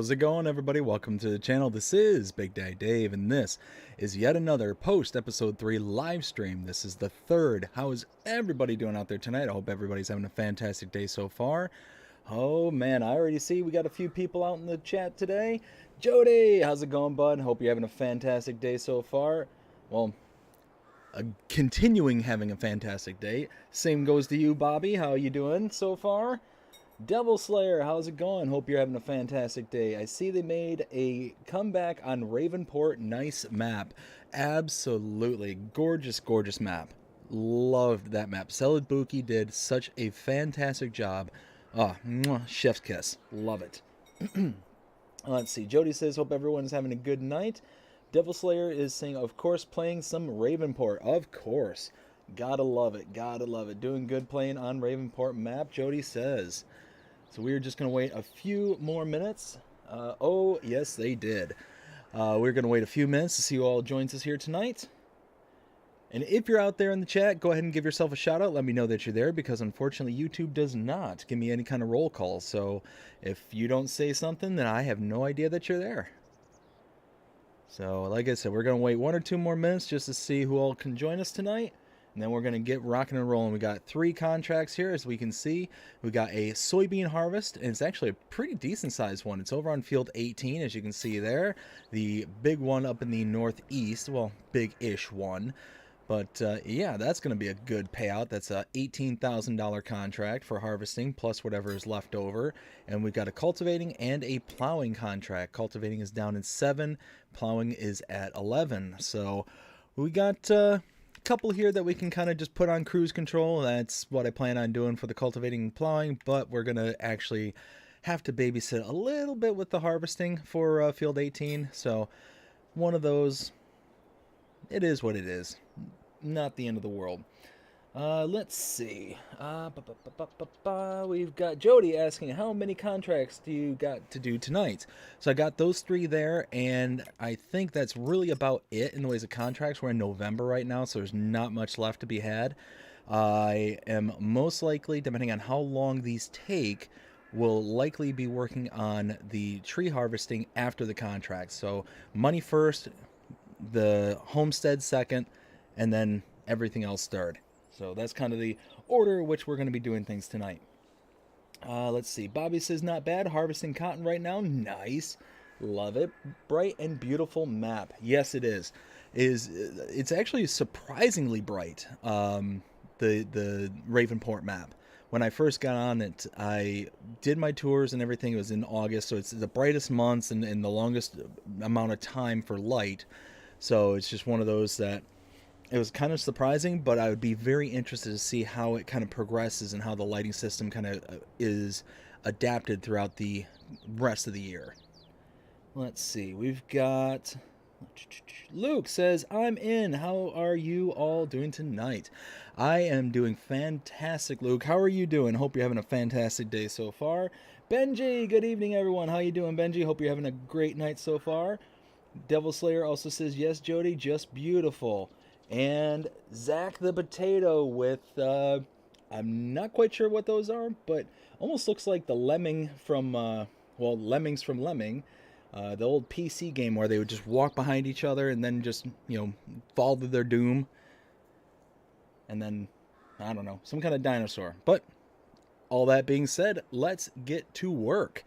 How's it going, everybody? Welcome to the channel. This is Big Daddy Dave, and this is yet another post-episode 3 live stream. This is the third. How is everybody doing out there tonight? I hope everybody's having a fantastic day so far. Oh, man, I already see we got a few people out in the chat today. Jody, how's it going, bud? Hope you're having a fantastic day so far. Well, continuing having a fantastic day. Same goes to you, Bobby. How you doing so far? Devil Slayer, how's it going? Hope you're having a fantastic day. I see they made a comeback on Ravenport. Nice map. Absolutely. Gorgeous, gorgeous map. Loved that map. Celebuki did such a fantastic job. Oh, mwah, chef's kiss. Love it. Let's see. Jody says, hope everyone's having a good night. Devil Slayer is saying, of course, playing some Ravenport. Of course. Gotta love it. Gotta love it. Doing good playing on Ravenport map, Jody says. So we're just going to wait a few more minutes. Oh, yes, they did. We're going to wait a few minutes to see who all joins us here tonight. And if you're out there in the chat, go ahead and give yourself a shout out. Let me know that you're there, because unfortunately YouTube does not give me any kind of roll call. So if you don't say something, then I have no idea that you're there. So like I said, we're going to wait 1 or 2 more minutes just to see who all can join us tonight. And then we're going to get rocking and rolling. We got 3 contracts here, as we can see. We got a soybean harvest, and it's actually a pretty decent sized one. It's over on field 18, as you can see there. The big one up in the northeast, well, big-ish one. But yeah, that's going to be a good payout. That's a $18,000 contract for harvesting, plus whatever is left over. And we've got a cultivating and a plowing contract. Cultivating is down in 7, plowing is at 11. So we got couple here that we can kind of just put on cruise control. That's what I plan on doing for the cultivating and plowing, but we're gonna actually have to babysit a little bit with the harvesting for field 18. So one of those, it is what it is, not the end of the world. Let's see. We've got Jody asking, how many contracts do you got to do tonight? So I got those 3 there, and I think that's really about it in the ways of contracts. We're in November right now, so there's not much left to be had. I am most likely, depending on how long these take, will likely be working on the tree harvesting after the contract. So money first, the homestead second, and then everything else third. So that's kind of the order in which we're going to be doing things tonight. Let's see. Bobby says, not bad. Harvesting cotton right now. Nice. Love it. Bright and beautiful map. Yes, it is. It's actually surprisingly bright, the Ravenport map. When I first got on it, I did my tours and everything. It was in August, so it's the brightest months and the longest amount of time for light. So it's just one of those that it was kind of surprising, but I would be very interested to see how it kind of progresses and how the lighting system kind of is adapted throughout the rest of the year. Let's see. We've got Luke says, I'm in. How are you all doing tonight? I am doing fantastic, Luke. How are you doing? Hope you're having a fantastic day so far. Benji, good evening, everyone. How you doing, Benji? Hope you're having a great night so far. Devil Slayer also says, yes, Jody, just beautiful. And Zach the Potato with, I'm not quite sure what those are, but almost looks like the Lemming from, well, Lemmings from Lemming, the old PC game where they would just walk behind each other and then just, you know, fall to their doom. And then, I don't know, some kind of dinosaur. But all that being said, let's get to work.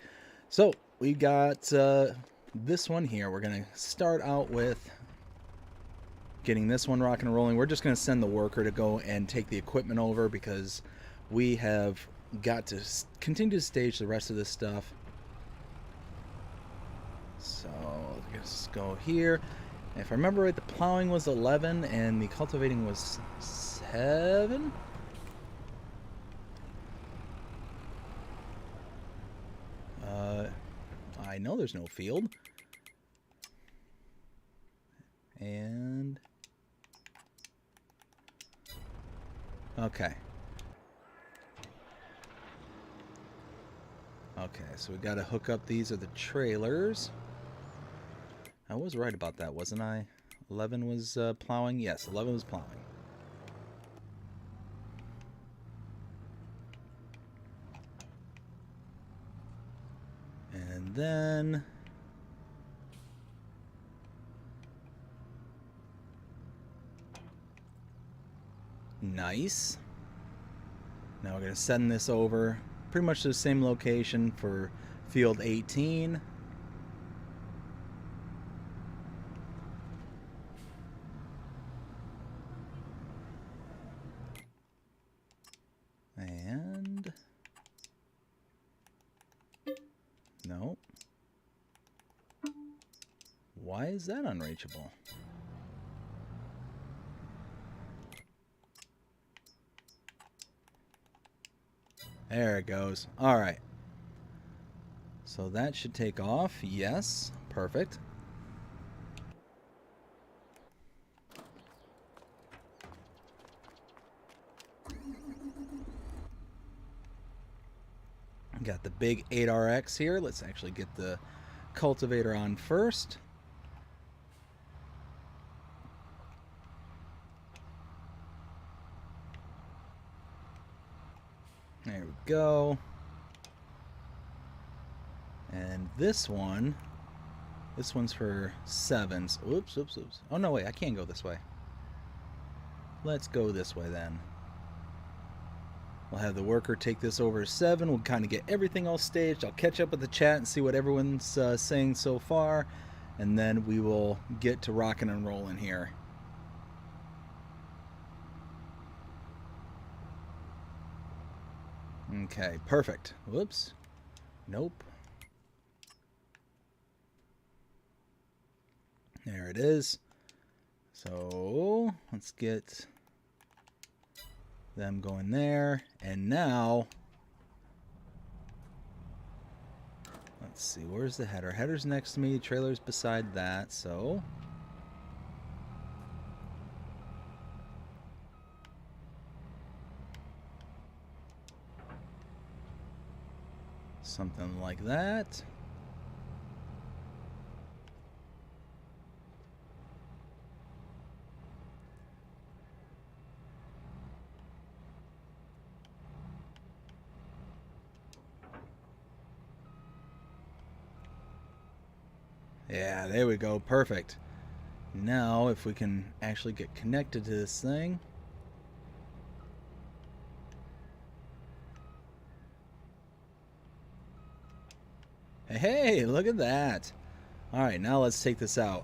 So we got this one here. We're going to start out with getting this one rocking and rolling. We're just going to send the worker to go and take the equipment over, because we have got to continue to stage the rest of this stuff. So let's go here. If I remember right, the plowing was 11 and the cultivating was 7. I know there's no field. And okay. Okay, so we got to hook up. These are the trailers. I was right about that, wasn't I? 11 was plowing? Yes, 11 was plowing. And then nice. Now we're going to send this over pretty much to the same location for field 18. And nope. Why is that unreachable? There it goes. All right. So that should take off. Yes. Perfect. Got the big 8RX here. Let's actually get the cultivator on first. There we go. And this one's for 7s. Oops. Oh, no, wait, I can't go this way. Let's go this way then. We'll have the worker take this over to 7. We'll kind of get everything all staged. I'll catch up with the chat and see what everyone's saying so far. And then we will get to rocking and rolling here. Okay, perfect. Whoops. Nope. There it is. So let's get them going there. And now, let's see, where's the header? Header's next to me, trailer's beside that, so something like that. Yeah, there we go. Perfect. Now, if we can actually get connected to this thing. Hey, look at that. All right, now let's take this out.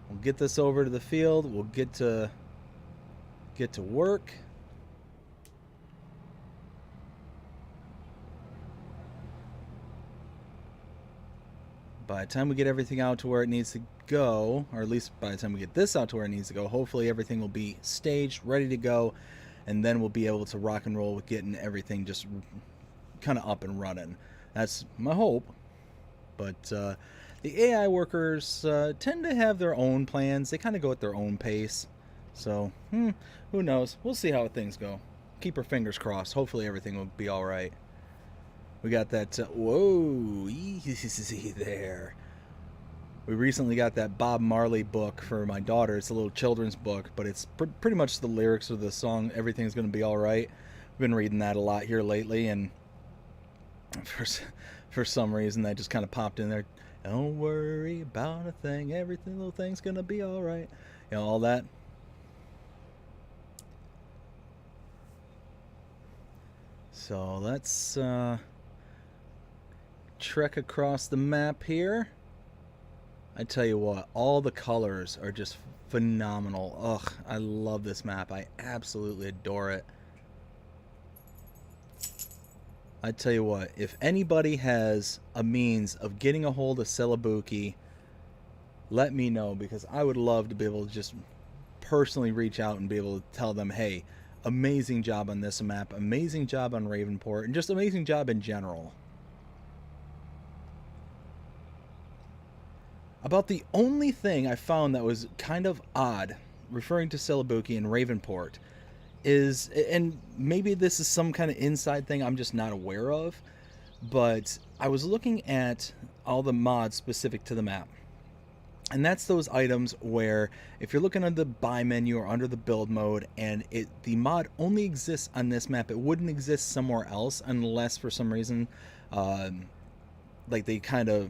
We'll get this over to the field. We'll get to work. By the time we get everything out to where it needs to go, or at least by the time we get this out to where it needs to go, hopefully everything will be staged, ready to go, and then we'll be able to rock and roll with getting everything just kind of up and running. That's my hope. But the AI workers tend to have their own plans. They kind of go at their own pace. So, who knows? We'll see how things go. Keep our fingers crossed. Hopefully everything will be all right. We got that, whoa, easy there. We recently got that Bob Marley book for my daughter. It's a little children's book, but it's pretty much the lyrics of the song, Everything's Gonna Be Alright. We've been reading that a lot here lately, and for some reason that just kind of popped in there. Don't worry about a thing, everything, little thing's gonna be alright. You know, all that. So let's trek across the map here. I tell you what, all the colors are just phenomenal. Ugh, I love this map. I absolutely adore it. I tell you what, if anybody has a means of getting a hold of Celobuki, let me know, because I would love to be able to just personally reach out and be able to tell them, hey, amazing job on this map, amazing job on Ravenport, and just amazing job in general. About the only thing I found that was kind of odd, referring to Celobuki and Ravenport, is, and maybe this is some kind of inside thing I'm just not aware of, but I was looking at all the mods specific to the map. And that's those items where if you're looking under the buy menu or under the build mode and the mod only exists on this map, it wouldn't exist somewhere else unless for some reason like they kind of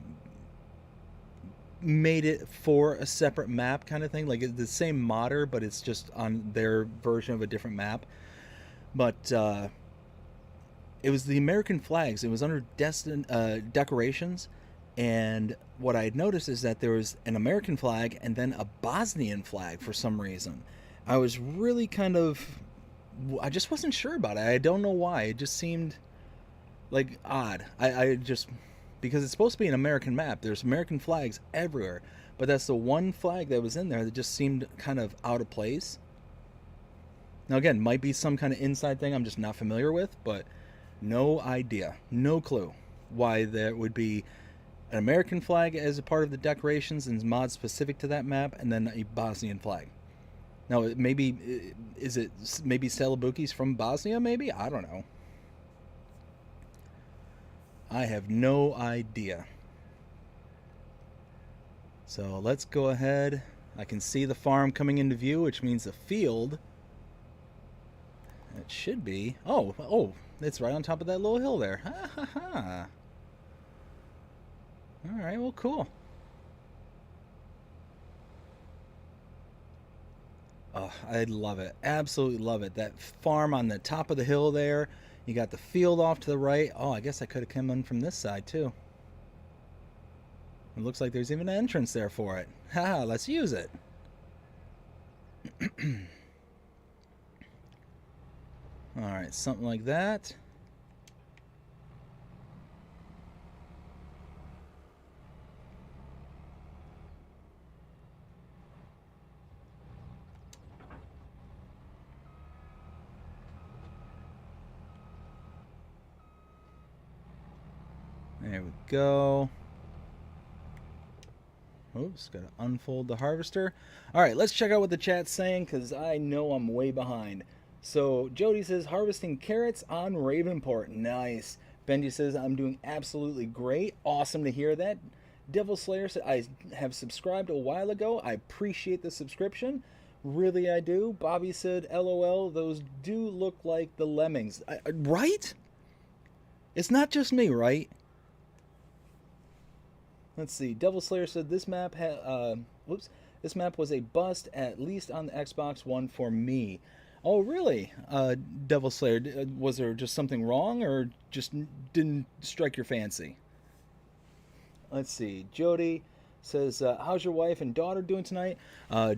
made it for a separate map kind of thing, like it's the same modder, but it's just on their version of a different map. But it was the American flags. It was under decorations, and what I had noticed is that there was an American flag and then a Bosnian flag for some reason. I was really I just wasn't sure about it. I don't know why. It just seemed like odd. I just, because it's supposed to be an American map. There's American flags everywhere, but that's the one flag that was in there that just seemed kind of out of place. Now again, might be some kind of inside thing I'm just not familiar with, but no idea, no clue why there would be an American flag as a part of the decorations and mods specific to that map, and then a Bosnian flag. Now, maybe, is it maybe celebuki's from Bosnia, maybe? I don't know. I have no idea. So let's go ahead. I can see the farm coming into view, which means a field. It should be. Oh, it's right on top of that little hill there. Ha ha ha. Alright, well, cool. Oh, I love it. Absolutely love it. That farm on the top of the hill there. You got the field off to the right. Oh, I guess I could have come in from this side, too. It looks like there's even an entrance there for it. Haha, let's use it. Alright, something like that. There we go. Oops, gotta unfold the harvester. Alright, let's check out what the chat's saying, because I know I'm way behind. So, Jody says, harvesting carrots on Ravenport. Nice. Benji says, I'm doing absolutely great. Awesome to hear that. Devil Slayer said, I have subscribed a while ago. I appreciate the subscription. Really, I do. Bobby said, LOL, those do look like the lemmings. Right? It's not just me, right? Let's see. Devil Slayer said this map this map was a bust, at least on the Xbox One for me. Oh, really? Devil Slayer, was there just something wrong, or just didn't strike your fancy? Let's see. Jody says, how's your wife and daughter doing tonight?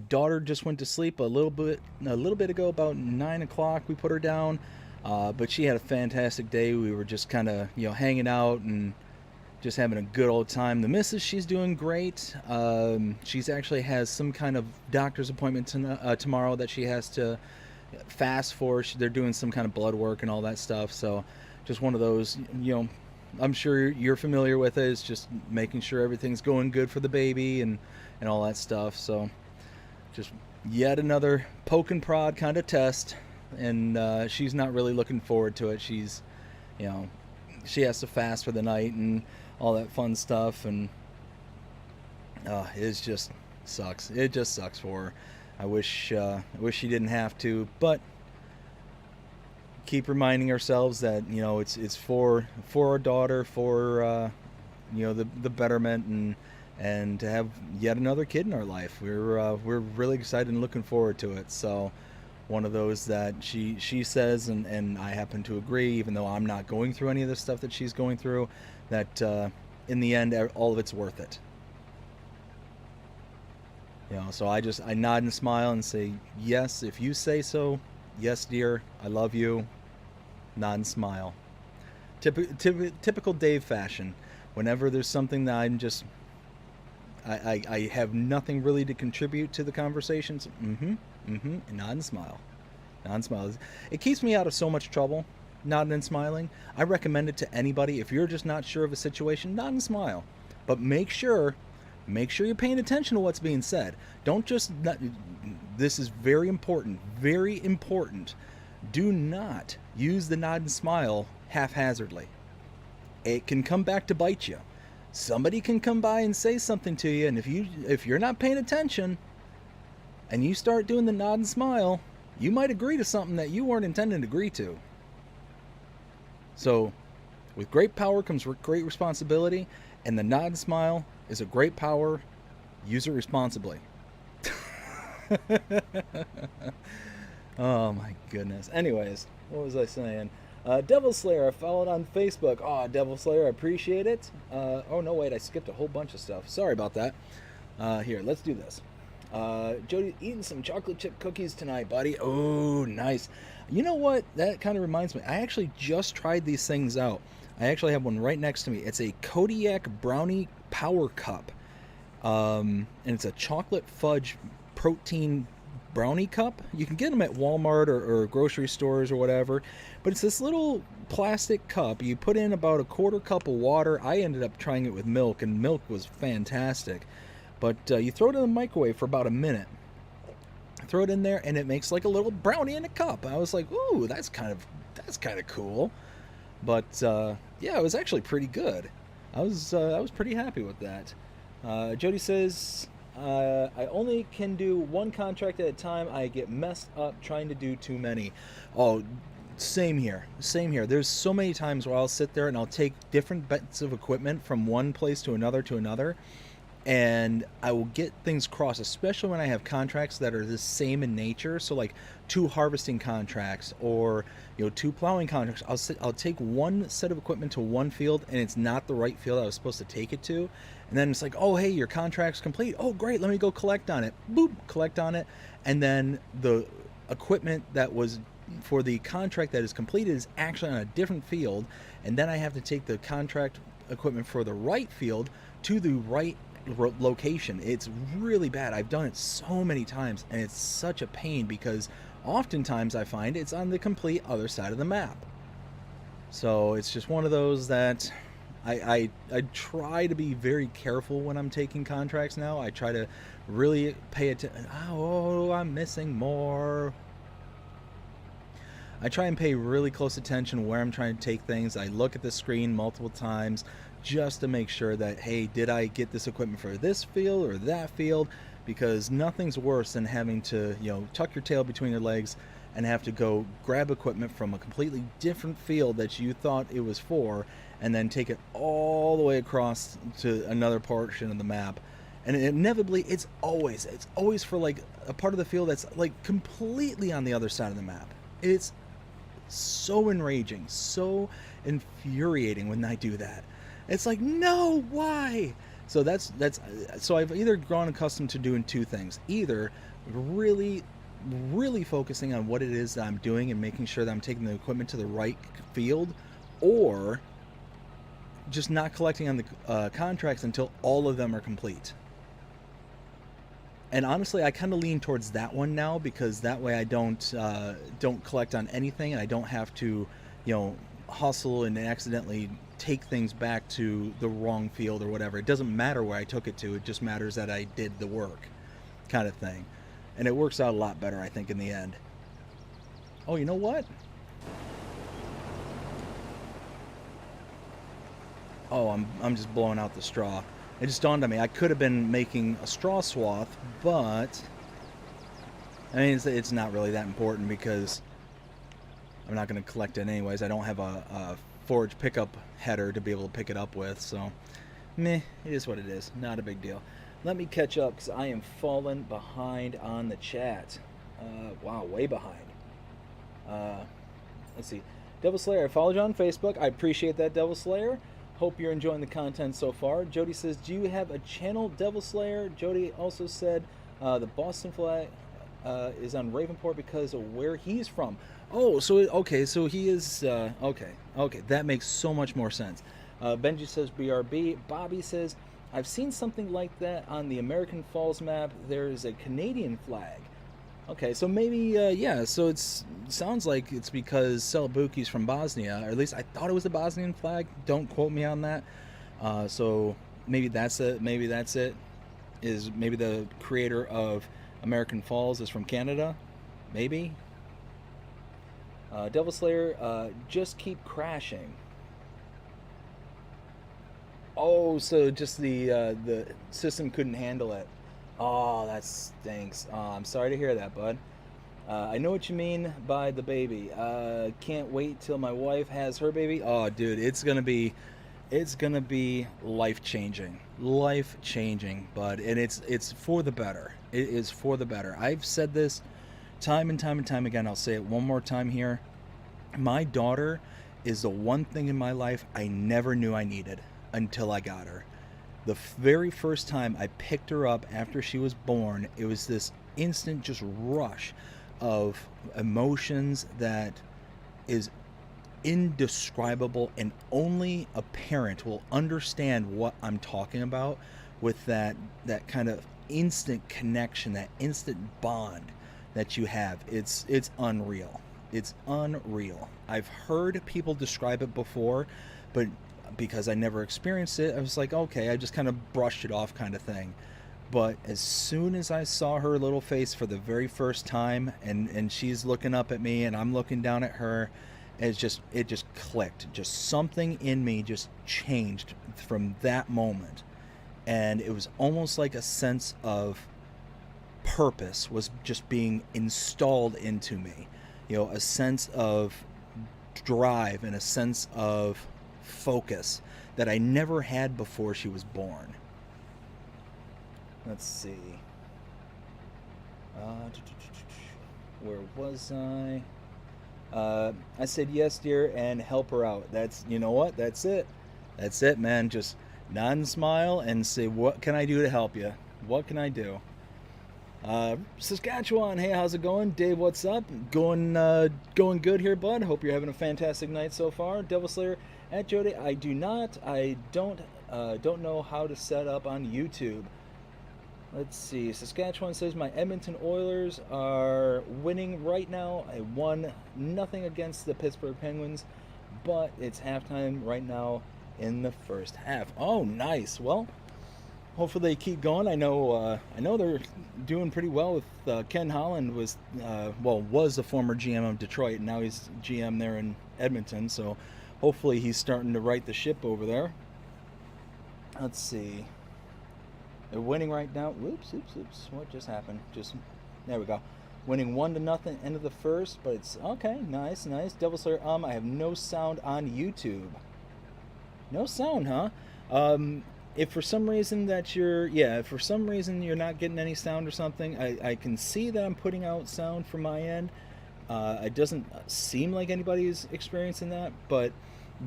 Daughter just went to sleep a little bit ago, about 9 o'clock. We put her down, but she had a fantastic day. We were just kind of hanging out and just having a good old time. The missus, she's doing great. She's actually has some kind of doctor's appointment tomorrow that she has to fast for. They're doing some kind of blood work and all that stuff. So just one of those, I'm sure you're familiar with it. It's just making sure everything's going good for the baby and all that stuff. So just yet another poke and prod kind of test. And she's not really looking forward to it. She's, she has to fast for the night and all that fun stuff, and it just sucks. It just sucks for her. I wish she didn't have to, but keep reminding ourselves that it's for our daughter, for the betterment, and to have yet another kid in our life. We're really excited and looking forward to it. So one of those that she says, and I happen to agree, even though I'm not going through any of the stuff that she's going through, that in the end all of it's worth it. So I nod and smile and say, yes, if you say so. Yes, dear, I love you. Nod and smile. Typical Dave fashion. Whenever there's something that I'm just, I have nothing really to contribute to the conversations. Nod and smile. Nod and smile. It keeps me out of so much trouble, nodding and smiling. I recommend it to anybody. If you're just not sure of a situation, nod and smile. But make sure you're paying attention to what's being said. Don't just, this is very important, very important. Do not use the nod and smile haphazardly. It can come back to bite you. Somebody can come by and say something to you, and if you're not paying attention and you start doing the nod and smile, you might agree to something that you weren't intending to agree to. So With great power comes great responsibility, and the nod and smile is a great power. Use it responsibly. Oh my goodness. Anyways, what was I saying? Devil Slayer, I followed on Facebook. Oh, Devil Slayer, I appreciate it. Oh no, wait, I skipped a whole bunch of stuff. Sorry about that. Here, let's do this. Jody, eating some chocolate chip cookies tonight, buddy. Oh, nice. You know what? That kind of reminds me. I actually just tried these things out. I actually have one right next to me. It's a Kodiak Brownie Power Cup. And it's a chocolate fudge protein brownie cup. You can get them at Walmart or grocery stores or whatever. But it's this little plastic cup. You put in about a quarter cup of water. I ended up trying it with milk, and milk was fantastic. But you throw it in the microwave for about a minute. Throw it in there, and it makes like a little brownie in a cup. I was like, ooh, that's kind of cool. But yeah, it was actually pretty good. I was pretty happy with that. Jody says, I only can do one contract at a time. I get messed up trying to do too many. Oh, same here. There's so many times where I'll sit there and I'll take different bits of equipment from one place to another, and I will get things crossed, especially when I have contracts that are the same in nature. So like 2 harvesting contracts, or 2 plowing contracts. I'll take one set of equipment to one field, and it's not the right field I was supposed to take it to. And then it's like, oh, hey, your contract's complete. Oh, great, let me go collect on it. Boop, collect on it. And then the equipment that was for the contract that is completed is actually on a different field. And then I have to take the contract equipment for the right field to the right location. It's really bad. I've done it so many times, and it's such a pain because oftentimes I find it's on the complete other side of the map. So it's just one of those that I try to be very careful when I'm taking contracts now. I try to really pay attention. Oh, I'm missing more. I try and pay really close attention where I'm trying to take things. I look at the screen multiple times just to make sure that, hey, did I get this equipment for this field or that field? Because nothing's worse than having to, tuck your tail between your legs and have to go grab equipment from a completely different field that you thought it was for, and then take it all the way across to another portion of the map. And inevitably, it's always for like a part of the field that's like completely on the other side of the map. It's so enraging, so infuriating when I do that. It's like, no, why? So so I've either grown accustomed to doing 2 things: either really focusing on what it is that I'm doing and making sure that I'm taking the equipment to the right field, or just not collecting on the contracts until all of them are complete. And honestly, I kind of lean towards that one now, because that way I don't collect on anything, and I don't have to, hustle and accidentally take things back to the wrong field or whatever. It doesn't matter where I took it to. It just matters that I did the work, kind of thing. And it works out a lot better, I think, in the end. Oh, you know what? Oh, I'm just blowing out the straw. It just dawned on me, I could have been making a straw swath, but I mean, it's not really that important because I'm not going to collect it anyways. I don't have a forage pickup header to be able to pick it up with, so meh, it is what it is. Not a big deal. Let me catch up because I am falling behind on the chat. Wow, way behind. Let's see. Devil Slayer, I followed you on Facebook. I appreciate that, Devil Slayer. Hope you're enjoying the content so far. Jody says, do you have a channel, Devil Slayer? Jody also said the Boston flag is on Ravenport because of where he's from. Oh, so okay, so he is okay, that makes so much more sense. Benji says BRB. Bobby says, I've seen something like that on the American Falls map. There is a Canadian flag. Okay, so maybe yeah, so sounds like it's because Celebuki's from Bosnia, or at least I thought it was a Bosnian flag. Don't quote me on that. So maybe that's it. Maybe the creator of American Falls is from Canada. Maybe. Devil Slayer, just keep crashing. Oh, so just the system couldn't handle it. Oh, that stinks. I'm sorry to hear that, bud. I know what you mean by the baby. Can't wait till my wife has her baby. Oh, dude, it's gonna be life changing. But and it's for the better. It is for the better. I've said this time and time and time again. I'll say it one more time here. My daughter is the one thing in my life I never knew I needed until I got her. The very first time I picked her up after she was born, it was this instant just rush of emotions that is indescribable, and only a parent will understand what I'm talking about with that kind of instant connection, that instant bond that you have. It's unreal. It's unreal. I've heard people describe it before, but because I never experienced it, I was like, okay, I just kind of brushed it off kind of thing. But as soon as I saw her little face for the very first time, and she's looking up at me and I'm looking down at her, it just clicked. Just something in me just changed from that moment. And it was almost like a sense of purpose was just being installed into me. You know, a sense of drive and a sense of focus that I never had before she was born. Let's see. Where was I? I said yes, dear, and help her out. That's, you know what? That's it. That's it, man. Just nod and smile and say, what can I do to help you? What can I do? Saskatchewan, hey, how's it going? Dave, what's up? Going good here, bud. Hope you're having a fantastic night so far. Devil Slayer at Jody. I don't know how to set up on YouTube. Let's see. Saskatchewan says my Edmonton Oilers are winning right now. I won nothing against the Pittsburgh Penguins, but it's halftime right now in the first half. Oh, nice. Well, hopefully they keep going. I know they're doing pretty well with Ken Holland was the former GM of Detroit, and now he's GM there in Edmonton. So hopefully he's starting to right the ship over there. Let's see. They're winning right now. Oops. What just happened? There we go. Winning 1-0 end of the first, but it's okay. Nice. Devil Slayer. I have no sound on YouTube. No sound, huh? If for some reason you're not getting any sound or something, I can see that I'm putting out sound from my end. It doesn't seem like anybody's experiencing that, but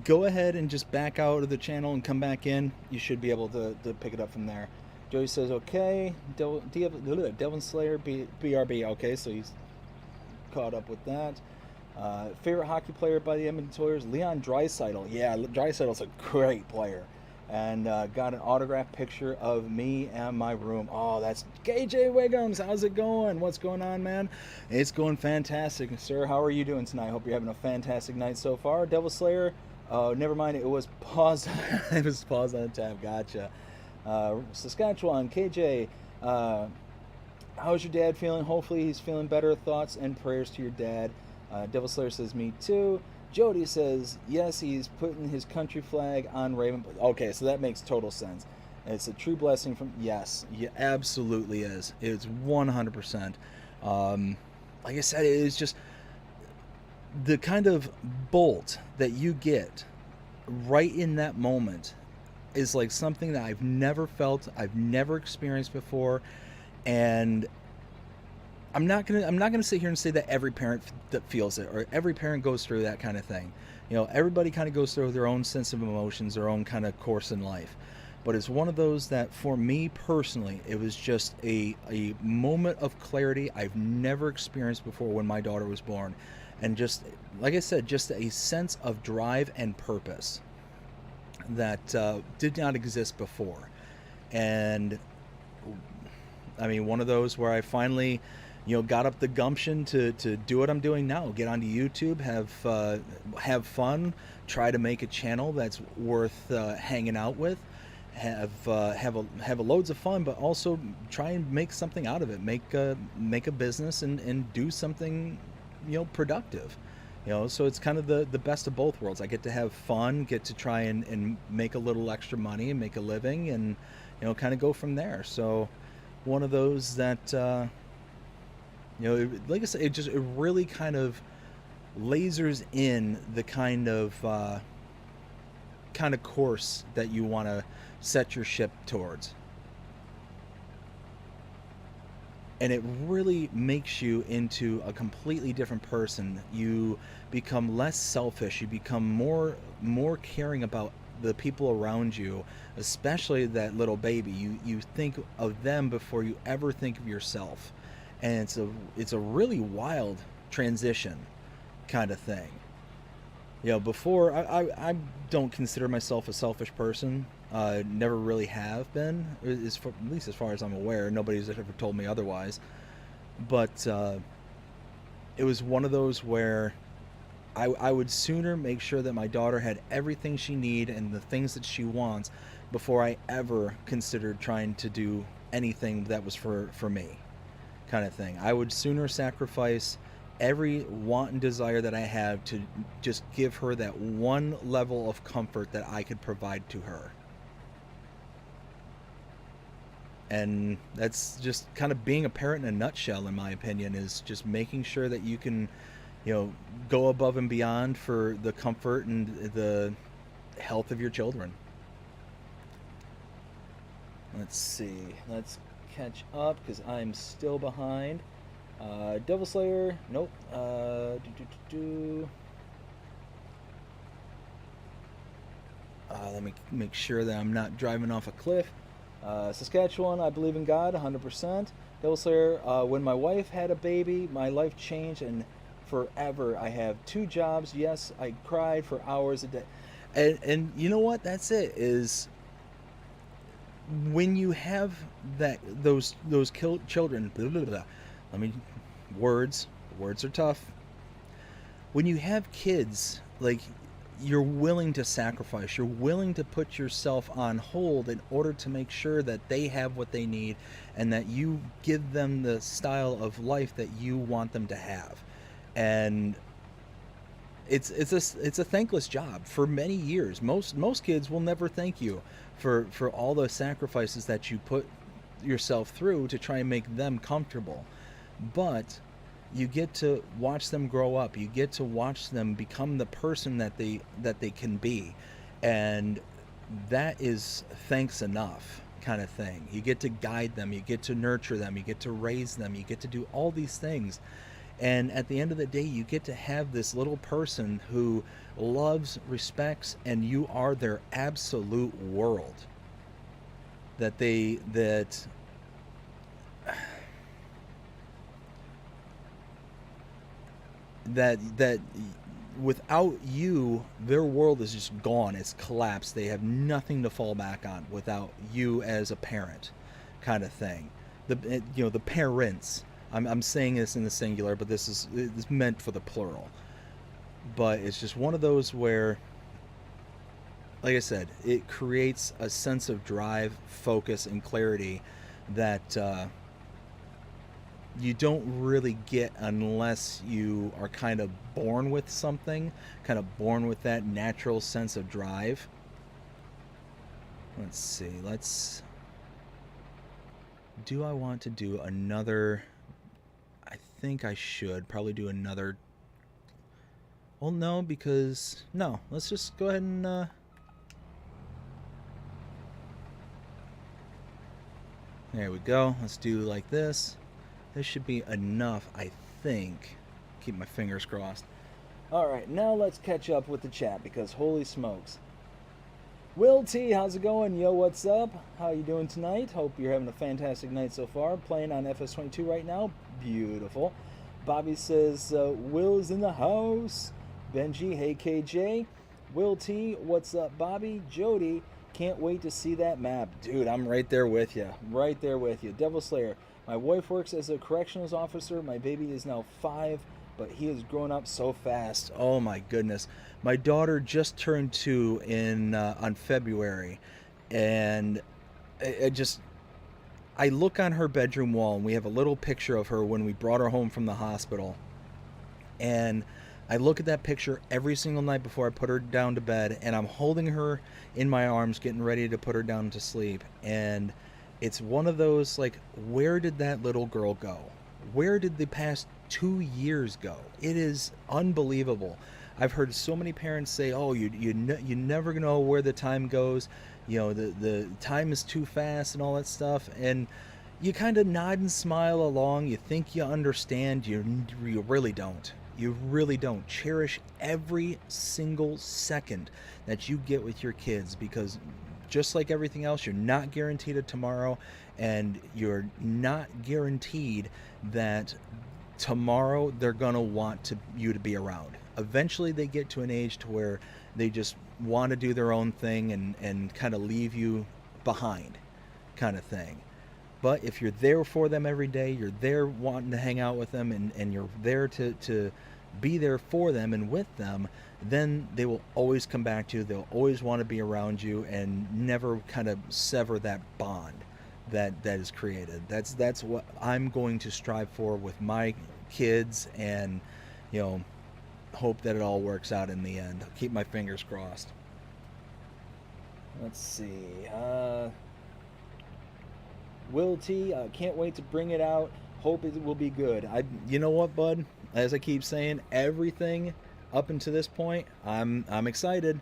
go ahead and just back out of the channel and come back in. You should be able to pick it up from there. Joey says, okay. Devil Slayer, BRB. Okay, so he's caught up with that. Favorite hockey player by the Edmonton Oilers, Leon Draisaitl. Yeah, Draisaitl's a great player. And got an autographed picture of me and my room. Oh, that's KJ Wiggums. How's it going? What's going on, man? It's going fantastic, sir. How are you doing tonight? Hope you're having a fantastic night so far. Devil Slayer, never mind. It was paused. It was paused on the tab. Gotcha. Saskatchewan, KJ, how's your dad feeling? Hopefully he's feeling better. Thoughts and prayers to your dad. Devil Slayer says, me too. Jody says, yes, he's putting his country flag on Raven. Okay, so that makes total sense. It's a true blessing from, yes, it absolutely is. It's 100%. Like I said, it is just the kind of bolt that you get right in that moment is like something that I've never felt, I've never experienced before, and I'm not gonna sit here and say that every parent that feels it or every parent goes through that kind of thing. You know, everybody kind of goes through their own sense of emotions, their own kind of course in life. But it's one of those that, for me personally, it was just a moment of clarity I've never experienced before when my daughter was born, and just like I said, just a sense of drive and purpose that did not exist before. And I mean, one of those where I finally, got up the gumption to do what I'm doing now. Get onto YouTube, have fun, try to make a channel that's worth hanging out with, have loads of fun, but also try and make something out of it. Make a business and do something, productive. So it's kind of the best of both worlds. I get to have fun, get to try and make a little extra money and make a living, and kind of go from there. So one of those that Like I said, it really kind of lasers in the kind of course that you want to set your ship towards. And it really makes you into a completely different person. You become less selfish. You become more caring about the people around you, especially that little baby. You think of them before you ever think of yourself, and it's a really wild transition kind of thing. Before I don't consider myself a selfish person. Never really have been, at least as far as I'm aware. Nobody's ever told me otherwise. But it was one of those where I would sooner make sure that my daughter had everything she needs and the things that she wants before I ever considered trying to do anything that was for me, kind of thing. I would sooner sacrifice every want and desire that I have to just give her that one level of comfort that I could provide to her. And that's just kind of being a parent in a nutshell, in my opinion, is just making sure that you can, go above and beyond for the comfort and the health of your children. Let's see. Let's catch up because I'm still behind. Devil Slayer, nope. Let me make sure that I'm not driving off a cliff. Saskatchewan, I believe in God, 100%. Devil Slayer, when my wife had a baby, my life changed and forever. I have 2 jobs. Yes, I cried for hours a day. And you know what? That's it. Is when you have those children. Blah, blah, blah. Let me words are tough. When you have kids, like, you're willing to sacrifice, you're willing to put yourself on hold in order to make sure that they have what they need and that you give them the style of life that you want them to have. And it's a thankless job for many years. Most kids will never thank you for all the sacrifices that you put yourself through to try and make them comfortable. But you get to watch them grow up. You get to watch them become the person that they can be, and that is thanks enough, kind of thing. You get to guide them, you get to nurture them, you get to raise them, you get to do all these things, and at the end of the day, you get to have this little person who loves, respects, and you are their absolute world. That without you, their world is just gone. It's collapsed. They have nothing to fall back on without you as a parent, kind of thing. The parents. I'm saying this in the singular, but this is meant for the plural. But it's just one of those where, like I said, it creates a sense of drive, focus, and clarity that you don't really get unless you are kind of born with something, kind of born with that natural sense of drive. Let's see. Do I want to do another? I think I should probably do another. Well, no, because no. Let's just go ahead and. There we go. Let's do like this. This should be enough, I think. Keep my fingers crossed. Alright, now let's catch up with the chat because holy smokes. Will T, how's it going? Yo, what's up? How you doing tonight? Hope you're having a fantastic night so far. Playing on FS22 right now. Beautiful. Bobby says, Will's in the house. Benji, hey KJ. Will T, what's up, Bobby? Jody, can't wait to see that map. Dude, I'm right there with you. Right there with you. Devil Slayer. My wife works as a corrections officer. My baby is now 5, but he has grown up so fast. Oh my goodness. My daughter just turned 2 on February, and I look on her bedroom wall, and we have a little picture of her when we brought her home from the hospital, and I look at that picture every single night before I put her down to bed, and I'm holding her in my arms, getting ready to put her down to sleep, and it's one of those, like, where did that little girl go? where did the past 2 years go? It is unbelievable. I've heard so many parents say, "Oh, you never know where the time goes. You know, the time is too fast and all that stuff." And you kind of nod and smile along. You think you understand. You really don't. You really don't. Cherish every single second that you get with your kids, because just like everything else, you're not guaranteed a tomorrow, and you're not guaranteed that tomorrow they're gonna want you to be around. Eventually they get to an age to where they just want to do their own thing and kind of leave you behind, kind of thing. But if you're there for them every day, you're there wanting to hang out with them, and you're there to be there for them and with them, then they will always come back to you. They'll always want to be around you and never kind of sever that bond that is created. That's what I'm going to strive for with my kids, and you know, hope that it all works out in the end. I'll keep my fingers crossed. Let's see. Will T, can't wait to bring it out. Hope it will be good. You know what, bud? As I keep saying, everything up until this point, I'm excited.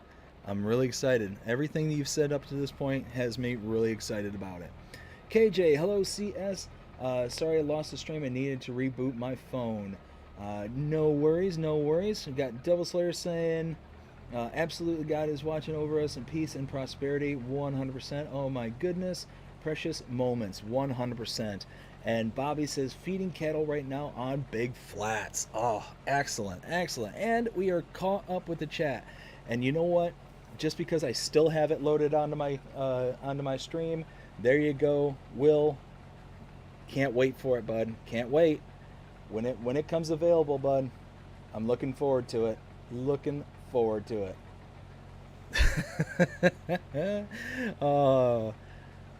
I'm really excited. Everything that you've said up to this point has me really excited about it. KJ, hello CS. Sorry I lost the stream. I needed to reboot my phone. No worries, no worries. We've got Devil Slayer saying, absolutely God is watching over us in peace and prosperity, 100%. Oh my goodness. Precious moments, 100%. And Bobby says, feeding cattle right now on Big Flats. Oh, excellent, excellent. And we are caught up with the chat. And you know what? Just because I still have it loaded onto my stream, there you go. Will, can't wait for it, bud. Can't wait. When it comes available, bud, I'm looking forward to it. Looking forward to it. Oh,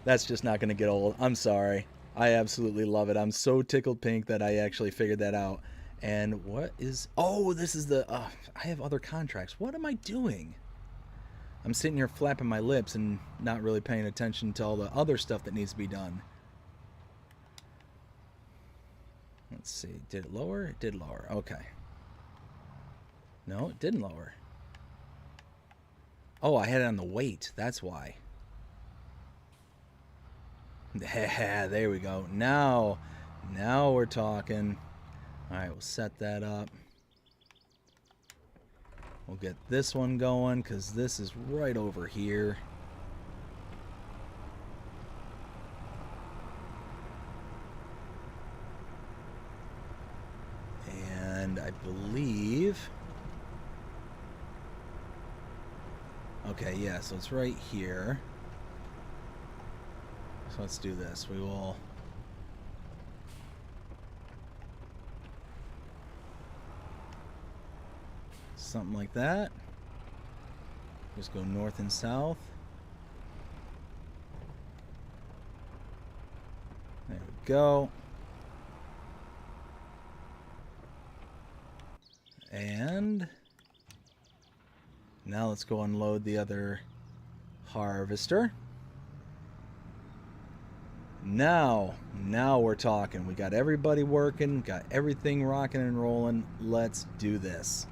that's just not going to get old. I'm sorry. I absolutely love it. I'm so tickled pink that I actually figured that out. And what is... Oh, this is the... I have other contracts. What am I doing? I'm sitting here flapping my lips and not really paying attention to all the other stuff that needs to be done. Let's see. Did it lower? It did lower. Okay. No, it didn't lower. Oh, I had it on the weight. That's why. There we go. Now we're talking. All right, we'll set that up. We'll get this one going because this is right over here. And I believe... Okay, yeah, so it's right here. So let's do this. We will... Something like that. Just go north and south. There we go. And now let's go unload the other harvester. Now we're talking. We got everybody working, got everything rocking and rolling. Let's do this.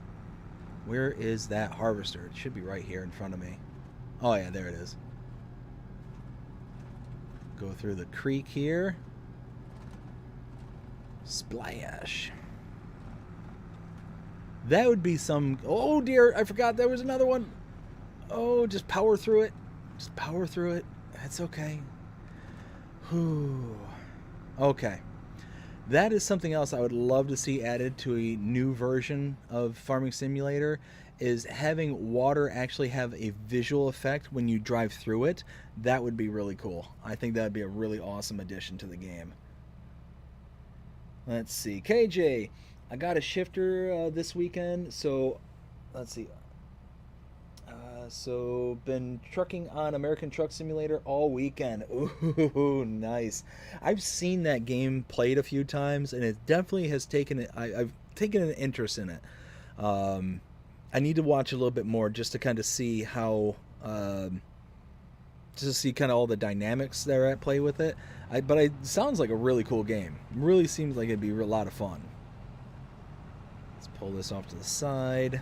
Where is that harvester? It should be right here in front of me. Oh yeah, there it is. Go through the creek here. Splash. That would be some... Oh dear, I forgot there was another one. Oh, just power through it. Just power through it. That's okay. Whew. Okay. That is something else I would love to see added to a new version of Farming Simulator, is having water actually have a visual effect when you drive through it. That would be really cool. I think that would be a really awesome addition to the game. Let's see. KJ, I got a shifter this weekend, so let's see. So been trucking on American Truck Simulator all weekend. Ooh, nice. I've seen that game played a few times, and it definitely has taken it. I've taken an interest in it. I need to watch a little bit more just to kind of see how just to see kind of all the dynamics that are at play with it. But it sounds like a really cool game. Really seems like it'd be a lot of fun. Let's pull this off to the side.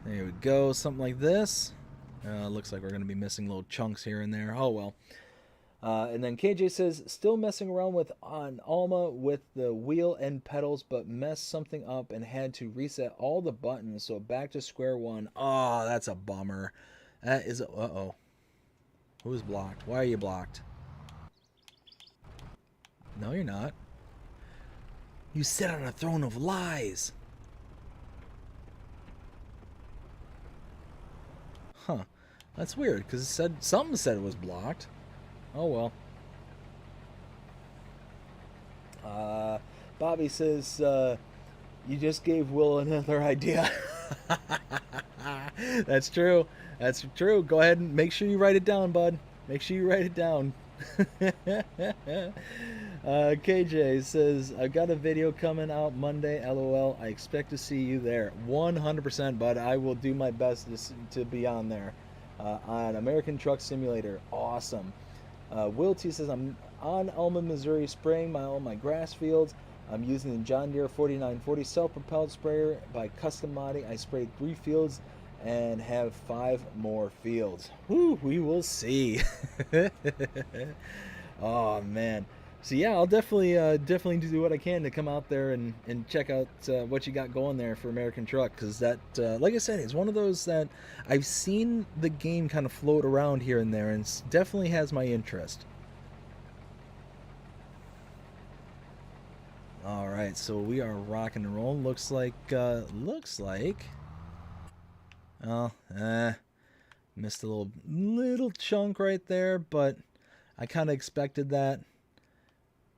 There we go, something like this. Looks like we're going to be missing little chunks here and there. Oh well. And then KJ says, still messing around with on Alma with the wheel and pedals, but messed something up and had to reset all the buttons, so back to square one. Oh, that's a bummer. That is uh-oh. Who's blocked? Why are you blocked? No, you're not. You sit on a throne of lies. Huh. That's weird, because it said something said it was blocked. Oh well. Bobby says, you just gave Will another idea. That's true. That's true. Go ahead and make sure you write it down, bud. Make sure you write it down. KJ says, I've got a video coming out Monday, LOL. I expect to see you there. 100%, bud. I will do my best to be on there. On American Truck Simulator. Awesome. Will T says, I'm on Alma, Missouri, spraying all my grass fields. I'm using the John Deere 4940 self-propelled sprayer. By custom modding, I sprayed 3 fields and have 5 more fields. Whew, we will see. Oh man. So yeah, I'll definitely do what I can to come out there and check out what you got going there for American Truck, because that, like I said, it's one of those that I've seen the game kind of float around here and there, and definitely has my interest. All right, so we are rocking and rolling. Looks like, oh, missed a little chunk right there, but I kind of expected that.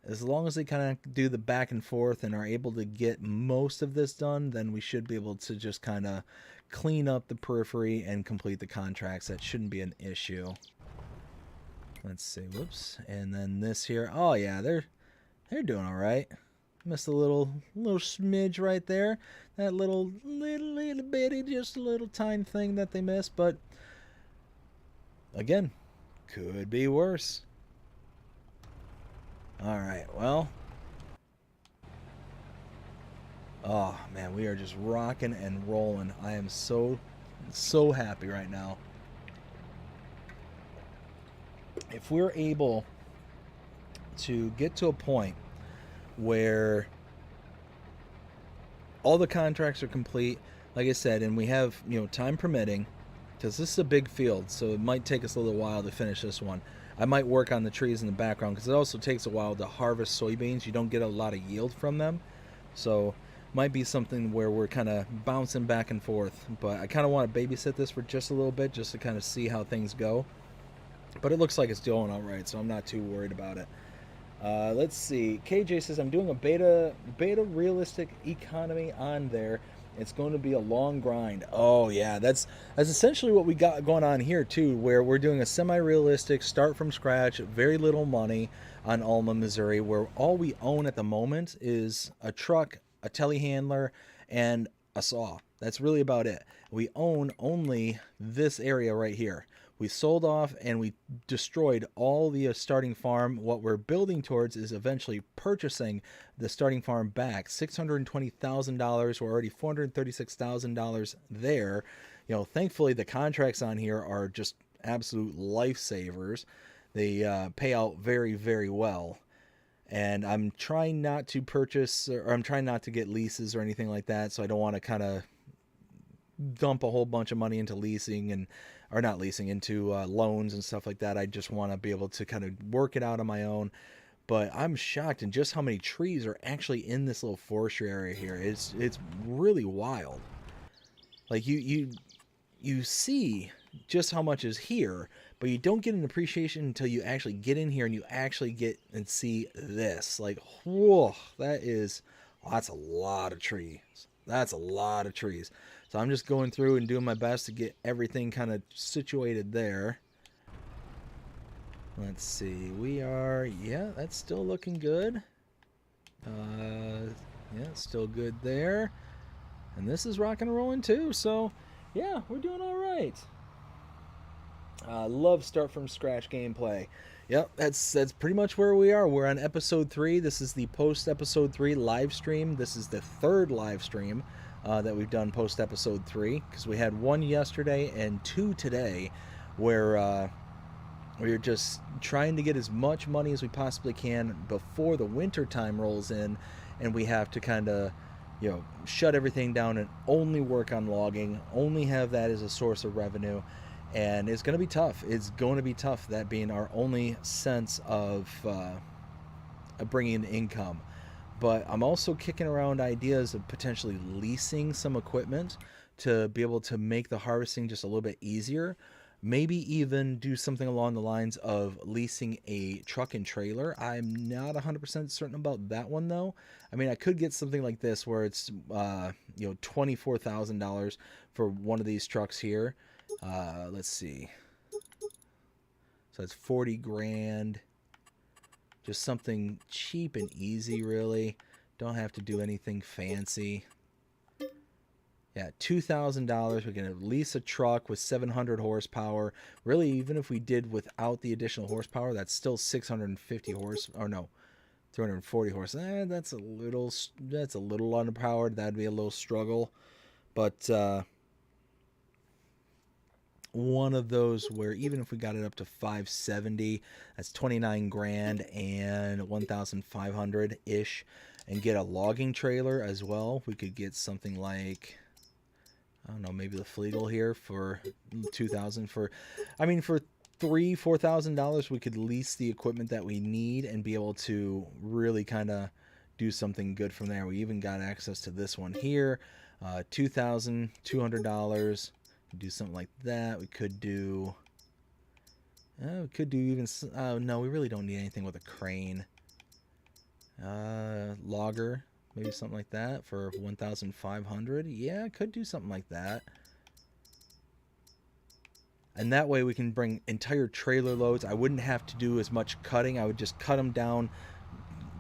As long as they kind of do the back and forth and are able to get most of this done, then we should be able to just kind of clean up the periphery and complete the contracts. That shouldn't be an issue. Let's see, whoops. And then this here, oh yeah, they're doing all right. Missed a little smidge right there. That little bitty, just a little tiny thing that they missed, but again, could be worse. Alright, well. Oh, man, we are just rocking and rolling. I am so happy right now. If we're able to get to a point where all the contracts are complete, like I said, and we have, time permitting, because this is a big field, so it might take us a little while to finish this one. I might work on the trees in the background, because it also takes a while to harvest soybeans. You don't get a lot of yield from them, so might be something where we're kind of bouncing back and forth. But I kind of want to babysit this for just a little bit, just to kind of see how things go. But it looks like it's doing all right, so I'm not too worried about it. Let's see. KJ says, I'm doing a beta realistic economy on there. It's going to be a long grind. Oh yeah, that's essentially what we got going on here too, where we're doing a semi-realistic start from scratch, very little money on Alma, Missouri, where all we own at the moment is a truck, a telehandler, and a saw. That's really about it. We own only this area right here. We sold off and we destroyed all the starting farm. What we're building towards is eventually purchasing the starting farm back. $620,000. We're already $436,000 there. Thankfully the contracts on here are just absolute lifesavers. They pay out very, very well. And I'm trying not to purchase, or I'm trying not to get leases or anything like that. So I don't want to kind of dump a whole bunch of money into leasing or not leasing, into loans and stuff like that. I just want to be able to kind of work it out on my own. But I'm shocked in just how many trees are actually in this little forestry area here. It's really wild. Like you see just how much is here, but you don't get an appreciation until you actually get in here and you actually get and see this. Like, whoa, that's a lot of trees. That's a lot of trees. So I'm just going through and doing my best to get everything kind of situated there. Let's see. Yeah, that's still looking good. Yeah, still good there. And this is rocking and rolling too. So, yeah, we're doing all right. Love start from scratch gameplay. Yep, that's pretty much where we are. We're on episode 3. This is the post episode 3 live stream. This is the third live stream that we've done post episode 3, because we had one yesterday and 2 today, where we're just trying to get as much money as we possibly can before the winter time rolls in, and we have to kind of, shut everything down and only work on logging, only have that as a source of revenue. And it's going to be tough. It's going to be tough, that being our only sense of bringing in income. But I'm also kicking around ideas of potentially leasing some equipment to be able to make the harvesting just a little bit easier. Maybe even do something along the lines of leasing a truck and trailer. I'm not 100% certain about that one, though. I mean, I could get something like this where it's $24,000 for one of these trucks here. Let's see. So it's 40 grand. Just something cheap and easy, really. Don't have to do anything fancy. Yeah, $2,000. We can lease a truck with 700 horsepower. Really, even if we did without the additional horsepower, that's still 650 horse. Or no, 340 horse. That's a little underpowered. That'd be a little struggle. But one of those where even if we got it up to 570, that's 29 grand and 1,500 ish, and get a logging trailer as well. We could get something like, I don't know, maybe the Flegel here for 2,000. For $4,000 we could lease the equipment that we need and be able to really kind of do something good from there. We even got access to this one here, $2,200. Do something like that. We could do even, no, we really don't need anything with a crane. Logger, maybe something like that for 1,500. Yeah, I could do something like that. And that way we can bring entire trailer loads. I wouldn't have to do as much cutting. I would just cut them down,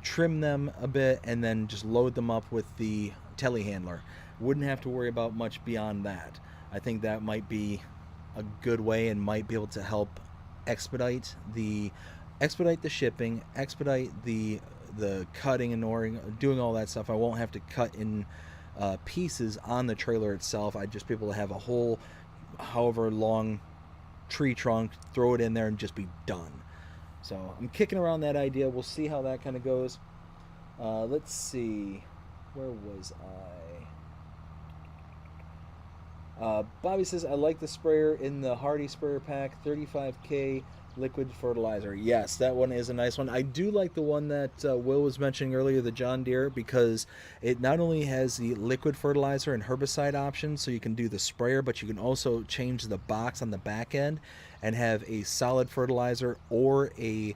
trim them a bit, and then just load them up with the telehandler. Wouldn't have to worry about much beyond that. I think that might be a good way and might be able to help expedite the shipping, expedite the cutting and doing all that stuff. I won't have to cut in pieces on the trailer itself. I'd just be able to have a whole, however long, tree trunk, throw it in there and just be done. So I'm kicking around that idea. We'll see how that kind of goes. Let's see, where was I? Bobby says, I like the sprayer in the Hardy sprayer pack, 35K liquid fertilizer. Yes, that one is a nice one. I do like the one that Will was mentioning earlier, the John Deere, because it not only has the liquid fertilizer and herbicide options, so you can do the sprayer, but you can also change the box on the back end and have a solid fertilizer or a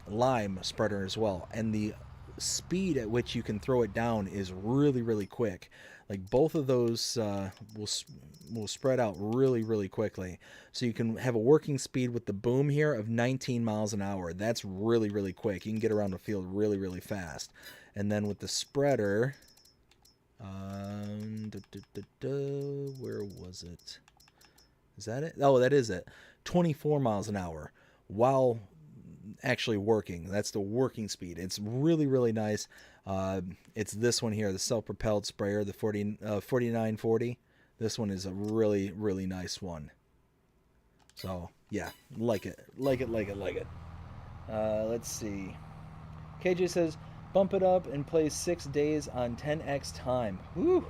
lime spreader as well. And the speed at which you can throw it down is really, really quick. Like both of those will spread out really, really quickly. So you can have a working speed with the boom here of 19 miles an hour. That's really, really quick. You can get around the field really, really fast. And then with the spreader, where was it? Is that it? Oh, that is it. 24 miles an hour while actually working. That's the working speed. It's really, really nice. It's this one here, the self-propelled sprayer, the 4940. This one is a really, really nice one. So yeah, like it. Let's see. KJ says, bump it up and play 6 days on 10x time. Whew.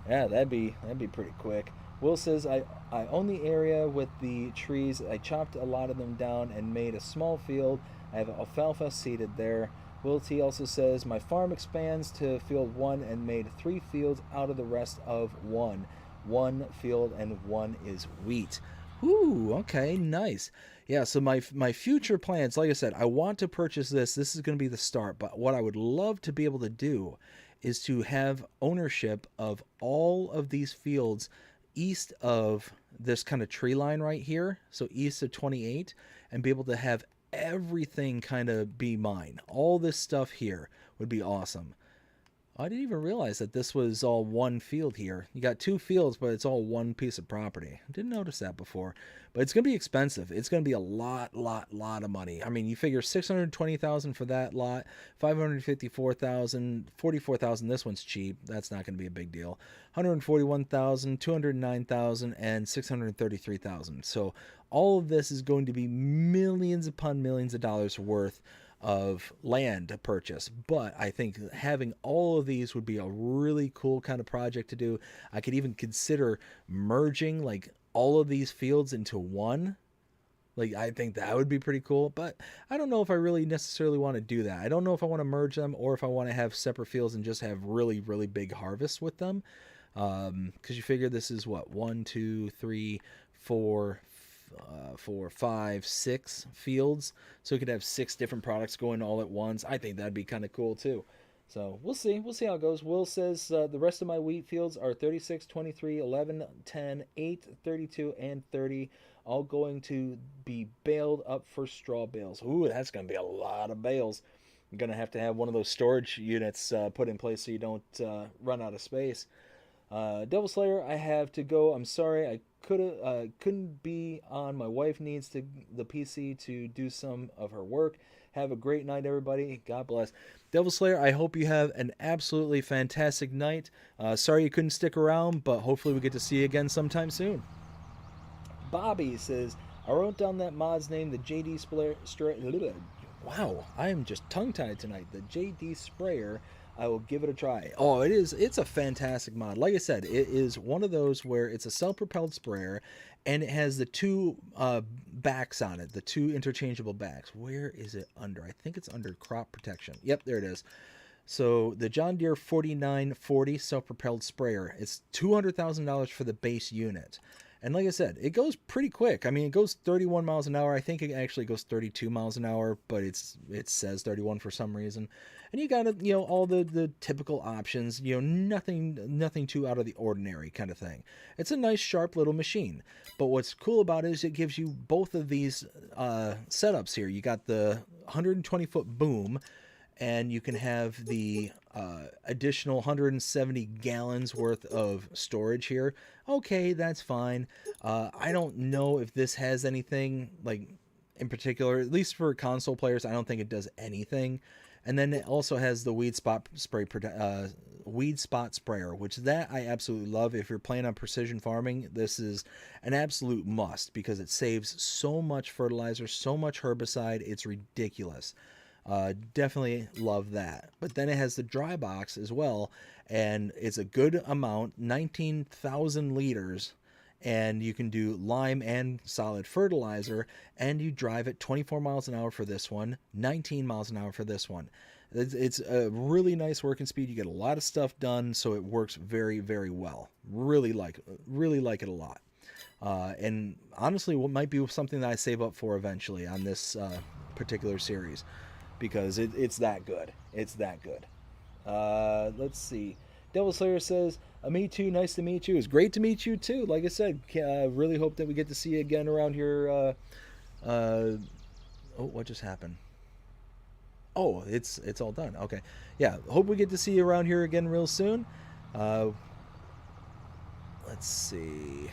Yeah, that'd be pretty quick. Will says, I own the area with the trees. I chopped a lot of them down and made a small field. I have alfalfa seeded there. Will T also says, my farm expands to field 1 and made 3 fields out of the rest of 1. 1 field and 1 is wheat. Ooh, okay, nice. Yeah, so my future plans, like I said, I want to purchase this. This is going to be the start. But what I would love to be able to do is to have ownership of all of these fields east of this kind of tree line right here, so east of 28, and be able to have everything kind of be mine. All this stuff here would be awesome. I didn't even realize that this was all one field here. You got two fields, but it's all one piece of property. I didn't notice that before. But it's going to be expensive. It's going to be a lot of money. I mean, you figure 620,000 for that lot, 554,000, 44,000. This one's cheap. That's not going to be a big deal. 141,000, 209,000, and 633,000. So all of this is going to be millions upon millions of dollars worth of land to purchase. But I think having all of these would be a really cool kind of project to do. I could even consider merging like all of these fields into one. Like, I think that would be pretty cool, but I don't know if I really necessarily want to do that. I don't know if I want to merge them or if I want to have separate fields and just have really big harvests with them. Because you figure this is what, 1, 2, 3, 4, 4, 5, 6 fields, so you could have 6 different products going all at once. I think that'd be kind of cool too. So we'll see how it goes. Will says the rest of my wheat fields are 36, 23, 11, 10, 8, 32, and 30, all going to be baled up for straw bales. Ooh, that's going to be a lot of bales. You're going to have one of those storage units put in place so you don't run out of space. Devil Slayer, I have to go. I'm sorry, I couldn't be on. My wife needs the PC to do some of her work. Have a great night, everybody. God bless. Devil Slayer, I hope you have an absolutely fantastic night. Sorry you couldn't stick around, but hopefully we get to see you again sometime soon. Bobby says, I wrote down that mod's name, the JD Sprayer. Wow, I am just tongue-tied tonight. The JD Sprayer. I will give it a try. Oh, it's a fantastic mod. Like I said, it is one of those where it's a self-propelled sprayer and it has the two backs on it, the two interchangeable backs. Where is it under? I think it's under crop protection. Yep, there it is. So the John Deere 4940 self-propelled sprayer, it's $200,000 for the base unit. And like I said, it goes pretty quick. I mean, it goes 31 miles an hour. I think it actually goes 32 miles an hour, but it says 31 for some reason. And you got all the typical options, nothing too out of the ordinary kind of thing. It's a nice, sharp little machine. But what's cool about it is it gives you both of these setups here. You got the 120-foot boom, and you can have the additional 170 gallons worth of storage here. Okay, that's fine. I don't know if this has anything like in particular, at least for console players. I don't think it does anything. And then it also has the weed spot sprayer, which that I absolutely love. If you're playing on precision farming, this is an absolute must because it saves so much fertilizer, so much herbicide. It's ridiculous. Definitely love that. But then it has the dry box as well, and it's a good amount, 19,000 liters, and you can do lime and solid fertilizer, and you drive it 24 miles an hour for this one, 19 miles an hour for this one. It's a really nice working speed. You get a lot of stuff done, so it works very well. Really like it a lot. And honestly, what might be something that I save up for eventually on this particular series, because it's that good. It's that good. Let's see. Devil Slayer says, me too, nice to meet you. It's great to meet you too. Like I said, really hope that we get to see you again around here. Oh, what just happened? Oh, it's all done. Okay. Yeah, hope we get to see you around here again real soon. Let's see.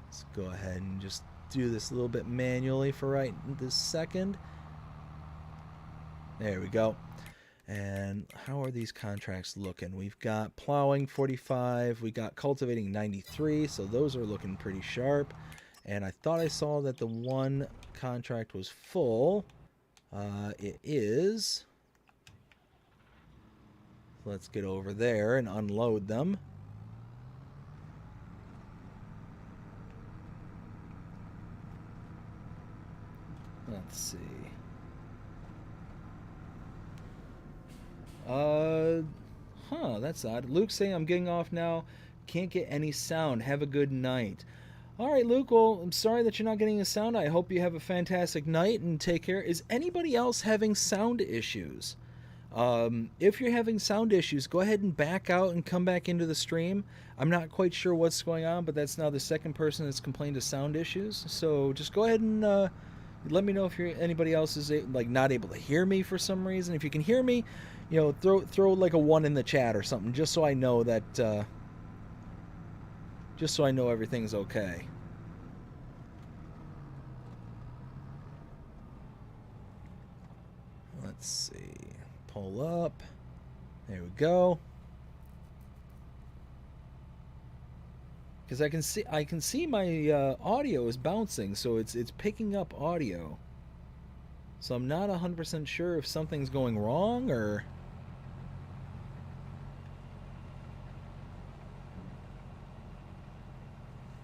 Let's go ahead and just do this a little bit manually for right this second. There we go. And how are these contracts looking? We've got plowing 45, we got cultivating 93, so those are looking pretty sharp. And I thought I saw that the one contract was full. It is. Let's get over there and unload them. Let's see. That's odd. Luke's saying I'm getting off now. Can't get any sound. Have a good night. All right, Luke. Well, I'm sorry that you're not getting a sound. I hope you have a fantastic night and take care. Is anybody else having sound issues? If you're having sound issues, go ahead and back out and come back into the stream. I'm not quite sure what's going on, but that's now the second person that's complained of sound issues. So just go ahead and Let me know if anybody else is like not able to hear me for some reason. If you can hear me, you know, throw like a 1 in the chat or something, just so I know that, just so I know everything's okay. Let's see. Pull up. There we go. Because I can see my audio is bouncing, so it's picking up audio. So I'm not 100% sure if something's going wrong or.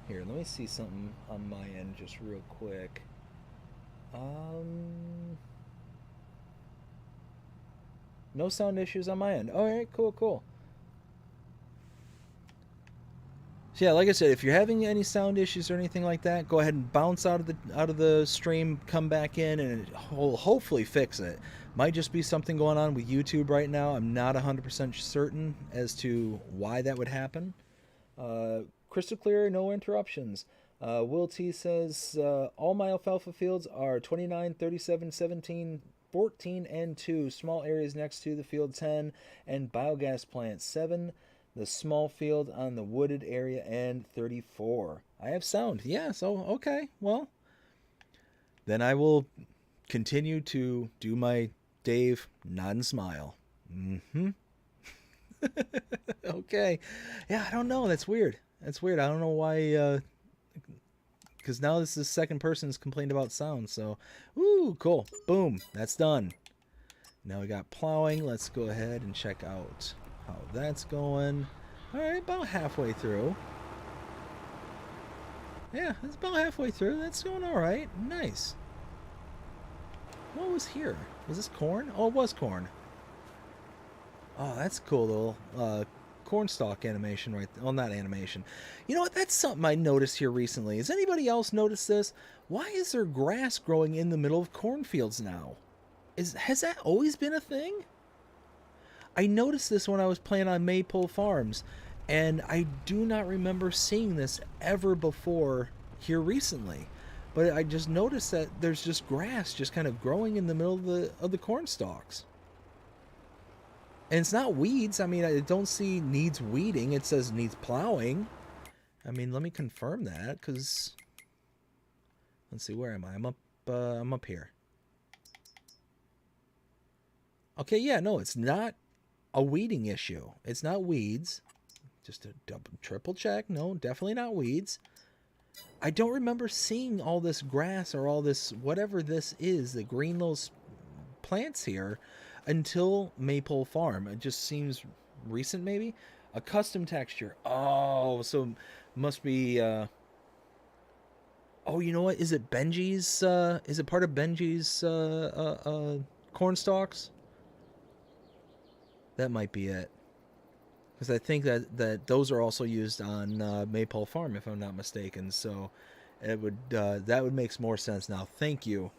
Here, let me see something on my end just real quick. No sound issues on my end. All right, cool. So yeah, like I said, if you're having any sound issues or anything like that, go ahead and bounce out of the stream, come back in, and it will hopefully fix it. Might just be something going on with YouTube right now. I'm not 100% certain as to why that would happen. Crystal clear, no interruptions. Will T says, all my alfalfa fields are 29, 37, 17, 14, and 2. Small areas next to the field 10, and biogas plant 7. The small field on the wooded area, and 34. I have sound. Yeah, so, okay. Well, then I will continue to do my Dave nod and smile. Mm-hmm. Okay. Yeah, I don't know. That's weird. That's weird. I don't know why, because now this is the second person's complained about sound, so, ooh, cool. Boom. That's done. Now we got plowing. Let's go ahead and check out how that's going. All right, about halfway through. Yeah, it's about halfway through. That's going all right. Nice. What was here? Was this corn? Oh, it was corn. Oh, that's cool little corn stalk animation right there. Well, not animation. You know what? That's something I noticed here recently. Has anybody else noticed this? Why is there grass growing in the middle of cornfields now? Has that always been a thing? I noticed this when I was playing on Maypole Farms, and I do not remember seeing this ever before here recently. But I just noticed that there's just grass just kind of growing in the middle of the corn stalks. And it's not weeds. I mean, I don't see needs weeding. It says needs plowing. I mean, let me confirm that, because let's see, where am I? I'm up here. Okay, yeah, no, it's not a weeding issue. It's not weeds. Just a triple check. No, definitely not weeds. I don't remember seeing all this grass or all this, whatever this is, the green little plants here, until Maypole Farm. It just seems recent, maybe. A custom texture. Oh, so must be. Oh, you know what? Is it Benji's? Is it part of Benji's corn stalks? That might be it. Because I think that those are also used on Maypole Farm, if I'm not mistaken. So it would that would make more sense now. Thank you,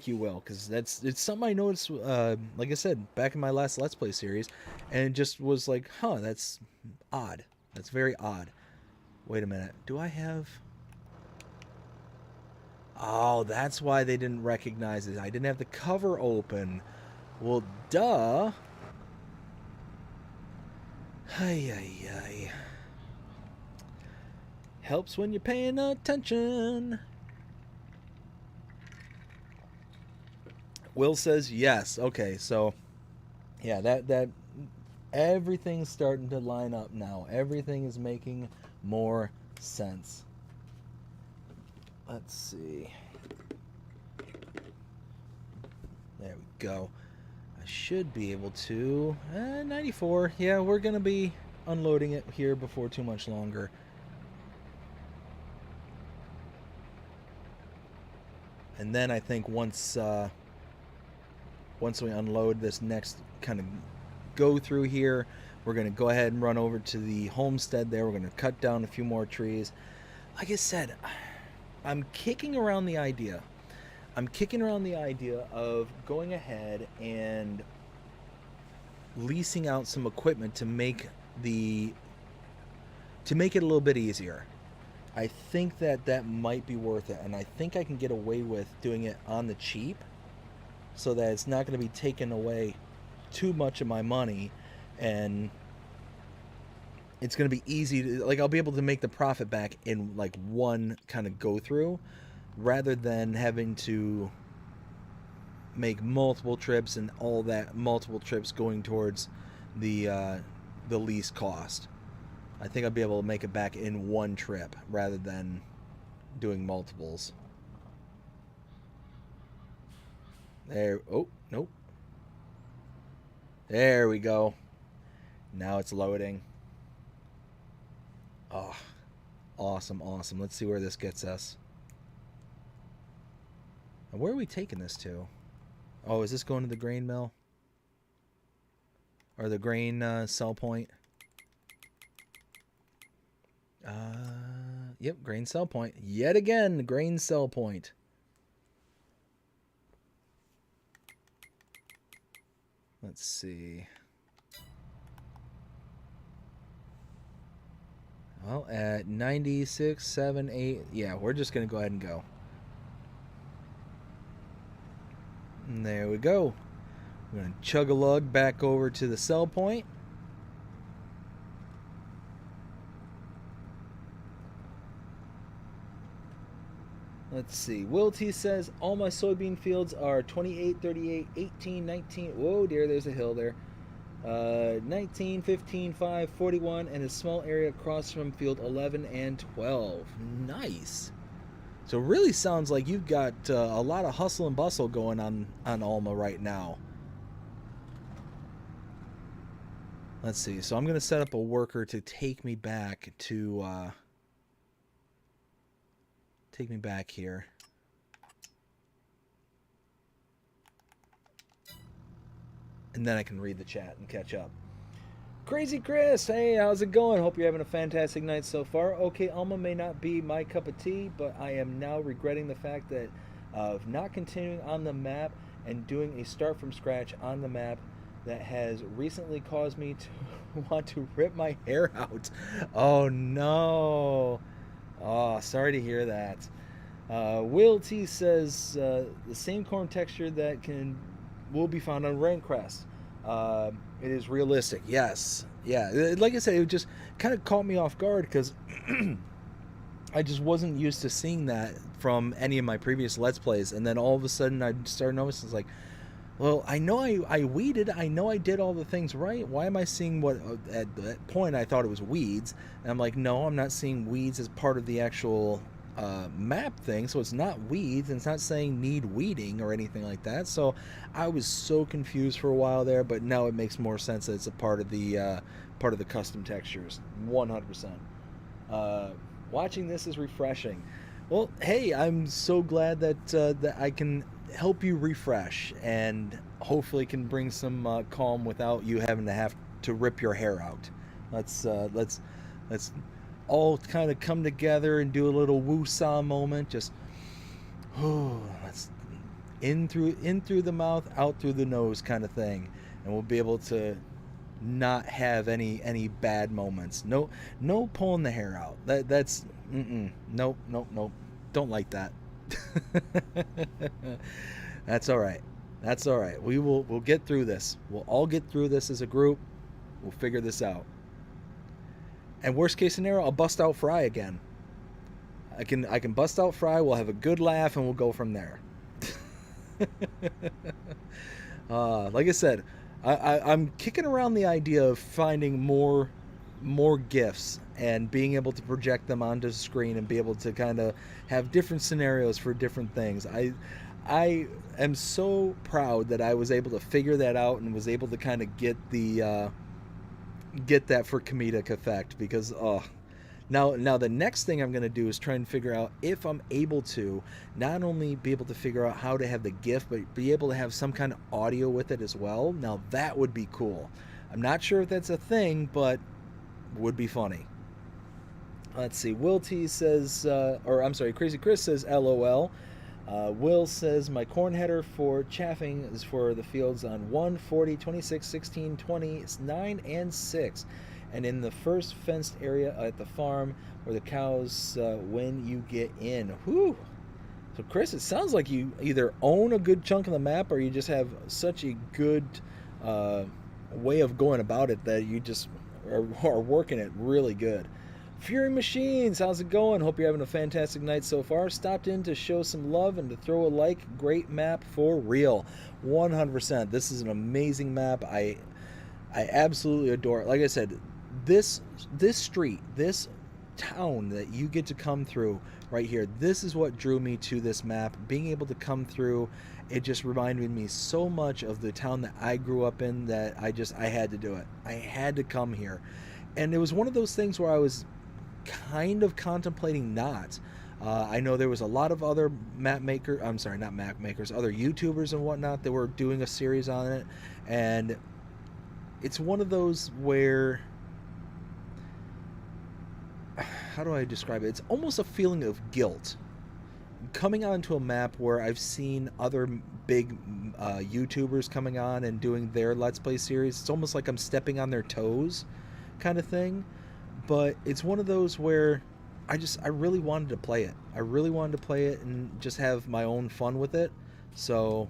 Will, because it's something I noticed. Like I said, back in my last Let's Play series, and it just was like, huh, that's odd. That's very odd. Wait a minute. Do I have? Oh, that's why they didn't recognize it. I didn't have the cover open. Well, duh. Ay. Helps when you're paying attention. Will says yes. Okay, so yeah, that everything's starting to line up now. Everything is making more sense. Let's see. There we go. I should be able to. 94. Yeah, we're going to be unloading it here before too much longer. And then I think once we unload this next kind of go through here, we're going to go ahead and run over to the homestead there. We're going to cut down a few more trees. Like I said, I'm kicking around the idea of going ahead and leasing out some equipment to make it a little bit easier. I think that might be worth it, and I think I can get away with doing it on the cheap, so that it's not going to be taking away too much of my money, and it's going to be easy to, like, I'll be able to make the profit back in like one kind of go through, rather than having to make multiple trips and all that multiple trips going towards the least cost. I think I'll be able to make it back in one trip rather than doing multiples. There. Oh, nope. There we go. Now it's loading. Oh, awesome, awesome. Let's see where this gets us. And where are we taking this to? Oh, is this going to the grain mill? Or the grain sell point? Yep, grain sell point. Yet again, grain sell point. Let's see. Well, at 96, 7, 8. Yeah, we're just going to go ahead and go. And there we go. We're going to chug a lug back over to the sell point. Let's see. Will T says, all my soybean fields are 28, 38, 18, 19. Whoa, dear, there's a hill there. 19, 15, 5, 41, and a small area across from field 11 and 12. Nice. So it really sounds like you've got a lot of hustle and bustle going on Alma right now. Let's see. So I'm going to set up a worker to take me back to... take me back here. And then I can read the chat and catch up. Crazy Chris, hey, how's it going? Hope you're having a fantastic night so far. Okay, Alma may not be my cup of tea, but I am now regretting the fact that of not continuing on the map and doing a start from scratch on the map that has recently caused me to want to rip my hair out. Oh no. Oh, sorry to hear that. Will T says the same corn texture that will be found on Raincrest. It is realistic. Yes. Yeah. Like I said, it just kind of caught me off guard because I just wasn't used to seeing that from any of my previous Let's Plays. And then all of a sudden I started noticing, it's like, well, I know I weeded. I know I did all the things right. Why am I seeing what at that point I thought it was weeds? And I'm like, no, I'm not seeing weeds as part of the actual map thing. So it's not weeds, and it's not saying need weeding or anything like that. So I was so confused for a while there, but now it makes more sense that it's a part of the custom textures. 100%. Watching this is refreshing. Well, hey, I'm so glad that that I can help you refresh and hopefully can bring some calm without you having to rip your hair out. Let's all kind of come together and do a little woo-saw moment. Just let's in through the mouth, out through the nose kind of thing, and we'll be able to not have any bad moments. No pulling the hair out. That's nope. Don't like that. That's all right. We'll get through this. We'll all get through this as a group. We'll figure this out. And worst case scenario, I'll bust out Fry again. I can bust out Fry. We'll have a good laugh and we'll go from there. Like I said, I'm kicking around the idea of finding more GIFs and being able to project them onto the screen and be able to kind of have different scenarios for different things. I am so proud that I was able to figure that out and was able to kind of get that for comedic effect, because now the next thing I'm going to do is try and figure out if I'm able to not only be able to figure out how to have the GIF, but be able to have some kind of audio with it as well. Now that would be cool. I'm not sure if that's a thing, but would be funny. Let's see. Will T says, Crazy Chris says LOL. Will says my corn header for chaffing is for the fields on 1, 40, 26, 16, 20, 9, and 6. and in the first fenced area at the farm where the cows when you get in. Whew. So, Chris, it sounds like you either own a good chunk of the map or you just have such a good way of going about it that you just are working it really good. Fury Machines, how's it going? Hope you're having a fantastic night so far. Stopped in to show some love and to throw a like. Great map for real. 100%. This is an amazing map. I absolutely adore it. Like I said, this street, this town that you get to come through right here, this is what drew me to this map. Being able to come through, it just reminded me so much of the town that I grew up in that I had to do it. I had to come here. And it was one of those things where I was kind of contemplating not. I know there was a lot of other other YouTubers and whatnot that were doing a series on it, and it's one of those where, how do I describe it? It's almost a feeling of guilt coming onto a map where I've seen other big YouTubers coming on and doing their Let's Play series. It's almost like I'm stepping on their toes kind of thing. But it's one of those where I really wanted to play it. I really wanted to play it and just have my own fun with it. So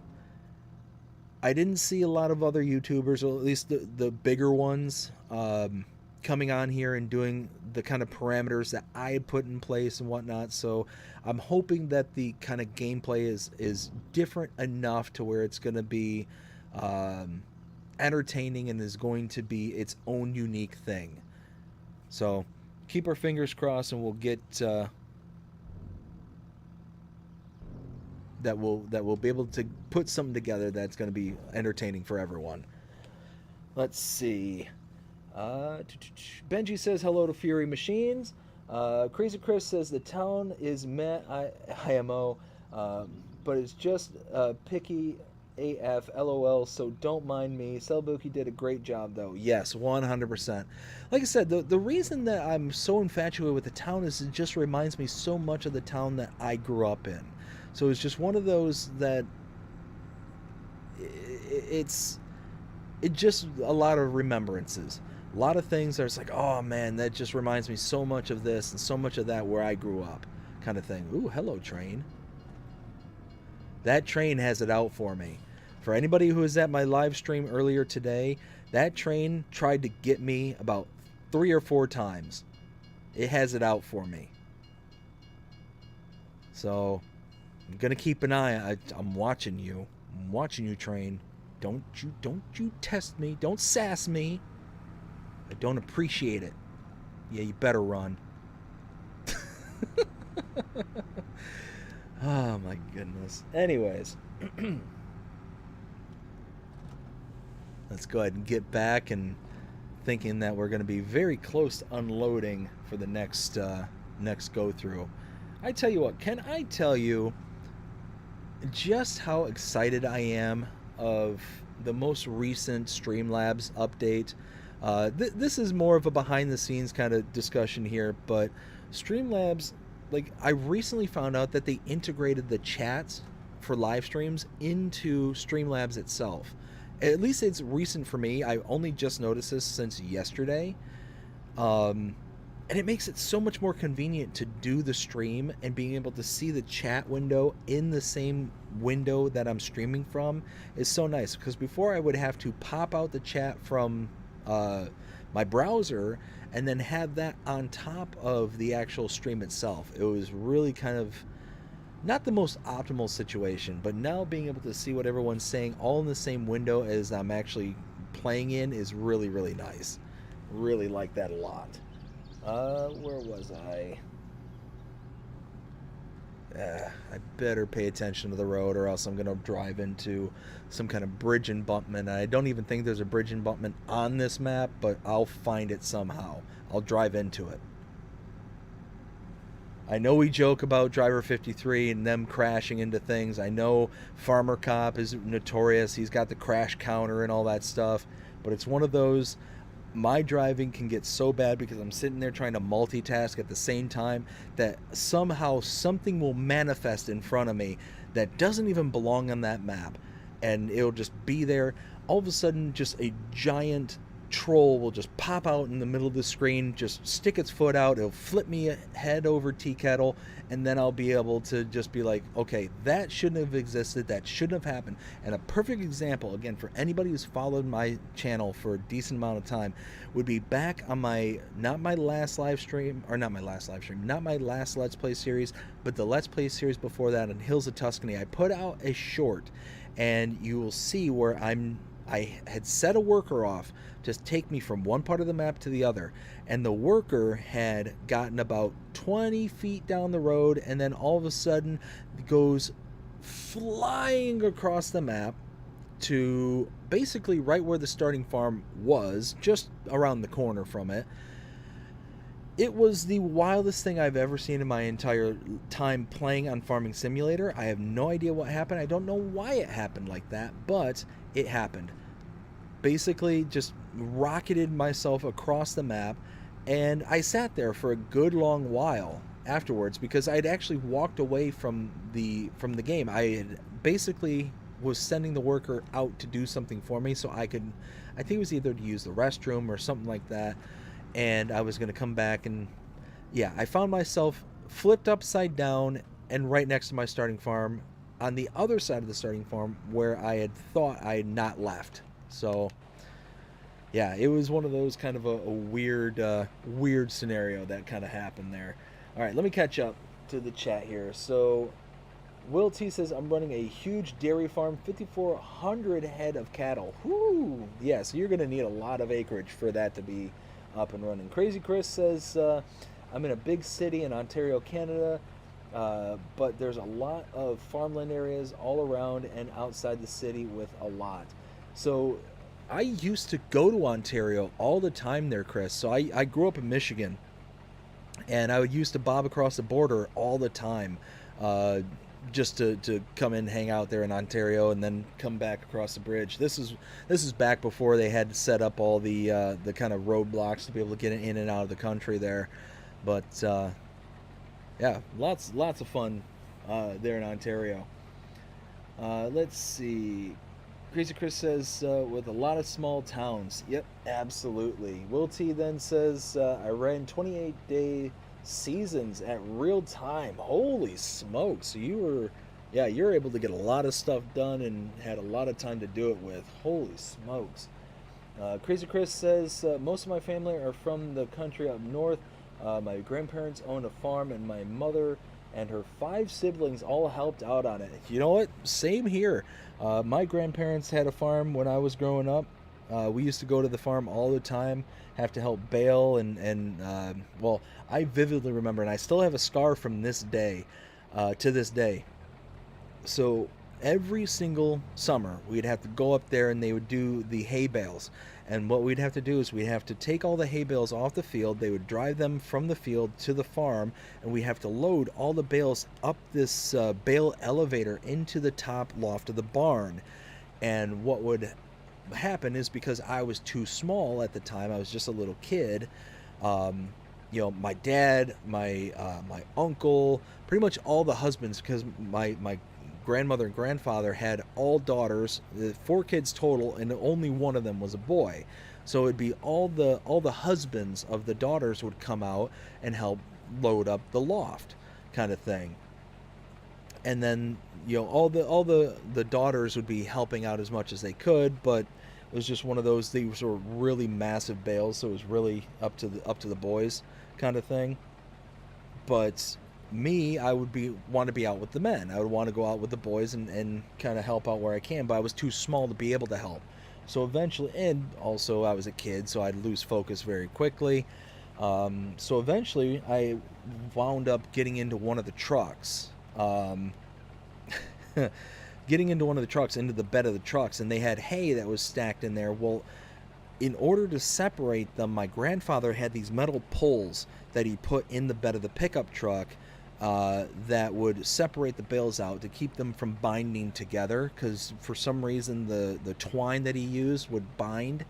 I didn't see a lot of other YouTubers, or at least the bigger ones, coming on here and doing the kind of parameters that I had put in place and whatnot. So I'm hoping that the kind of gameplay is different enough to where it's going to be entertaining and is going to be its own unique thing. So keep our fingers crossed, and we'll get that we'll be able to put something together that's going to be entertaining for everyone. Let's see. Benji says hello to Fury Machines. Crazy Chris says the town is IMO, but it's just picky AF, LOL, so don't mind me. Celebuki did a great job, though. Yes, 100%. Like I said, the reason that I'm so infatuated with the town is it just reminds me so much of the town that I grew up in. So it's just one of those that it's just a lot of remembrances. A lot of things that it's like, oh man, that just reminds me so much of this and so much of that where I grew up, kind of thing. Ooh, hello, train. That train has it out for me. For anybody who was at my live stream earlier today, that train tried to get me about 3 or 4 times. It has it out for me. So I'm gonna keep an eye. I'm watching you. I'm watching you, train. Don't you test me. Don't sass me. I don't appreciate it. Yeah, you better run. Oh my goodness. Anyways, let's go ahead and get back and thinking that we're going to be very close to unloading for the next go through. I tell you what, can I tell you just how excited I am of the most recent Streamlabs update? This is more of a behind the scenes kind of discussion here, but Streamlabs, like, I recently found out that they integrated the chats for live streams into Streamlabs itself. At least it's recent for me. I only just noticed this since yesterday. And it makes it so much more convenient to do the stream, and being able to see the chat window in the same window that I'm streaming from is so nice. Because before I would have to pop out the chat from my browser and then have that on top of the actual stream itself. It was really kind of not the most optimal situation, but now being able to see what everyone's saying all in the same window as I'm actually playing in is really, really nice. Really like that a lot. Where was I? I better pay attention to the road, or else I'm going to drive into some kind of bridge embankment. I don't even think there's a bridge embankment on this map, but I'll find it somehow. I'll drive into it. I know we joke about Driver 53 and them crashing into things. I know Farmer Cop is notorious. He's got the crash counter and all that stuff. But it's one of those, my driving can get so bad because I'm sitting there trying to multitask at the same time that somehow something will manifest in front of me that doesn't even belong on that map. And it'll just be there. All of a sudden, just a giant troll will just pop out in the middle of the screen, just stick its foot out, it'll flip me head over tea kettle, and then I'll be able to just be like, okay, that shouldn't have existed, that shouldn't have happened. And a perfect example, again, for anybody who's followed my channel for a decent amount of time, would be back on not my last Let's Play series, but the Let's Play series before that on Hills of Tuscany. I put out a short, and you will see where I had set a worker off to take me from one part of the map to the other, and the worker had gotten about 20 feet down the road, and then all of a sudden goes flying across the map to basically right where the starting farm was, just around the corner from it. It was the wildest thing I've ever seen in my entire time playing on Farming Simulator. I have no idea what happened. I don't know why it happened like that, but it happened. Basically just rocketed myself across the map, and I sat there for a good long while afterwards because I'd actually walked away from the game. I had basically was sending the worker out to do something for me so I think it was either to use the restroom or something like that, and I was going to come back, and yeah, I found myself flipped upside down and right next to my starting farm on the other side of the starting farm where I had thought I had not left. So yeah, it was one of those kind of a weird scenario that kind of happened there. All right, let me catch up to the chat here. So Will T says, I'm running a huge dairy farm, 5,400 head of cattle. Whoo! Yeah, so you're going to need a lot of acreage for that to be up and running. Crazy Chris says, I'm in a big city in Ontario, Canada, but there's a lot of farmland areas all around and outside the city with a lot. So I used to go to Ontario all the time there, Chris. So I grew up in Michigan, and I used to bob across the border all the time, just to come in and hang out there in Ontario and then come back across the bridge. This is back before they had to set up all the kind of roadblocks to be able to get in and out of the country there. But yeah, lots of fun there in Ontario. Let's see. Crazy Chris says, with a lot of small towns. Yep, absolutely. Will T then says, I ran 28-day seasons at real time. Holy smokes. So you're able to get a lot of stuff done and had a lot of time to do it with. Holy smokes. Crazy Chris says, most of my family are from the country up north. My grandparents own a farm, and my mother and her 5 siblings all helped out on it. You know what? Same here. My grandparents had a farm when I was growing up. We used to go to the farm all the time, have to help bale, and well, I vividly remember, and I still have a scar from this day, to this day. So every single summer, we'd have to go up there, and they would do the hay bales. And what we'd have to do is we'd have to take all the hay bales off the field. They would drive them from the field to the farm, and we have to load all the bales up this bale elevator into the top loft of the barn. And what would happen is, because I was too small at the time, I was just a little kid, you know, my dad, my uncle, pretty much all the husbands, because my grandmother and grandfather had all daughters, 4 kids total, and only one of them was a boy. So it'd be all the husbands of the daughters would come out and help load up the loft, kind of thing. And then, you know, all the daughters would be helping out as much as they could, but it was just one of those, these were really massive bales, so it was really up to the boys kind of thing. But me, I would want to be out with the men. I would want to go out with the boys and kind of help out where I can, but I was too small to be able to help. So eventually, and also I was a kid, so I'd lose focus very quickly. So eventually I wound up getting into one of the trucks. Getting into one of the trucks, into the bed of the trucks, and they had hay that was stacked in there. Well, in order to separate them, my grandfather had these metal poles that he put in the bed of the pickup truck that would separate the bales out to keep them from binding together, because for some reason the twine that he used would bind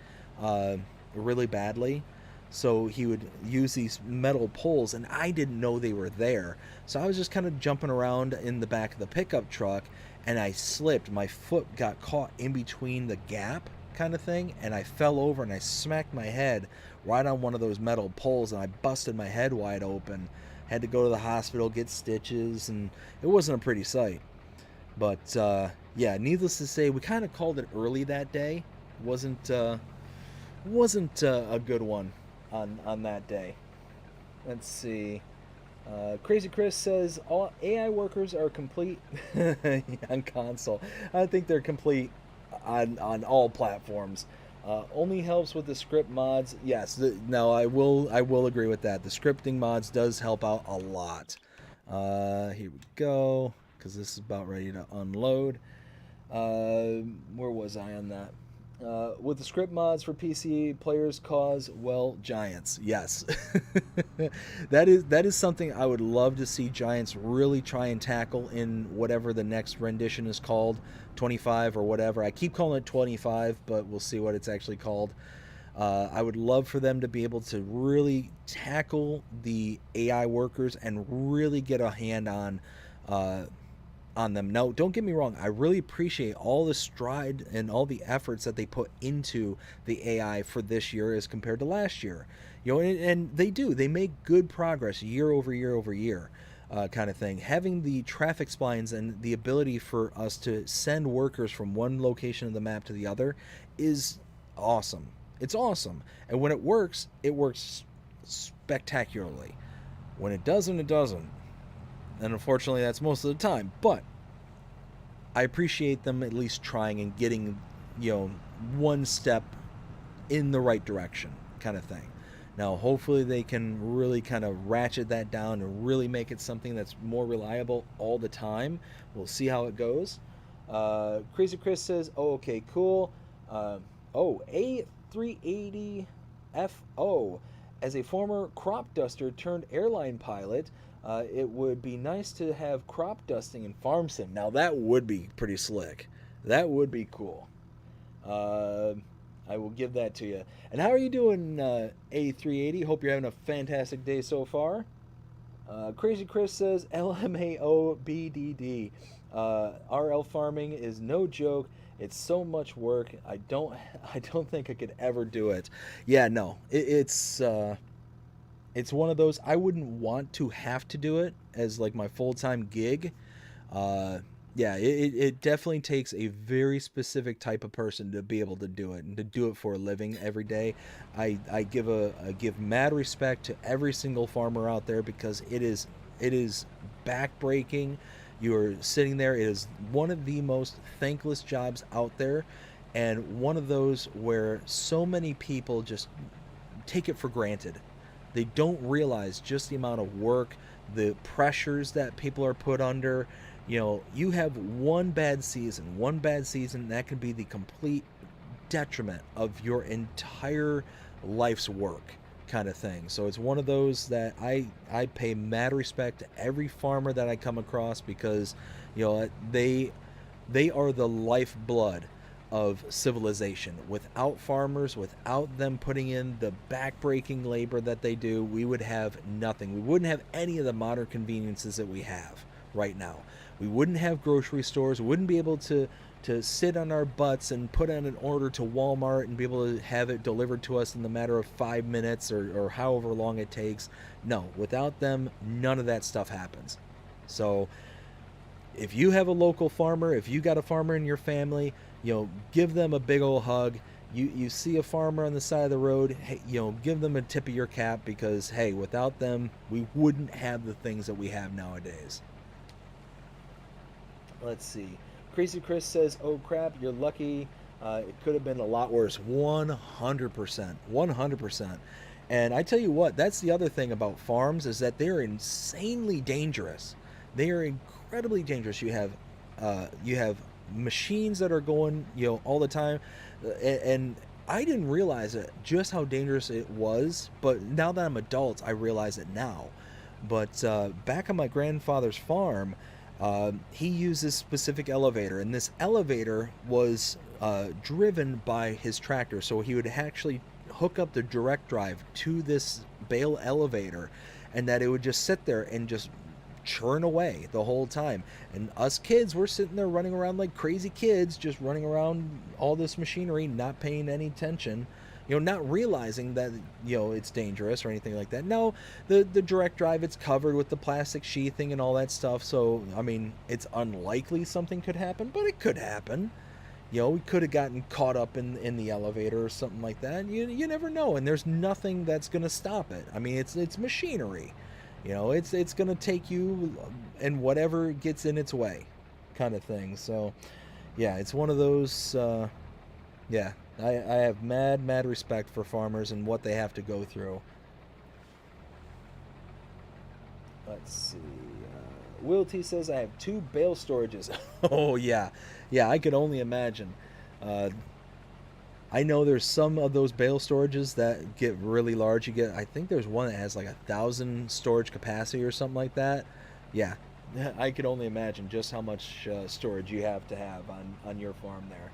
really badly. So he would use these metal poles, and I didn't know they were there. So I was just kind of jumping around in the back of the pickup truck, and I slipped. My foot got caught in between the gap kind of thing, and I fell over and I smacked my head right on one of those metal poles, and I busted my head wide open. Had to go to the hospital, get stitches, and it wasn't a pretty sight. But yeah, needless to say, we kind of called it early that day. Wasn't a good one on that day. Let's see. Crazy Chris says all AI workers are complete on console. I think they're complete on all platforms. Only helps with the script mods. Yes, no, I will agree with that. The scripting mods does help out a lot. Here we go, because this is about ready to unload. Where was I on that? With the script mods for PC, players cause, well, Giants. Yes. that is something I would love to see Giants really try and tackle in whatever the next rendition is called, 25 or whatever. I keep calling it 25, but we'll see what it's actually called. I would love for them to be able to really tackle the AI workers and really get a hand on them. Now, don't get me wrong, I really appreciate all the stride and all the efforts that they put into the AI for this year as compared to last year. You know, and they make good progress year over year over year, kind of thing. Having the traffic splines and the ability for us to send workers from one location of the map to the other is awesome. It's awesome. And when it works spectacularly. When it doesn't, it doesn't. And unfortunately, that's most of the time. But I appreciate them at least trying and getting, one step in the right direction, kind of thing. Now, hopefully they can really kind of ratchet that down and really make it something that's more reliable all the time. We'll see how it goes. Crazy Chris says, oh, okay, cool. A380FO. As a former crop duster turned airline pilot, it would be nice to have crop dusting in Farm Sim. Now that would be pretty slick. That would be cool. I will give that to you. And how are you doing, A380? Hope you're having a fantastic day so far. Crazy Chris says LMAO-BDD. RL farming is no joke. It's so much work. I don't think I could ever do it. Yeah, no. It's one of those, I wouldn't want to have to do it as like my full-time gig. Yeah, it definitely takes a very specific type of person to be able to do it and to do it for a living every day. I give mad respect to every single farmer out there because it is backbreaking. You are sitting there. It is one of the most thankless jobs out there, and one of those where so many people just take it for granted. They don't realize just the amount of work, the pressures that people are put under. You have one bad season, that can be the complete detriment of your entire life's work, kind of thing. So it's one of those that I pay mad respect to every farmer that I come across because, they are the lifeblood of civilization. Without farmers, without them putting in the backbreaking labor that they do, we would have nothing. We wouldn't have any of the modern conveniences that we have right now. We wouldn't have grocery stores. We wouldn't be able to sit on our butts and put in an order to Walmart and be able to have it delivered to us in the matter of 5 minutes or however long it takes. No, without them, none of that stuff happens. So if you have a local farmer, if you got a farmer in your family, give them a big old hug. You see a farmer on the side of the road, hey, give them a tip of your cap because, hey, without them, we wouldn't have the things that we have nowadays. Let's see. Crazy Chris says, oh crap, you're lucky. It could have been a lot worse. 100%. And I tell you what, that's the other thing about farms is that they're insanely dangerous. They are incredibly dangerous. You have machines that are going, all the time. And I didn't realize it, just how dangerous it was. But now that I'm adult, I realize it now. But back on my grandfather's farm, he used this specific elevator, and this elevator was driven by his tractor. So he would actually hook up the direct drive to this bale elevator, and that it would just sit there and just churn away the whole time. And us kids, we're sitting there running around like crazy kids, just running around all this machinery, not paying any attention, not realizing that, it's dangerous or anything like that. No, the direct drive, it's covered with the plastic sheathing and all that stuff. So, I mean, it's unlikely something could happen, but it could happen. We could have gotten caught up in the elevator or something like that. You never know, and there's nothing that's going to stop it. I mean, it's machinery. It's going to take you and whatever gets in its way kind of thing. So, yeah, it's one of those, yeah, I have mad respect for farmers and what they have to go through. Let's see. Will T says, I have 2 bale storages. Oh, yeah. Yeah, I could only imagine. I know there's some of those bale storages that get really large. I think there's one that has like 1,000 storage capacity or something like that. Yeah, I could only imagine just how much storage you have to have on your farm there.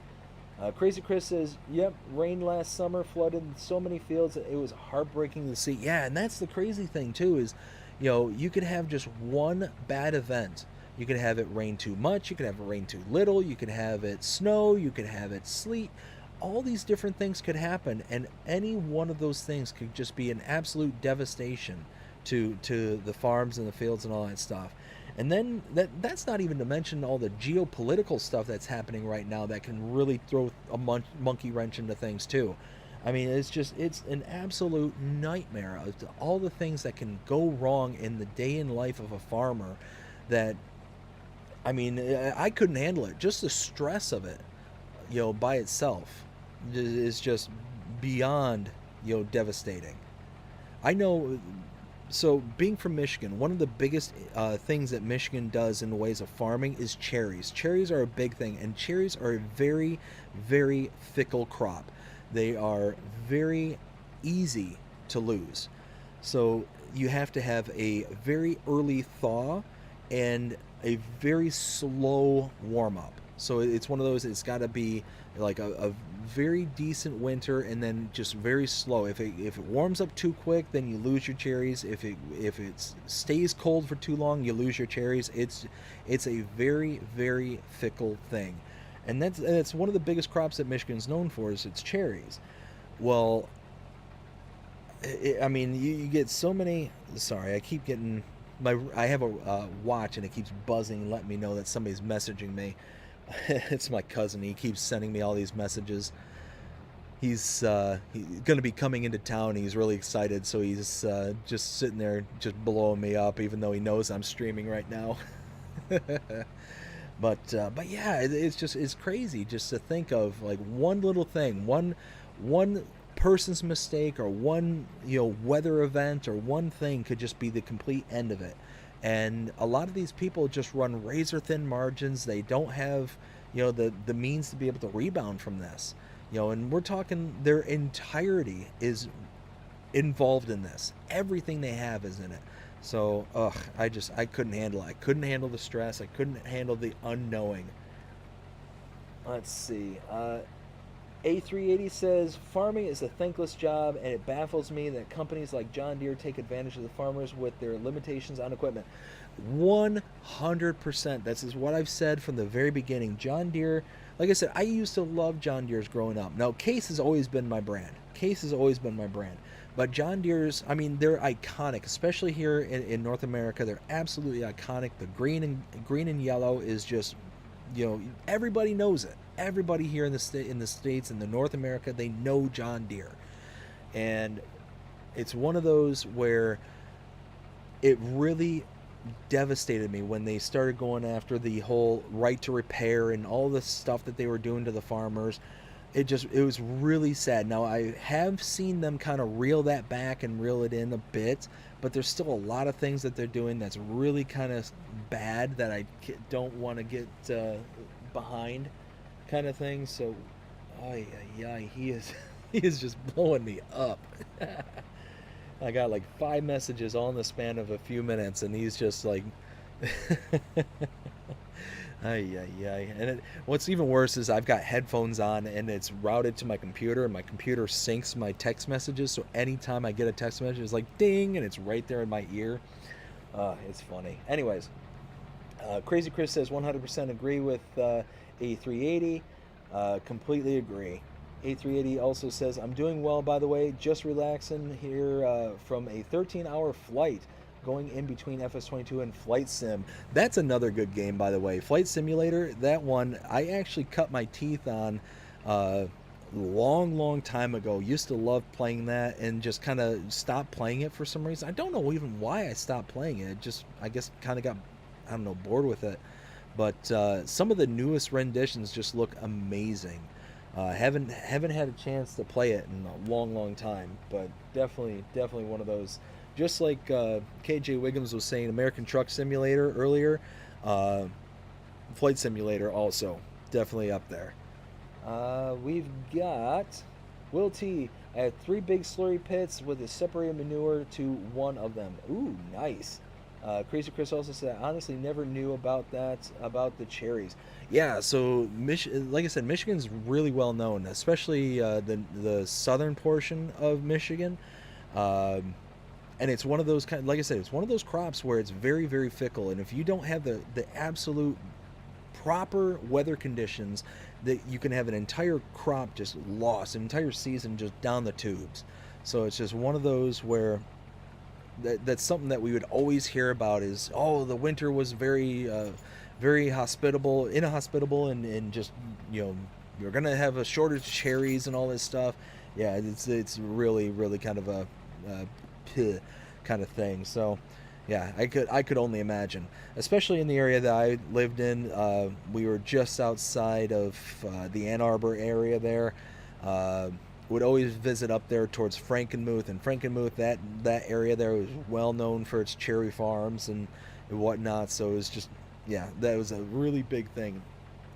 Crazy Chris says, yep, rain last summer flooded so many fields that it was heartbreaking to see. Yeah, and that's the crazy thing too is, you could have just one bad event. You could have it rain too much, you could have it rain too little, you could have it snow, you could have it sleet. All these different things could happen, and any one of those things could just be an absolute devastation to the farms and the fields and all that stuff. And then that's not even to mention all the geopolitical stuff that's happening right now that can really throw a monkey wrench into things too. I mean, it's an absolute nightmare of all the things that can go wrong in the day in life of a farmer that, I mean, I couldn't handle it. Just the stress of it, by itself is just beyond, devastating. I know, so being from Michigan, one of the biggest things that Michigan does in the ways of farming is cherries. Cherries are a big thing, and cherries are a very, very fickle crop. They are very easy to lose. So you have to have a very early thaw and a very slow warm up. So it's one of those, it's got to be like a very decent winter and then just very slow. If it warms up too quick, then you lose your cherries. If it stays cold for too long, you lose your cherries. It's a very, very fickle thing. And that's one of the biggest crops that Michigan's known for is its cherries. Well, I mean, you get so many. Sorry, I keep getting I have a watch and it keeps buzzing, letting me know that somebody's messaging me. It's my cousin. He keeps sending me all these messages. He's going to be coming into town. He's really excited, so he's just sitting there, just blowing me up, even though he knows I'm streaming right now. But yeah, it's crazy just to think of like one little thing, one person's mistake or one weather event or one thing could just be the complete end of it. And a lot of these people just run razor thin margins. They don't have the means to be able to rebound from this. And we're talking their entirety is involved in this. Everything they have is in it. So, I couldn't handle it. I couldn't handle the stress. I couldn't handle the unknowing. Let's see. A380 says, farming is a thankless job, and it baffles me that companies like John Deere take advantage of the farmers with their limitations on equipment. 100%. This is what I've said from the very beginning. John Deere, like I said, I used to love John Deere's growing up. Now, Case has always been my brand. But John Deere's, I mean, they're iconic, especially here in North America. They're absolutely iconic. The green and yellow is just, everybody knows it. Everybody here in the States, in the North America, they know John Deere. And it's one of those where it really devastated me when they started going after the whole right to repair and all the stuff that they were doing to the farmers. It was really sad. Now, I have seen them kind of reel that back and reel it in a bit, but there's still a lot of things that they're doing that's really kind of bad that I don't want to get behind kind of thing. So, he is just blowing me up. I got like 5 messages all in the span of a few minutes, and he's just like... And what's even worse is I've got headphones on and it's routed to my computer, and my computer syncs my text messages, so anytime I get a text message it's like ding and it's right there in my ear. It's funny. Anyways, Crazy Chris says 100% agree with A380. Completely agree. A380 also says, I'm doing well, by the way, just relaxing here from a 13-hour flight going in between FS22 and Flight Sim. That's another good game, by the way. Flight Simulator, that one, I actually cut my teeth on long time ago. Used to love playing that and just kind of stopped playing it for some reason. I don't know even why I stopped playing it. Just, I guess, kind of got, I don't know, bored with it. But some of the newest renditions just look amazing. Haven't had a chance to play it in a long time, but definitely one of those. Just like KJ Wiggums was saying, American Truck Simulator earlier, Flight Simulator also definitely up there. We've got Will T. I had 3 big slurry pits with a separated manure to one of them. Ooh, nice. Crazy Chris also said, I honestly never knew about that, about the cherries. Yeah, so like I said, Michigan's really well known, especially the southern portion of Michigan. And it's one of those like I said, it's one of those crops where it's very fickle, and if you don't have the absolute proper weather conditions, that you can have an entire crop just lost, an entire season just down the tubes. So it's just one of those where that's something that we would always hear about is, oh, the winter was very inhospitable, and just, you know, you're gonna have a shortage of cherries and all this stuff. Yeah, it's really kind of a kind of thing. So yeah, I could only imagine, especially in the area that I lived in. We were just outside of the Ann Arbor area there. Would always visit up there towards Frankenmuth, and Frankenmuth, that area there was well known for its cherry farms and whatnot. So it was just, yeah, that was a really big thing.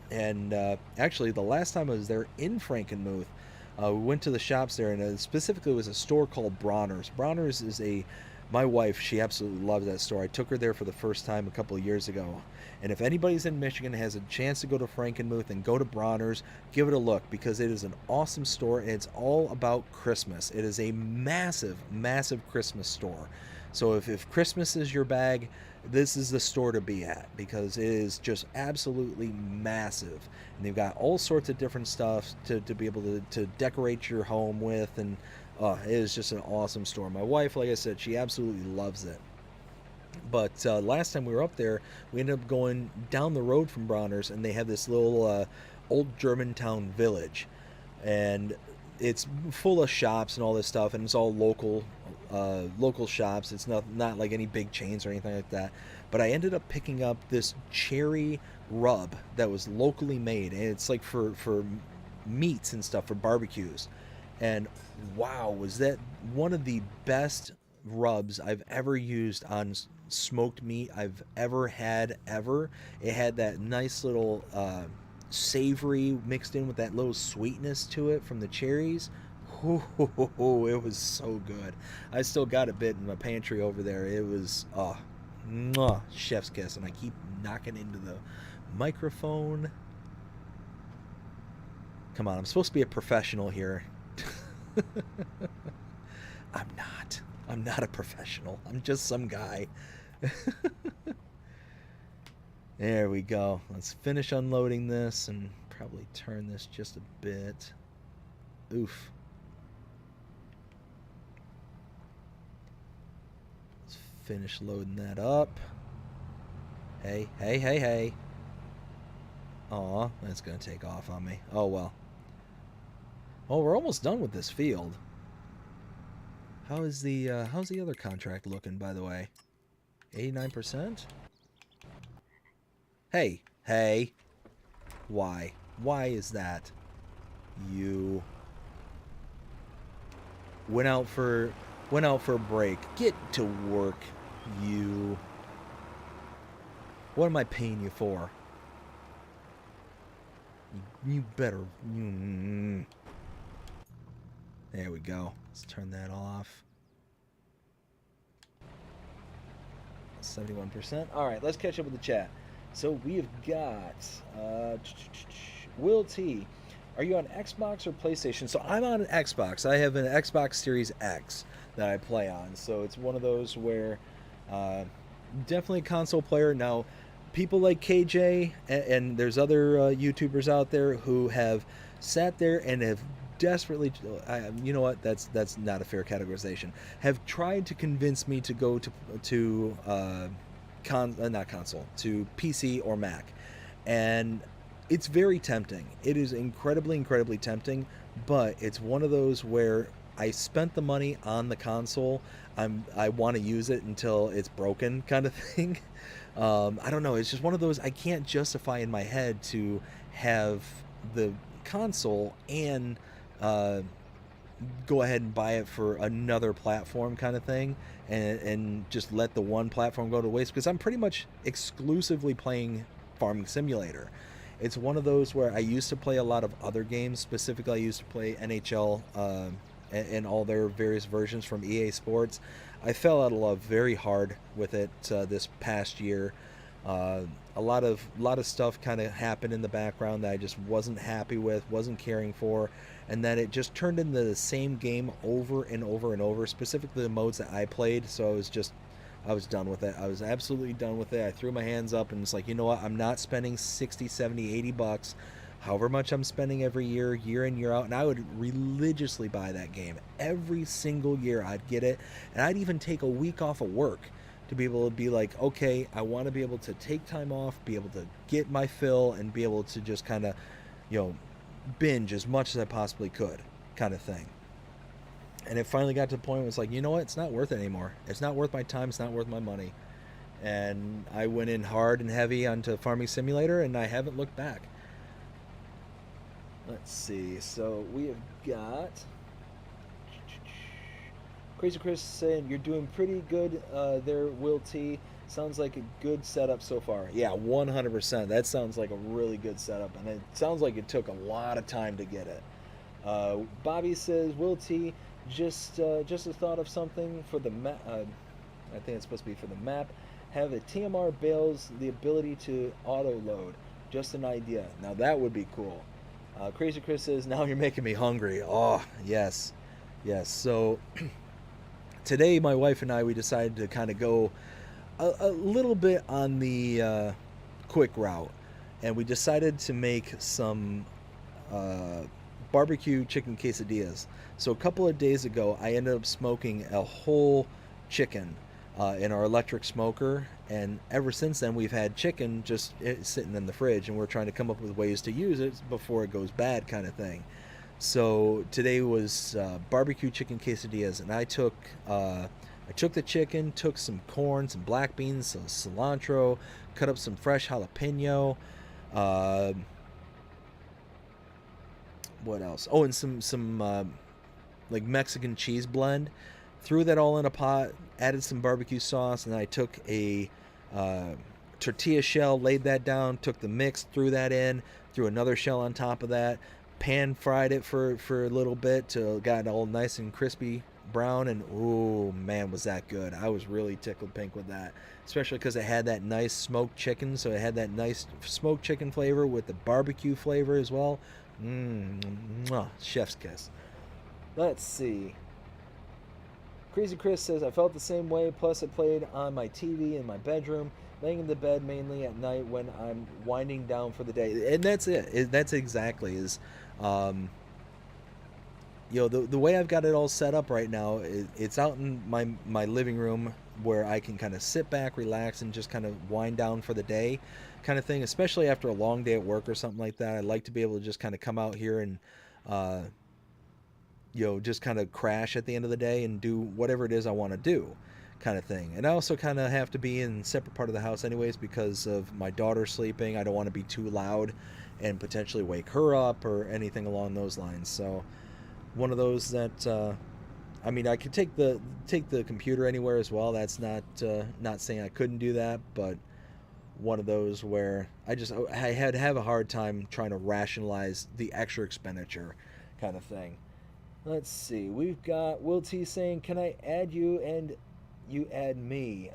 And actually, the last time I was there in Frankenmuth, we went to the shops there, and specifically it was a store called Bronner's. Bronner's is my wife, she absolutely loves that store. I took her there for the first time a couple of years ago. And if anybody's in Michigan has a chance to go to Frankenmuth and go to Bronner's, give it a look, because it is an awesome store, and it's all about Christmas. It is a massive Christmas store. So if Christmas is your bag, this is the store to be at, because it is just absolutely massive. And they've got all sorts of different stuff to be able to decorate your home with, and it is just an awesome store. My wife, like I said, she absolutely loves it. But last time we were up there, we ended up going down the road from Bronner's, and they have this little old Germantown village, and it's full of shops and all this stuff, and it's all local shops. It's not like any big chains or anything like that. But I ended up picking up this cherry rub that was locally made, and it's like for meats and stuff, for barbecues. And wow, was that one of the best rubs I've ever used on smoked meat I've ever had ever. It had that nice little savory mixed in with that little sweetness to it from the cherries. Ooh, it was so good. I still got a bit in my pantry over there. It was chef's kiss, and I keep knocking into the microphone. Come on, I'm supposed to be a professional here. I'm not a professional. I'm just some guy. There we go. Let's finish unloading this and probably turn this just a bit. Oof. Let's finish loading that up. Hey. Aw, that's gonna take off on me. Oh well. Oh, we're almost done with this field. How's the other contract looking, by the way? 89%? Hey. Why? Why is that? You went out for a break. Get to work, you. What am I paying you for? You better. There we go. Let's turn that off. 71%. All right, let's catch up with the chat. So we've got Will T. Are you on Xbox or PlayStation? So I'm on an Xbox. I have an Xbox Series X that I play on. So it's one of those where, definitely a console player. Now, people like KJ and there's other YouTubers out there who have sat there and have desperately, you know what? That's not a fair categorization. Have tried to convince me to go to not console, to PC or Mac, and it's very tempting. It is incredibly tempting, but it's one of those where I spent the money on the console. I want to use it until it's broken, kind of thing. I don't know. It's just one of those I can't justify in my head to have the console and uh, go ahead and buy it for another platform, kind of thing, and just let the one platform go to waste, because I'm pretty much exclusively playing Farming Simulator. It's one of those where I used to play a lot of other games. Specifically, I used to play NHL and all their various versions from EA Sports. I fell out of love very hard with it this past year. A lot of stuff kind of happened in the background that I just wasn't happy with, wasn't caring for, and then it just turned into the same game over and over and over. Specifically, the modes that I played. So I was done with it. I was absolutely done with it. I threw my hands up and it's like, you know what? I'm not spending 60, 70, 80 bucks, however much I'm spending every year, year in, year out. And I would religiously buy that game. Every single year I'd get it. And I'd even take a week off of work to be able to be like, okay, I want to be able to take time off, be able to get my fill, and be able to just kind of, you know, binge as much as I possibly could, kind of thing. And it finally got to the point where it was like, you know what? It's not worth it anymore. It's not worth my time. It's not worth my money. And I went in hard and heavy onto Farming Simulator, and I haven't looked back. Let's see. So we have got Crazy Chris saying you're doing pretty good there, Will T. Sounds like a good setup so far. Yeah, 100%. That sounds like a really good setup, and it sounds like it took a lot of time to get it. Bobby says, Will T, just a thought of something for the map. I think it's supposed to be for the map. Have the TMR bales the ability to auto load. Just an idea. Now that would be cool. Crazy Chris says, now you're making me hungry. Oh, yes. Yes. So today my wife and I, we decided to kind of go a little bit on the quick route. And we decided to make some barbecue chicken quesadillas. So a couple of days ago, I ended up smoking a whole chicken in our electric smoker, and ever since then we've had chicken just sitting in the fridge, and we're trying to come up with ways to use it before it goes bad, kind of thing. So today was barbecue chicken quesadillas, and I took the chicken, took some corn, some black beans, some cilantro, cut up some fresh jalapeno. What else? Oh, and some like Mexican cheese blend. Threw that all in a pot, added some barbecue sauce, and I took a tortilla shell, laid that down, took the mix, threw that in, threw another shell on top of that, pan fried it for a little bit till it got all nice and crispy brown, and ooh, man, was that good. I was really tickled pink with that, especially because it had that nice smoked chicken, so it had that nice smoked chicken flavor with the barbecue flavor as well. Chef's kiss. Let's see. Crazy Chris says, I felt the same way, plus it played on my TV in my bedroom, laying in the bed mainly at night when I'm winding down for the day. And that's it. That's exactly is, you know, the way I've got it all set up right now, it's out in my living room where I can kind of sit back, relax, and just kind of wind down for the day kind of thing, especially after a long day at work or something like that. I like to be able to just kind of come out here and you know, just kind of crash at the end of the day and do whatever it is I want to do, kind of thing. And I also kind of have to be in a separate part of the house anyways because of my daughter sleeping. I don't want to be too loud and potentially wake her up or anything along those lines. So one of those that I mean, I could take the computer anywhere as well. That's not saying I couldn't do that, but one of those where I had to have a hard time trying to rationalize the extra expenditure, kind of thing. Let's see. We've got Will T saying, "Can I add you and you add me?"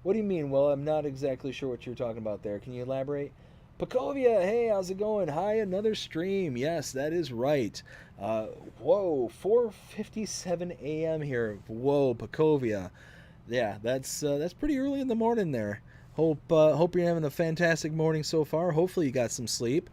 What do you mean? Well, I'm not exactly sure what you're talking about there. Can you elaborate? Pacovia, hey, how's it going? Hi, another stream. Yes, that is right. Uh, Whoa, 4:57 a.m. here. Whoa, Pacovia. Yeah, that's pretty early in the morning there. Hope you're having a fantastic morning so far. Hopefully you got some sleep,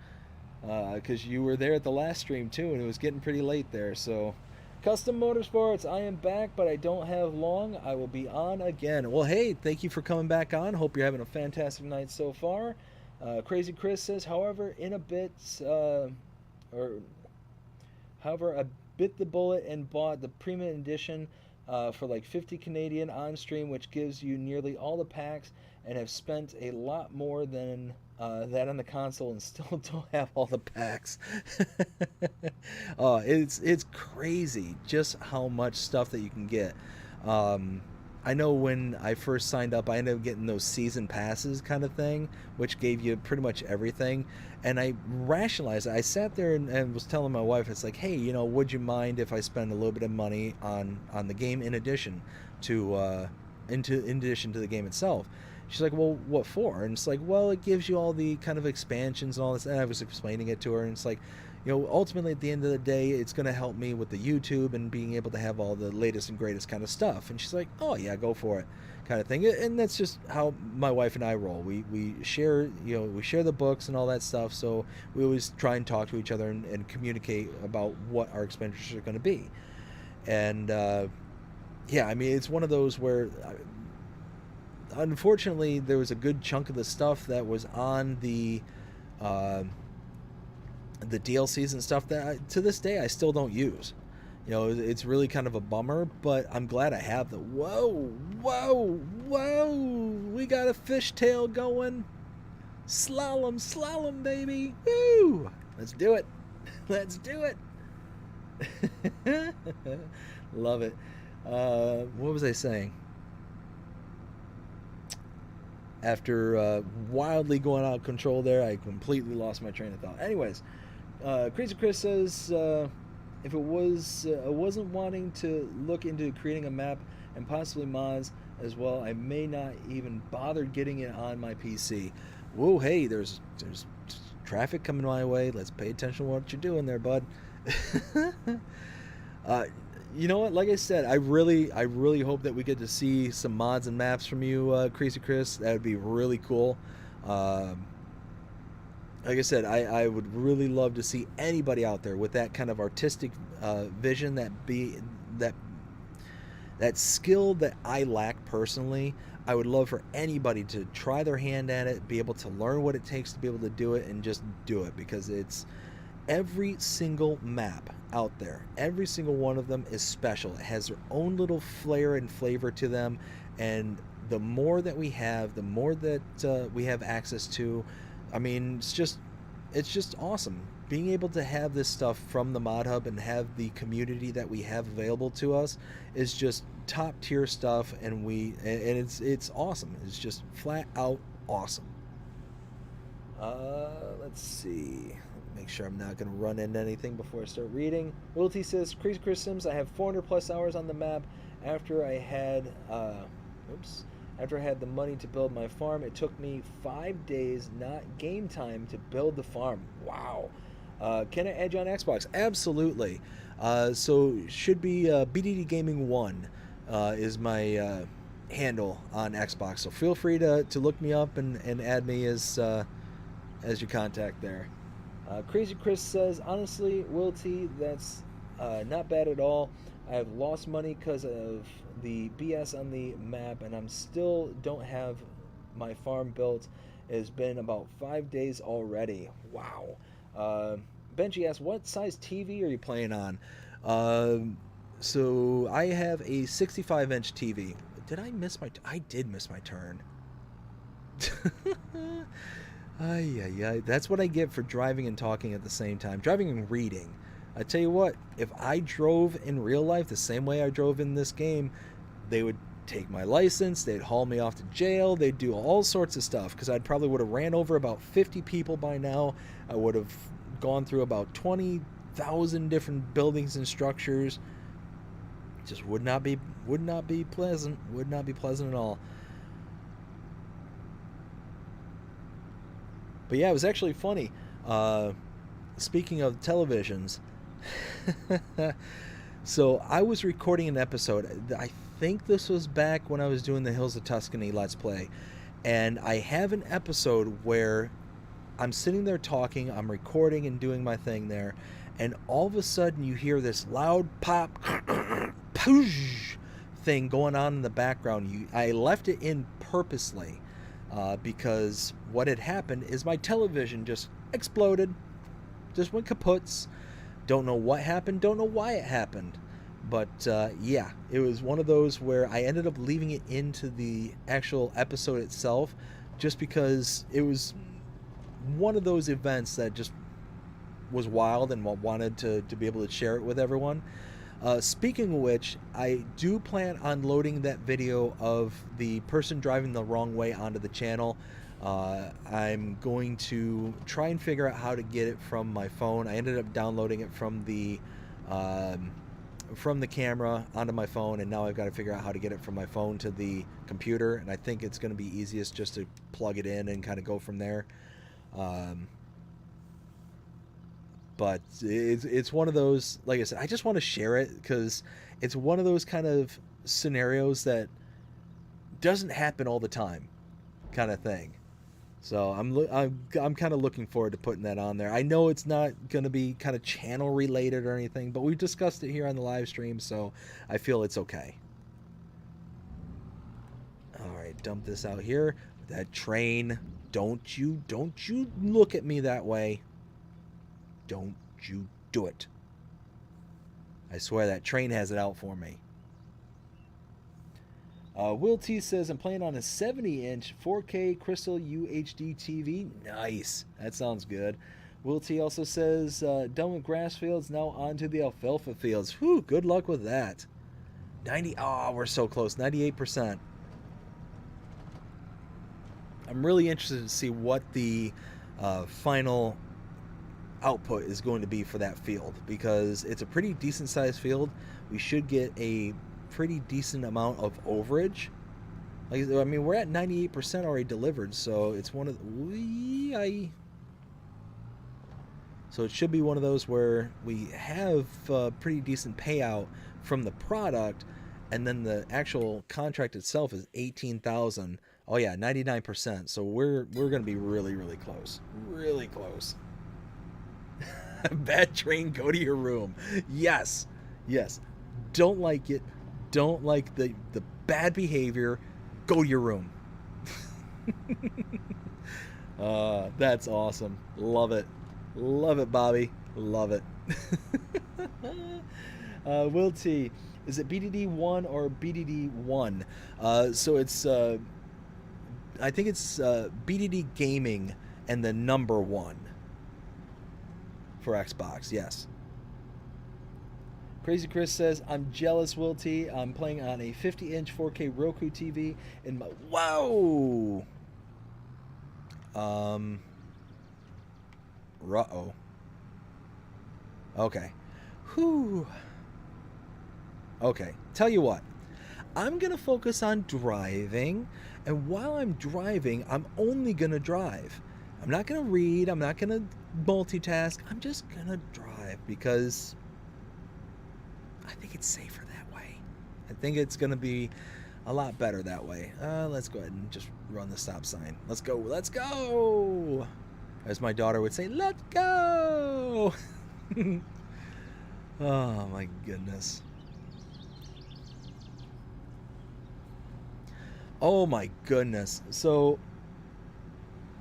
because you were there at the last stream too, and it was getting pretty late there. So, Custom Motorsports, I am back, but I don't have long. I will be on again. Well, hey, thank you for coming back on. Hope you're having a fantastic night so far. Crazy Chris says, however, in a bit, or however, I bit the bullet and bought the premium edition for like 50 Canadian on stream, which gives you nearly all the packs, and have spent a lot more than that on the console and still don't have all the packs. It's crazy just how much stuff that you can get. I know when I first signed up, I ended up getting those season passes kind of thing, which gave you pretty much everything. And I rationalized it. I sat there and was telling my wife, it's like, hey, would you mind if I spend a little bit of money on the game in addition to in addition to the game itself? She's like, well, what for? And it's like, well, it gives you all the kind of expansions and all this. And I was explaining it to her, and it's like, ultimately at the end of the day, it's going to help me with the YouTube and being able to have all the latest and greatest kind of stuff. And she's like, oh yeah, go for it, kind of thing. And that's just how my wife and I roll. We share, we share the books and all that stuff. So we always try and talk to each other and communicate about what our expenditures are going to be. And yeah, I mean, it's one of those where, unfortunately, there was a good chunk of the stuff that was on the DLCs and stuff that to this day I still don't use. It's really kind of a bummer, but I'm glad I have the. Whoa, we got a fishtail going. Slalom, baby. Woo! Let's do it. Love it. What was I saying? After wildly going out of control there, I completely lost my train of thought. Anyways, Crazy Chris says, if it was I wasn't wanting to look into creating a map and possibly mods as well, I may not even bother getting it on my PC. Whoa, hey, there's traffic coming my way. Let's pay attention to what you're doing there, bud. You know what? Like I said, I really hope that we get to see some mods and maps from you, Crazy Chris. That would be really cool. Like I said, I would really love to see anybody out there with that kind of artistic vision, that skill that I lack personally. I would love for anybody to try their hand at it, be able to learn what it takes to be able to do it, and just do it, because it's every single map out there, every single one of them is special. It has their own little flair and flavor to them, and the more that we have, the more that we have access to, I mean, it's just awesome. Being able to have this stuff from the Mod Hub and have the community that we have available to us is just top tier stuff, and it's awesome. It's just flat out awesome. Let's see. Make sure I'm not going to run into anything before I start reading. Wilty says, Crazy Chris Sims, I have 400 plus hours on the map after I had the money to build my farm. It took me 5 days, not game time, to build the farm. Wow. Can I edge on Xbox? Absolutely. So should be BDD Gaming 1 is my handle on Xbox. So feel free to look me up and add me as your contact there. Crazy Chris says, honestly, Wilty, that's not bad at all. I have lost money because of the BS on the map, and I'm still don't have my farm built. It has been about 5 days already. Wow. Benji asks, what size TV are you playing on? So I have a 65-inch TV. Did I miss my... I did miss my turn. Ay. That's what I get for driving and talking at the same time. Driving and reading. I tell you what, if I drove in real life the same way I drove in this game, they would take my license, they'd haul me off to jail, they'd do all sorts of stuff, because I probably would have ran over about 50 people by now. I would have gone through about 20,000 different buildings and structures. Just would not be pleasant. Would not be pleasant at all. But yeah, it was actually funny. Speaking of televisions, so I was recording an episode. I think this was back when I was doing the Hills of Tuscany Let's Play. And I have an episode where I'm sitting there talking, I'm recording and doing my thing there, and all of a sudden you hear this loud pop poosh thing going on in the background. I left it in purposely because what had happened is my television just exploded, just went kaputs. Don't know what happened, don't know why it happened. But yeah, it was one of those where I ended up leaving it into the actual episode itself just because it was one of those events that just was wild and wanted to be able to share it with everyone. Speaking of which, I do plan on loading that video of the person driving the wrong way onto the channel. I'm going to try and figure out how to get it from my phone. I ended up downloading it from the camera onto my phone, and now I've got to figure out how to get it from my phone to the computer, and I think it's going to be easiest just to plug it in and kind of go from there. But it's one of those, like I said, I just want to share it because it's one of those kind of scenarios that doesn't happen all the time kind of thing. So I'm kind of looking forward to putting that on there. I know it's not going to be kind of channel related or anything, but we've discussed it here on the live stream, so I feel it's okay. All right, dump this out here. That train, don't you look at me that way. Don't you do it. I swear that train has it out for me. Will T says, I'm playing on a 70-inch 4K Crystal UHD TV. Nice. That sounds good. Will T also says, done with grass fields, now on to the alfalfa fields. Whew, good luck with that. 90, oh, we're so close. 98%. I'm really interested to see what the final output is going to be for that field, because it's a pretty decent sized field. We should get a pretty decent amount of overage. Like, I mean, we're at 98% already delivered, so it's one of the, so it should be one of those where we have a pretty decent payout from the product, and then the actual contract itself is 18,000. Oh yeah, 99%. So we're going to be really, really close. Really close. Bad train, go to your room. Yes. Yes. Don't like it. Don't like the bad behavior. Go to your room. That's awesome. Love it. Love it, Bobby. Love it. Will T, is it BDD1 or BDD1? So it's, I think it's BDD Gaming and the number 1 for Xbox, yes. Crazy Chris says, I'm jealous, Will T. I'm playing on a 50-inch 4K Roku TV in my... Whoa! Uh-oh. Okay. Whew. Okay, tell you what. I'm going to focus on driving, and while I'm driving, I'm only going to drive. I'm not going to read, I'm not going to multitask, I'm just going to drive, because I think it's safer that way. I think it's going to be a lot better that way. Let's go ahead and just run the stop sign. Let's go, let's go! As my daughter would say, let's go! Oh my goodness. Oh my goodness. So,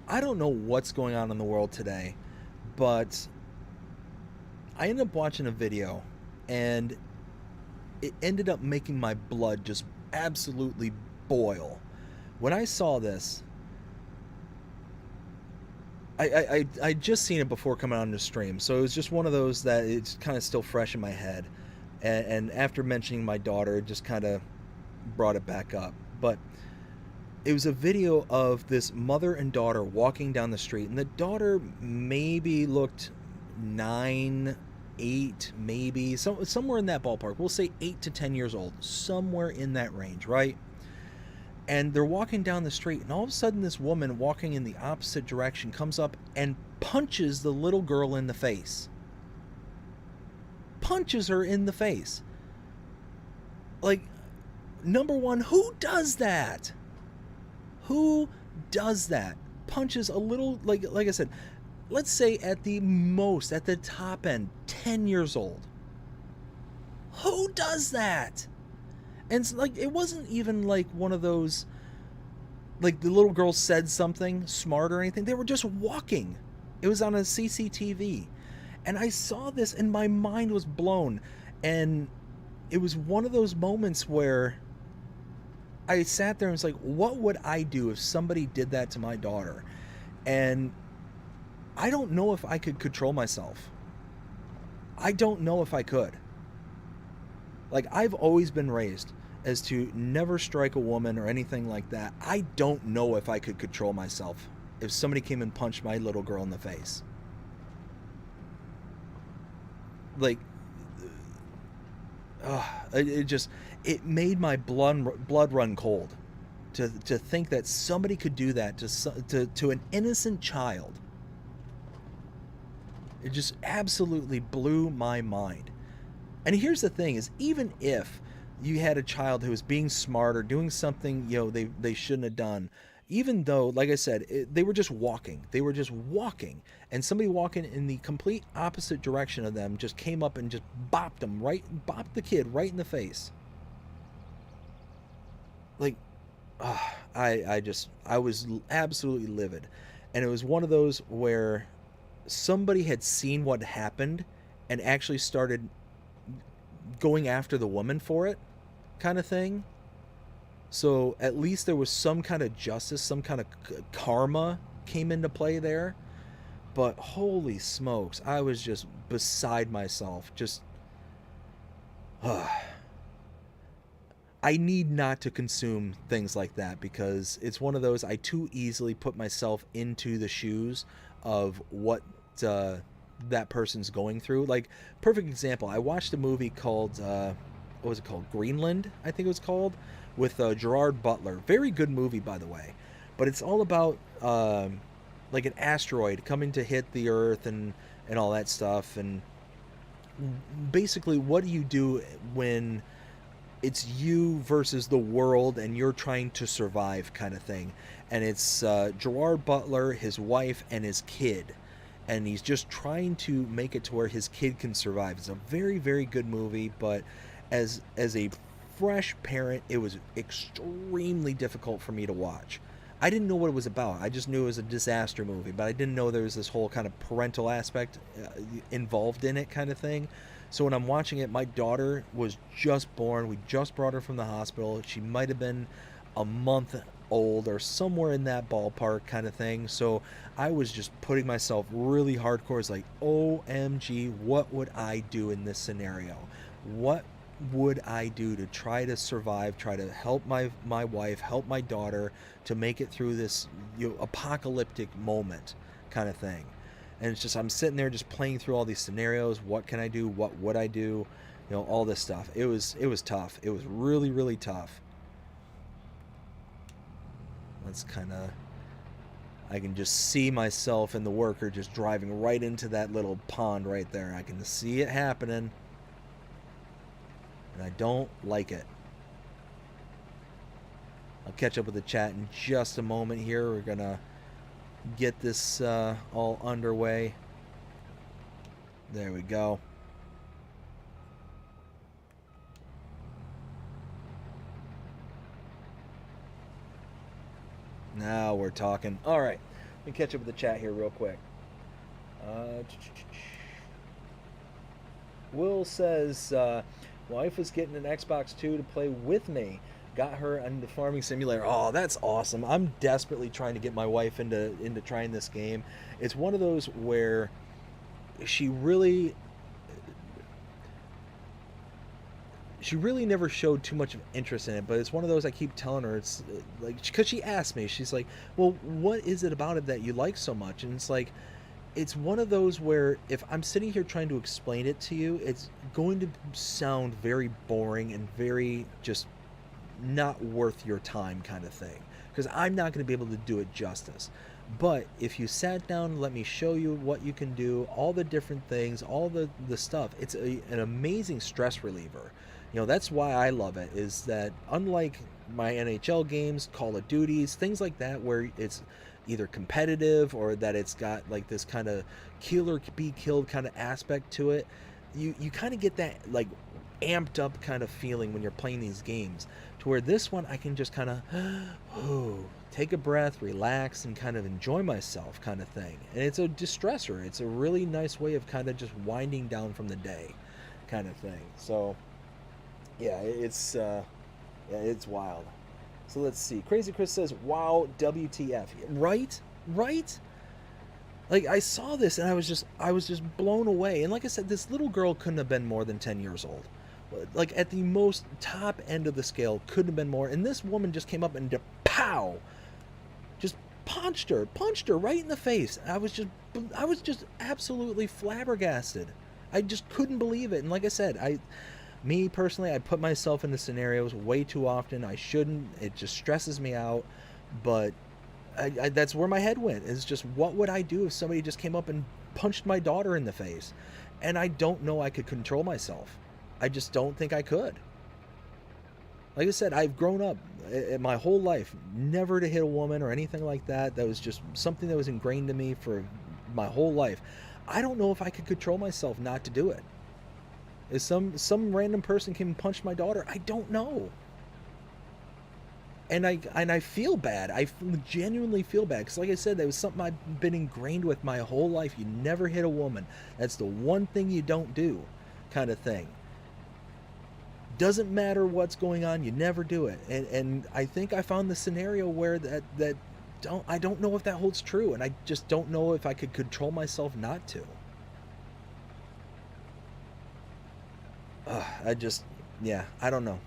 I don't know what's going on in the world today, but I ended up watching a video, and it ended up making my blood just absolutely boil. When I saw this, I just seen it before coming on the stream, so it was just one of those that it's kind of still fresh in my head, and after mentioning my daughter, it just kind of brought it back up. But it was a video of this mother and daughter walking down the street, and the daughter maybe looked 9, 8, maybe somewhere in that ballpark. We'll say 8 to 10 years old, somewhere in that range, right? and they're walking down the street, and all of a sudden this woman walking in the opposite direction comes up and punches the little girl in the face. Punches her in the face. Like, number one, who does that? Who does that? Punches a little, like I said, let's say at the most, at the top end, 10 years old. Who does that? And it's like, it wasn't even like one of those, like the little girl said something smart or anything. They were just walking. It was on a CCTV. And I saw this and my mind was blown. And it was one of those moments where I sat there and was like, what would I do if somebody did that to my daughter? And I don't know if I could control myself. I don't know if I could. Like, I've always been raised as to never strike a woman or anything like that. I don't know if I could control myself if somebody came and punched my little girl in the face. Like, it made my blood run cold to think that somebody could do that to an innocent child. It just absolutely blew my mind. And here's the thing is, even if you had a child who was being smart or doing something, they shouldn't have done, even though, like I said, they were just walking. They were just walking. And somebody walking in the complete opposite direction of them just came up and just bopped the kid right in the face. Like, I was absolutely livid. And it was one of those where somebody had seen what happened and actually started going after the woman for it, kind of thing. So at least there was some kind of justice, some kind of karma came into play there. But holy smokes, I was just beside myself. Just, I need not to consume things like that, because it's one of those, I too easily put myself into the shoes of what that person's going through. Like, perfect example, I watched a movie called, what was it called? Greenland, I think it was called, with Gerard Butler. Very good movie, by the way. But it's all about like an asteroid coming to hit the Earth and all that stuff. And basically, what do you do when it's you versus the world and you're trying to survive, kind of thing. And it's Gerard Butler, his wife, and his kid. And he's just trying to make it to where his kid can survive. It's a very, very good movie, but as a fresh parent, it was extremely difficult for me to watch. I didn't know what it was about. I just knew it was a disaster movie, but I didn't know there was this whole kind of parental aspect involved in it, kind of thing. So when I'm watching it, my daughter was just born. We just brought her from the hospital. She might have been a month old or somewhere in that ballpark, kind of thing. So I was just putting myself really hardcore. It's like, OMG, what would I do in this scenario? What would I do to try to survive, try to help my wife, help my daughter to make it through this apocalyptic moment, kind of thing. And it's just, I'm sitting there just playing through all these scenarios. What can I do? What would I do? All this stuff. It was tough. It was really, really tough. That's kind of, I can just see myself and the worker just driving right into that little pond right there. I can see it happening. And I don't like it. I'll catch up with the chat in just a moment here. We're going to get this all underway. There we go. Now we're talking. All right. Let me catch up with the chat here real quick. Will says, wife was getting an Xbox 2 to play with me. Got her into Farming Simulator. Oh, that's awesome. I'm desperately trying to get my wife into trying this game. It's one of those where she really never showed too much of interest in it, but it's one of those I keep telling her, it's like, because she asked me, she's like, well, what is it about it that you like so much? And it's like, it's one of those where if I'm sitting here trying to explain it to you, it's going to sound very boring and very just not worth your time kind of thing, because I'm not going to be able to do it justice. But if you sat down and let me show you what you can do, all the different things, all the stuff, it's an amazing stress reliever. You know, that's why I love it, is that unlike my NHL games, Call of Duties, things like that, where it's either competitive or that it's got like this kind of kill or be killed kind of aspect to it, you kind of get that like amped up kind of feeling when you're playing these games, to where this one I can just kind of take a breath, relax, and kind of enjoy myself kind of thing. And it's a distressor. It's a really nice way of kind of just winding down from the day kind of thing. So yeah, it's wild. So let's see. Crazy Chris says, "Wow, WTF." Right? Right? Like, I saw this and I was just blown away. And like I said, this little girl couldn't have been more than 10 years old. Like, at the most top end of the scale, couldn't have been more. And this woman just came up and pow, just punched her right in the face. I was just absolutely flabbergasted. I just couldn't believe it. And like I said, me personally, I put myself into scenarios way too often. I shouldn't. It just stresses me out. But that's where my head went. Is just, what would I do if somebody just came up and punched my daughter in the face? And I don't know I could control myself. I just don't think I could. Like I said, I've grown up my whole life never to hit a woman or anything like that. That was just something that was ingrained in me for my whole life. I don't know if I could control myself not to do it. If some random person came and punched my daughter, I don't know. And I feel bad. I genuinely feel bad, because like I said, that was something I've been ingrained with my whole life. You never hit a woman. That's the one thing you don't do, kind of thing. Doesn't matter what's going on, you never do it. And I think I found the scenario where I don't know if that holds true, and I just don't know if I could control myself not to. I don't know.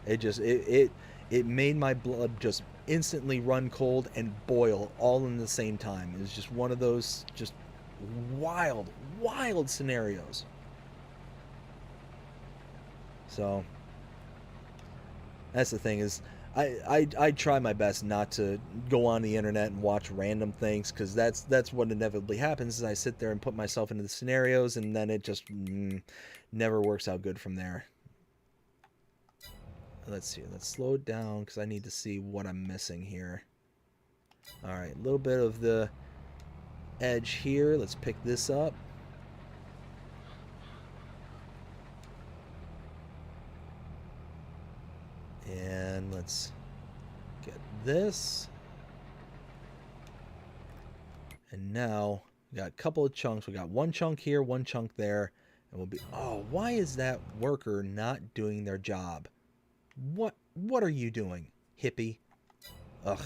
It made my blood just instantly run cold and boil all in the same time. It was just one of those just wild scenarios. So that's the thing, is I try my best not to go on the internet and watch random things, because that's what inevitably happens, is I sit there and put myself into the scenarios, and then it just never works out good from there. Let's see. Let's slow it down, because I need to see what I'm missing here. Alright, a little bit of the edge here. Let's pick this up. And let's get this. And now we got a couple of chunks. We got one chunk here, one chunk there. And we'll be... Oh, why is that worker not doing their job? What are you doing, hippie? Ugh.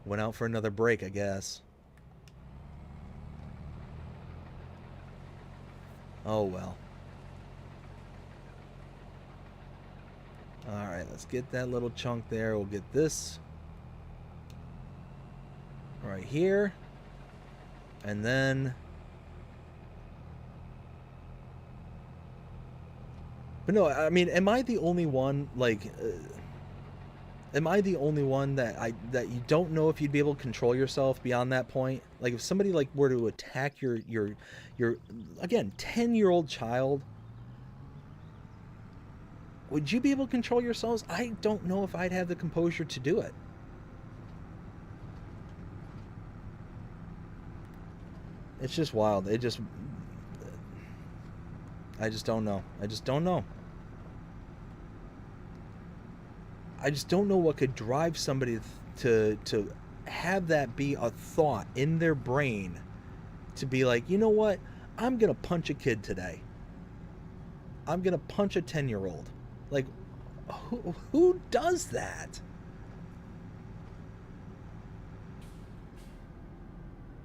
Went out for another break, I guess. Oh well. Alright, let's get that little chunk there. We'll get this right here. And then... But no, I mean, am I the only one, like... am I the only one that you don't know if you'd be able to control yourself beyond that point? Like, if somebody, like, were to attack your again, 10-year-old child... Would you be able to control yourselves? I don't know if I'd have the composure to do it. It's just wild. I just don't know. I just don't know. I just don't know what could drive somebody to have that be a thought in their brain, to be like, you know what? I'm going to punch a kid today. I'm going to punch a 10-year-old. Like, who does that?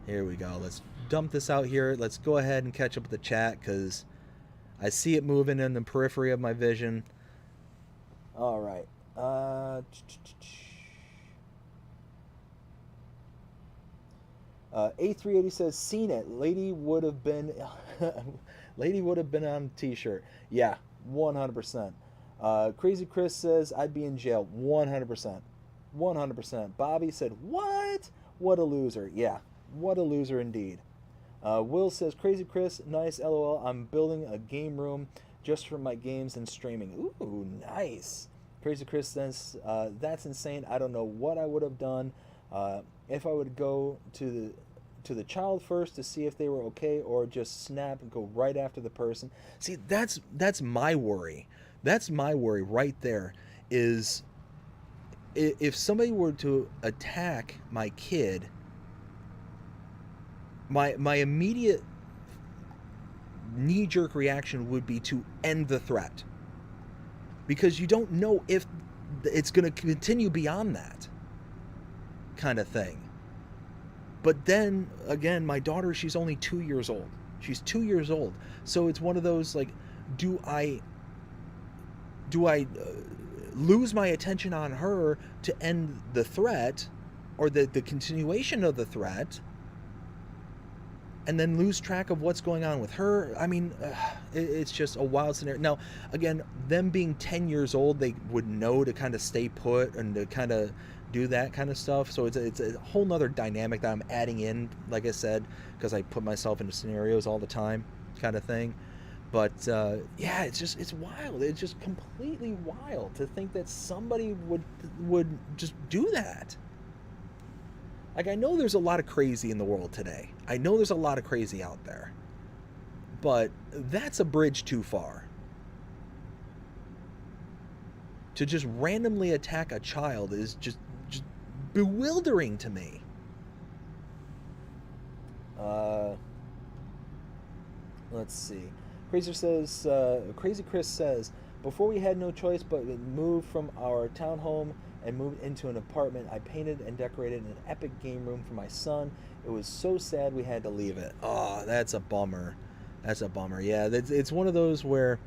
Here we go. Let's dump this out here. Let's go ahead and catch up with the chat, because I see it moving in the periphery of my vision. All right. A380 says, seen it. Lady would have been Lady would have been on a t-shirt. Yeah, 100%. Crazy Chris says, I'd be in jail. 100%. 100%. Bobby said, what? What a loser. Yeah, what a loser indeed. Will says, Crazy Chris, nice, lol. I'm building a game room just for my games and streaming. Ooh, nice. Crazy Chris says, that's insane. I don't know what I would have done if I would go to the child first to see if they were okay, or just snap and go right after the person. See, that's my worry. That's my worry right there. Is if somebody were to attack my kid, my immediate knee-jerk reaction would be to end the threat, because you don't know if it's going to continue beyond that kind of thing. But then again, my daughter, she's only 2 years old. She's 2 years old. So it's one of those, like, do I lose my attention on her to end the threat, or the continuation of the threat, and then lose track of what's going on with her? I mean, it's just a wild scenario. Now, again, them being 10 years old, they would know to kind of stay put and to kind of do that kind of stuff. So it's a whole nother dynamic that I'm adding in, like I said, because I put myself into scenarios all the time kind of thing. But yeah, it's wild. It's just completely wild to think that somebody would just do that. Like, I know there's a lot of crazy in the world today. I know there's a lot of crazy out there. But that's a bridge too far. To just randomly attack a child is just bewildering to me. Let's see. Crazy Chris says, before we had no choice but move from our townhome and moved into an apartment, I painted and decorated an epic game room for my son. It was so sad we had to leave it. Oh, that's a bummer. That's a bummer. Yeah, it's one of those where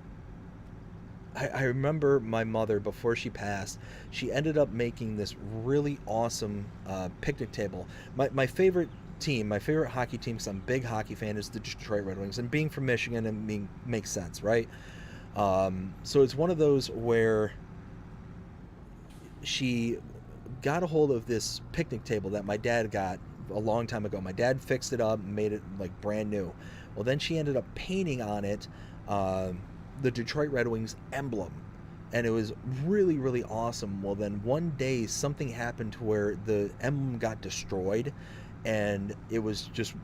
I remember my mother, before she passed, she ended up making this really awesome picnic table. My favorite team, my favorite hockey team, because I'm a big hockey fan, is the Detroit Red Wings. And being from Michigan, and makes sense, right? So it's one of those where she got a hold of this picnic table that my dad got a long time ago. My dad fixed it up and made it like brand new. Well, then she ended up painting on it the Detroit Red Wings emblem, and it was really, really awesome. Well, then one day something happened to where the emblem got destroyed, and it was just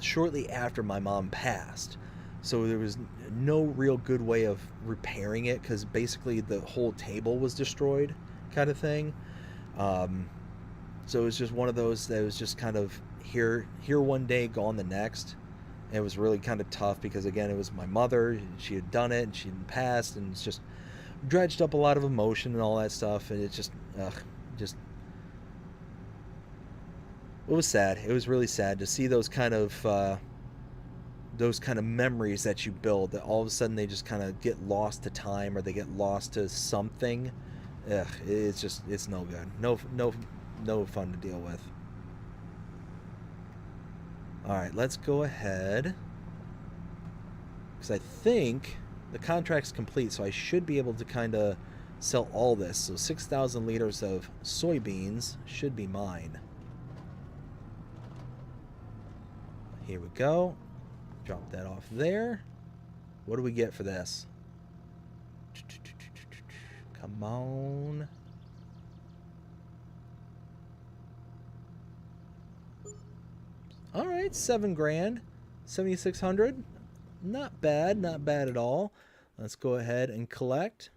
shortly after my mom passed. So there was no real good way of repairing it, because basically the whole table was destroyed kind of thing. So it was just one of those that was just kind of here one day, gone the next. And it was really kind of tough, because again, it was my mother. She had done it and she had passed, and it's just dredged up a lot of emotion and all that stuff. And it's just it was sad. It was really sad to see those kind of memories that you build, that all of a sudden they just kind of get lost to time, or they get lost to something. Ugh, it's no good. No fun to deal with. All right, let's go ahead, because I think the contract's complete, so I should be able to kind of sell all this. So 6,000 liters of soybeans should be mine. Here we go. Drop that off there. What do we get for this? Come on. All right, $7,000, 7,600. Not bad, not bad at all. Let's go ahead and collect.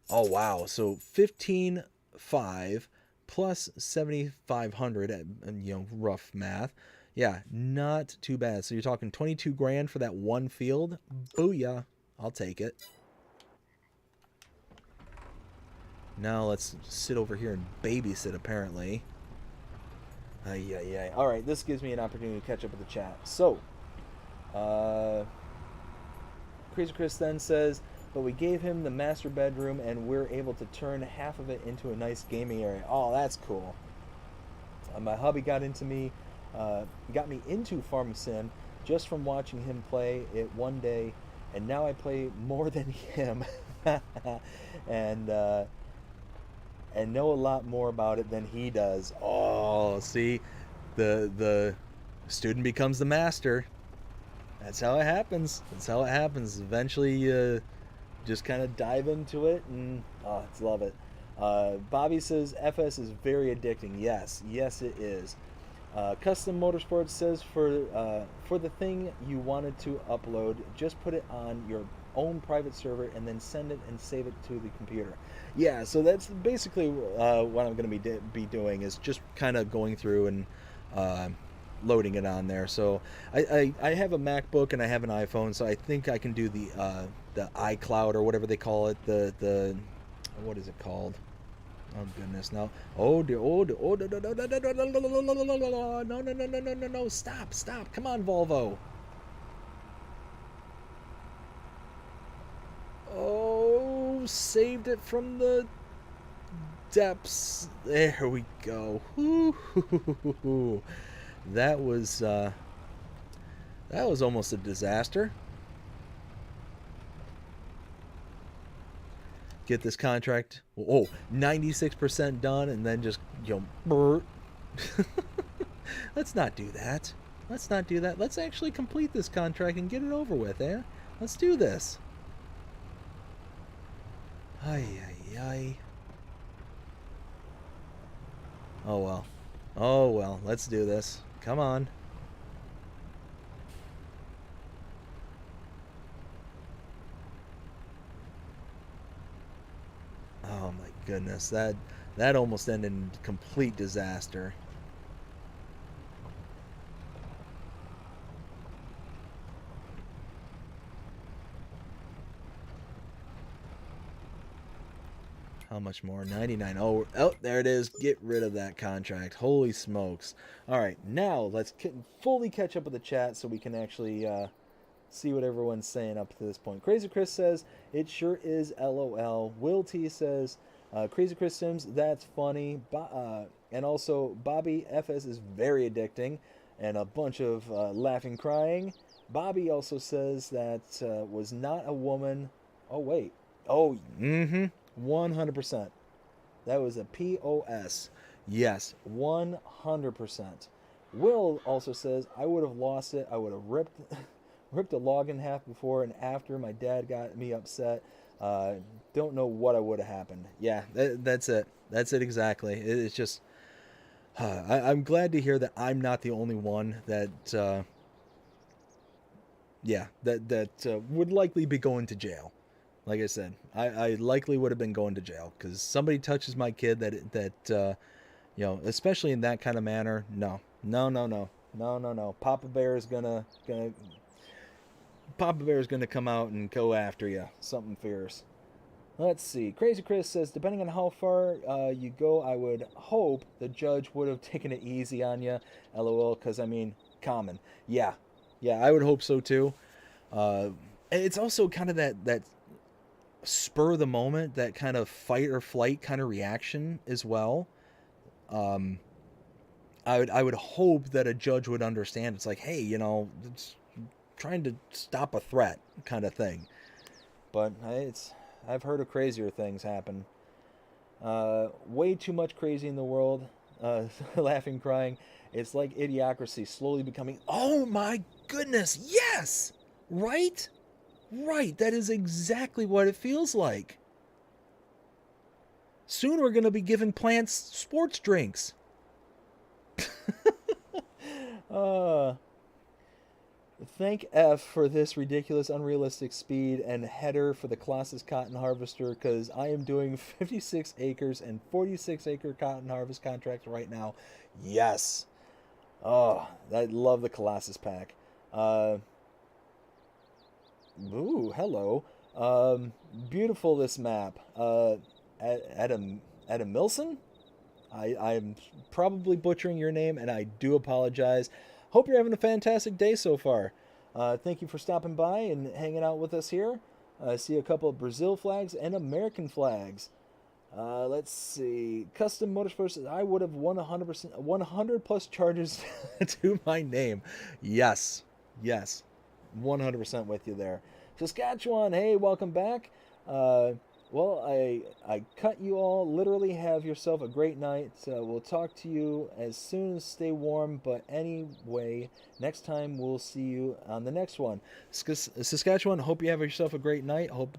Oh wow! So 15,500 plus 7,500, rough math. Yeah, not too bad. So you're talking 22 grand for that one field. Booyah! I'll take it. Now let's sit over here and babysit, apparently. All right, this gives me an opportunity to catch up with the chat. So, Crazy Chris then says, but we gave him the master bedroom, and we're able to turn half of it into a nice gaming area. Oh, that's cool. My hubby got me into Farming Sim just from watching him play it one day, and now I play more than him, and uh, and know a lot more about it than he does. Oh, see, the student becomes the master. That's how it happens. That's how it happens. Eventually, you just kind of dive into it, and oh, I love it. Bobby says FS is very addicting. Yes, yes, it is. Custom Motorsports says for the thing you wanted to upload, just put it on your own private server and then send it and save it to the computer. Yeah, so that's basically what I'm going to be doing, is just kind of going through and uh, loading it on there. So I have a MacBook and I have an iPhone, so I think I can do the iCloud or whatever they call it. The what is it called? Oh goodness! No! Oh dear! Oh dear! Oh no! No! No! No! No! No! No! No! No! No! No! No! Stop! Stop! Come on, Volvo! Oh, saved it from the depths. There we go. That was almost a disaster. Get this contract. Oh, 96% done, and then just, let's not do that. Let's not do that. Let's actually complete this contract and get it over with, eh? Let's do this. Ay, ay, ay. Oh, well. Oh, well. Let's do this. Come on. Oh, my goodness. That almost ended in complete disaster. How much more? 99. Oh, there it is. Get rid of that contract. Holy smokes. All right, now let's fully catch up with the chat so we can actually see what everyone's saying up to this point. Crazy Chris says, it sure is LOL. Will T says, Crazy Chris Sims, that's funny. And also, Bobby FS is very addicting. And a bunch of laughing, crying. Bobby also says that was not a woman. Oh, wait. Oh, 100%. That was a POS. Yes, 100%. Will also says, I would have lost it. I would have ripped a log in half before and after my dad got me upset. Don't know what I would have happened. Yeah, that's it. That's it exactly. It's just, I'm glad to hear that I'm not the only one that, would likely be going to jail. Like I said, I likely would have been going to jail because somebody touches my kid especially in that kind of manner. No. Papa Bear is gonna come out and go after you. Something fierce. Let's see. Crazy Chris says, depending on how far you go, I would hope the judge would have taken it easy on you. LOL. Because I mean, common. Yeah, I would hope so too. It's also kind of that spur of the moment, that kind of fight or flight kind of reaction as well. I would hope that a judge would understand. It's like, hey, it's trying to stop a threat kind of thing. But I've heard of crazier things happen. Way too much crazy in the world. Laughing, crying. It's like Idiocracy slowly becoming. Oh my goodness! Yes, right. Right, that is exactly what it feels like. Soon we're going to be giving plants sports drinks. Thank F for this ridiculous, unrealistic speed and header for the Colossus Cotton Harvester, because I am doing 56 acres and 46 acre cotton harvest contracts right now. Yes. Oh, I love the Colossus pack. Ooh, hello. Beautiful, this map. Adam Milson? I'm probably butchering your name, and I do apologize. Hope you're having a fantastic day so far. Thank you for stopping by and hanging out with us here. I see a couple of Brazil flags and American flags. Let's see. Custom Motorsports. I would have won 100%, 100 plus charges to my name. Yes, yes, 100% with you there. Saskatchewan. Hey, welcome back. Uh, well, I cut you all. Literally, have yourself a great night. We'll talk to you as soon as stay warm. But anyway, next time we'll see you on the next one. Saskatchewan. Hope you have yourself a great night. Hope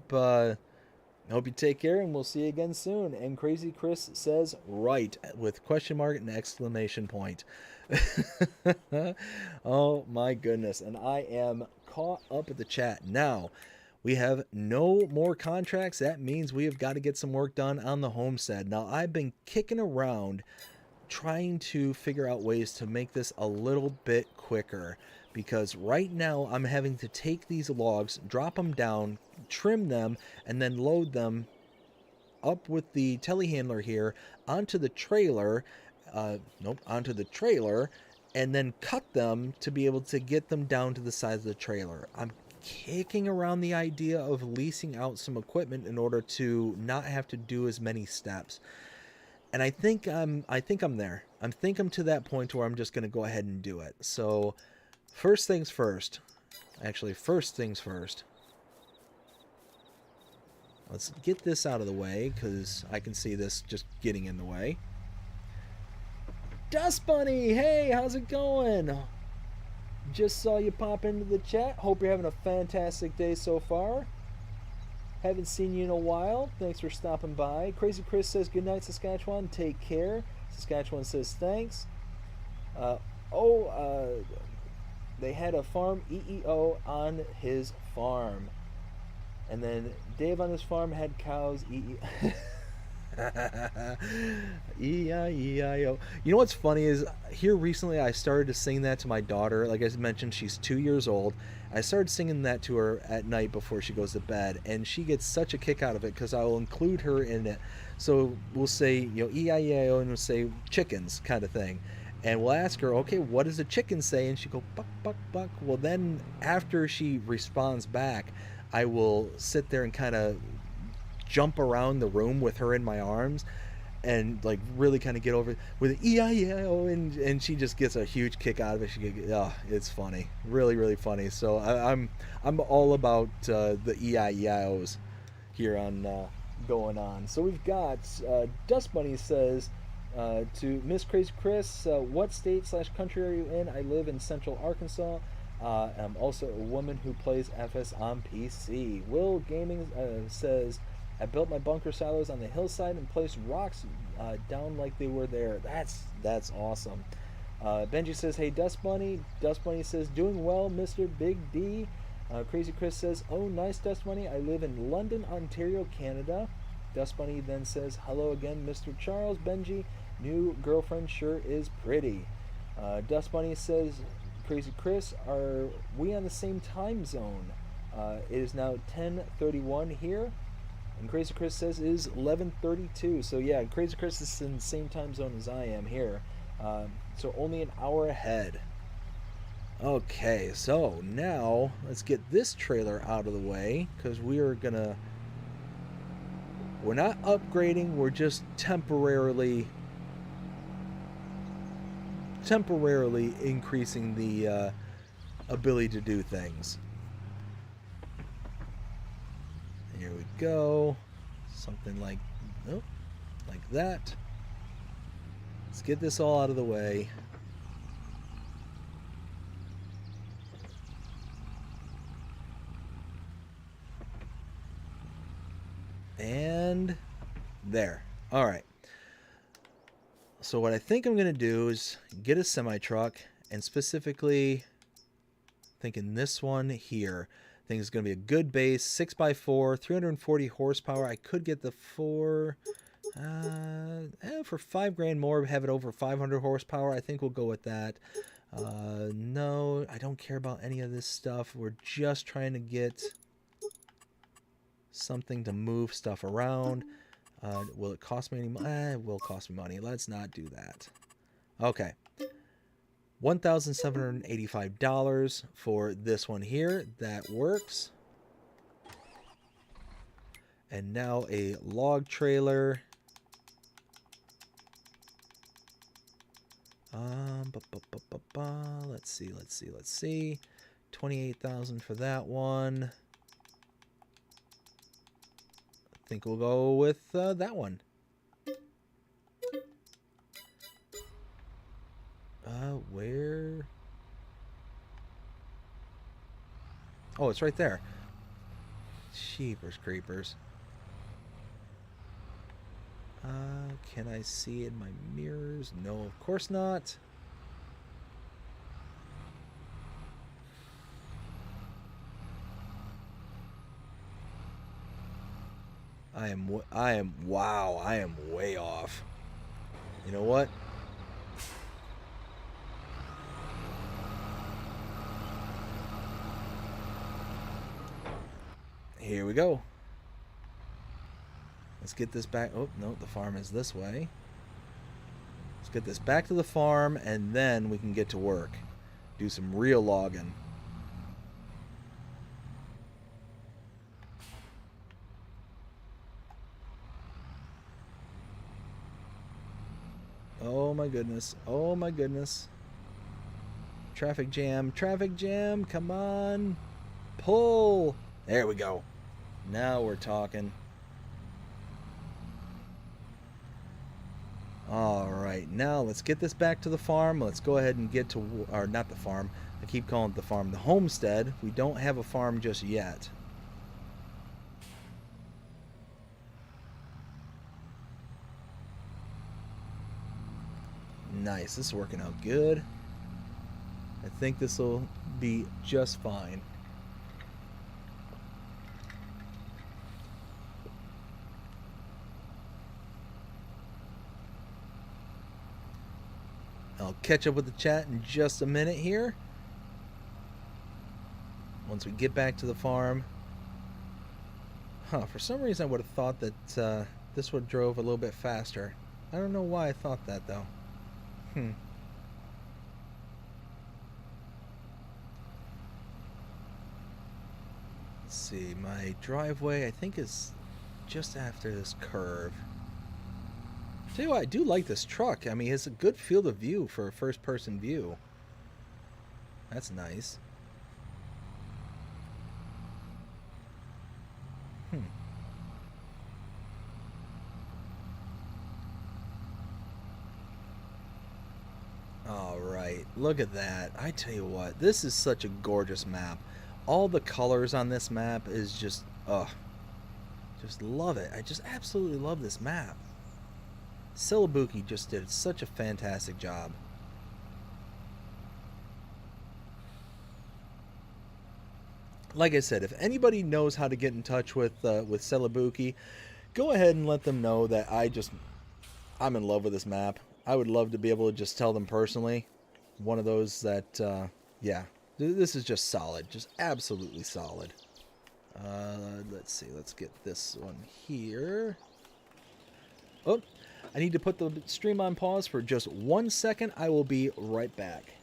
you take care, and we'll see you again soon. And Crazy Chris says, right, with question mark and exclamation point. Oh, my goodness. And I am caught up at the chat. Now, we have no more contracts. That means we have got to get some work done on the homestead. Now, I've been kicking around trying to figure out ways to make this a little bit quicker, because right now I'm having to take these logs, drop them down, trim them, and then load them up with the telehandler here onto the trailer, onto the trailer, and then cut them to be able to get them down to the size of the trailer. I'm kicking around the idea of leasing out some equipment in order to not have to do as many steps. And I think I'm there. I think I'm to that point where I'm just going to go ahead and do it. So first things first. Actually, first things first. Let's get this out of the way, because I can see this just getting in the way. Dust Bunny! Hey, how's it going? Just saw you pop into the chat. Hope you're having a fantastic day so far. Haven't seen you in a while. Thanks for stopping by. Crazy Chris says, good night, Saskatchewan. Take care. Saskatchewan says, thanks. They had a farm EEO on his farm. And then Dave on his farm had cows EEO. E-I-E-I-O. You know what's funny is, here recently I started to sing that to my daughter. Like I mentioned, she's 2 years old. I started singing that to her at night before she goes to bed, and she gets such a kick out of it because I will include her in it. So we'll say, E-I-E-I-O, and we'll say chickens kind of thing. And we'll ask her, okay, what does a chicken say? And she go, buck, buck, buck. Well, then after she responds back, I will sit there and kind of jump around the room with her in my arms and like really kind of get over with E-I-E-I-O, and she just gets a huge kick out of it. It's funny, really, really funny. So I'm all about the E-I-E-I-O's here on going on. So we've got Dust Bunny says to Miss Crazy Chris, what state / country are you in? I live in Central Arkansas. I'm also a woman who plays FS on PC. Will Gaming says, I built my bunker silos on the hillside and placed rocks down like they were there. That's awesome. Benji says, hey, Dust Bunny. Dust Bunny says, doing well, Mr. Big D. Crazy Chris says, oh, nice, Dust Bunny. I live in London, Ontario, Canada. Dust Bunny then says, hello again, Mr. Charles. Benji, new girlfriend sure is pretty. Dust Bunny says, Crazy Chris, are we on the same time zone? It is now 10:31 here. And Crazy Chris says it is 11:32. So yeah, Crazy Chris is in the same time zone as I am here. So only an hour ahead. Okay, so now let's get this trailer out of the way, because we're not upgrading, we're just temporarily increasing the ability to do things. Here we go. Something like that. Let's get this all out of the way. And there. All right. So what I think I'm going to do is get a semi-truck, and specifically thinking this one here. I think it's going to be a good base, 6x4, 340 horsepower. I could get the for $5,000 more, have it over 500 horsepower. I think we'll go with that. No, I don't care about any of this stuff. We're just trying to get something to move stuff around. Will it cost me any money? It will cost me money. Let's not do that. Okay. $1,785 for this one here. That works. And now a log trailer. Let's see. 28,000 for that one. I think we'll go with that one. Where? Oh, it's right there. Sheepers creepers. Can I see in my mirrors? No, of course not. Wow, I am way off. You know what? Here we go. Let's get this back. Oh, no, the farm is this way. Let's get this back to the farm, and then we can get to work. Do some real logging. Oh my goodness. Oh my goodness. Traffic jam. Traffic jam. Come on. Pull. There we go. Now we're talking. Alright, now let's get this back to the farm. Let's go ahead and get to, or not the farm, I keep calling it the farm, the homestead. We don't have a farm just yet. Nice, this is working out good. I think this will be just fine. I'll catch up with the chat in just a minute here. Once we get back to the farm. For some reason I would have thought that this would have drove a little bit faster. I don't know why I thought that though. Let's see, my driveway I think is just after this curve. Tell you what, I do like this truck. I mean, it's a good field of view for a first-person view. That's nice. Alright, look at that. I tell you what, this is such a gorgeous map. All the colors on this map is just, just love it. I just absolutely love this map. Celobuki just did such a fantastic job. Like I said, if anybody knows how to get in touch with Celobuki, go ahead and let them know that I'm in love with this map. I would love to be able to just tell them personally. One of those that, yeah, this is just solid, just absolutely solid. Let's see, let's get this one here. Oh, I need to put the stream on pause for just 1 second. I will be right back.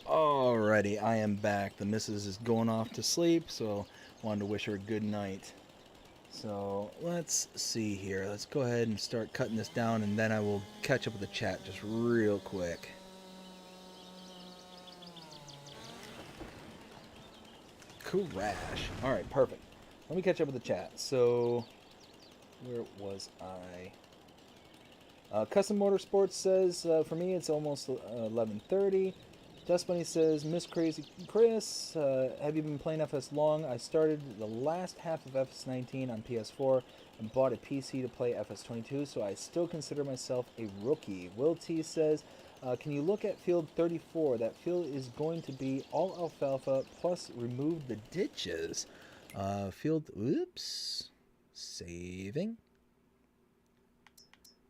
Alrighty, I am back. The missus is going off to sleep, so I wanted to wish her a good night. So let's see here. Let's go ahead and start cutting this down, and then I will catch up with the chat just real quick. Crash. Alright, perfect. Let me catch up with the chat. So, where was I? Custom Motorsports says, for me, it's almost 11:30. Dust Bunny says, Miss Crazy Chris, have you been playing FS long? I started the last half of FS19 on PS4 and bought a PC to play FS22, so I still consider myself a rookie. Will T says, Can you look at field 34? That field is going to be all alfalfa plus remove the ditches. Field, oops, saving.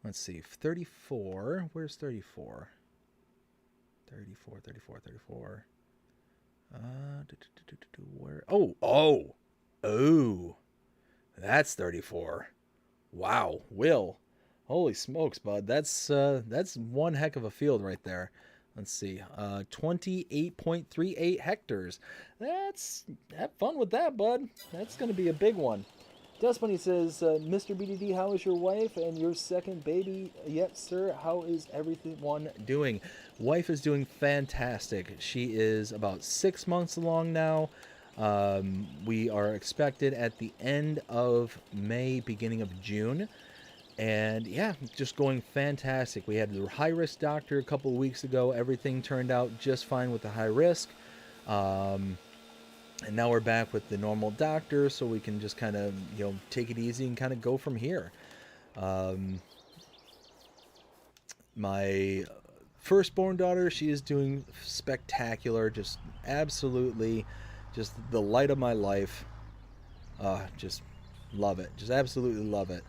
Let's see, 34. Where's 34? 34, 34, 34. Where? Oh, that's 34. Wow, Will. Holy smokes, bud. That's one heck of a field right there. Let's see. 28.38 hectares. Have fun with that, bud. That's going to be a big one. Dust Bunny says, Mr. BDD, how is your wife and your second baby yet, sir? How is everyone doing? Wife is doing fantastic. She is about 6 months along now. We are expected at the end of May, beginning of June. And yeah, just going fantastic. We had the high risk doctor a couple of weeks ago. Everything turned out just fine with the high risk. And now we're back with the normal doctor, so we can just kind of, take it easy and kind of go from here. My firstborn daughter, she is doing spectacular, just absolutely, just the light of my life. Just love it, just absolutely love it.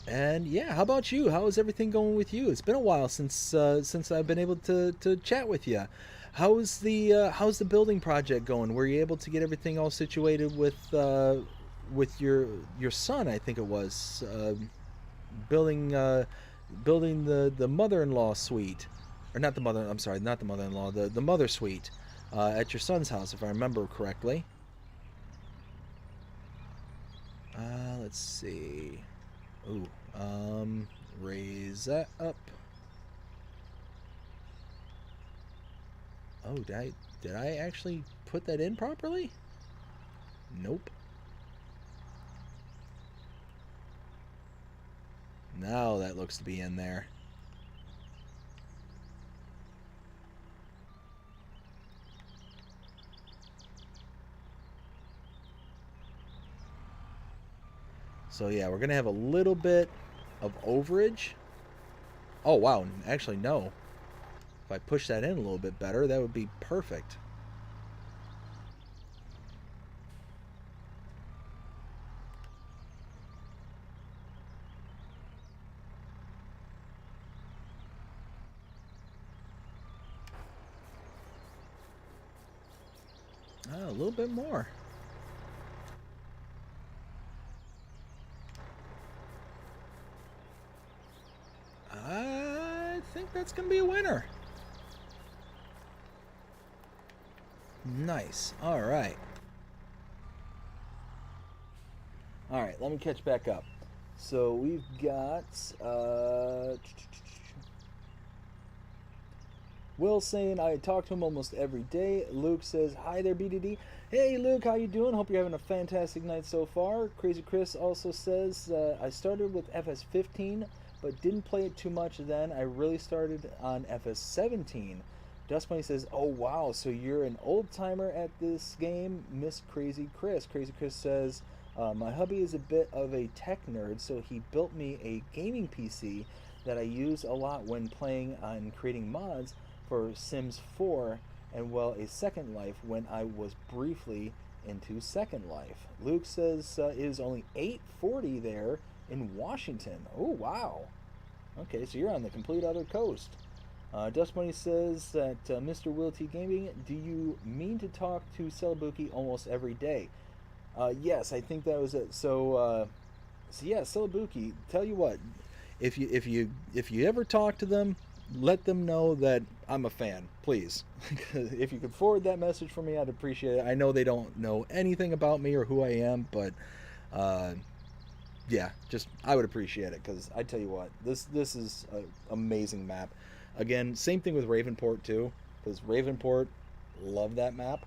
And yeah, how about you? How is everything going with you? It's been a while since I've been able to chat with you. How's the building project going? Were you able to get everything all situated with your son? I think it was building the mother-in-law suite, or not the mother. I'm sorry, not the mother-in-law. The mother suite at your son's house, if I remember correctly. Let's see. Ooh, raise that up. Oh, did I actually put that in properly? Nope. Now that looks to be in there. So yeah, we're gonna have a little bit of overage. Oh wow, actually no. If I push that in a little bit better, that would be perfect. Oh, a little bit more. I think that's gonna be a winner. Nice. All right. All right, let me catch back up. So we've got Will saying I talk to him almost every day. Luke says, hi there, BDD. Hey, Luke, how you doing? Hope you're having a fantastic night so far. Crazy Chris also says, I started with FS15, but didn't play it too much then. I really started on FS17. Dust Bunny says, oh, wow, so you're an old-timer at this game, Miss Crazy Chris. Crazy Chris says, my hubby is a bit of a tech nerd, so he built me a gaming PC that I use a lot when playing and creating mods for Sims 4 and, well, a Second Life when I was briefly into Second Life. Luke says it is only 8:40 there in Washington. Oh, wow. Okay, so you're on the complete other coast. Dust Bunny says that Mr. Will T Gaming, do you mean to talk to Celobuki almost every day? Yes, I think that was it. So yeah, Celobuki. Tell you what, if you ever talk to them, let them know that I'm a fan, please. If you could forward that message for me, I'd appreciate it. I know they don't know anything about me or who I am, but yeah, just I would appreciate it, because I tell you what, this is an amazing map. Again, same thing with Ravenport too, because Ravenport, love that map.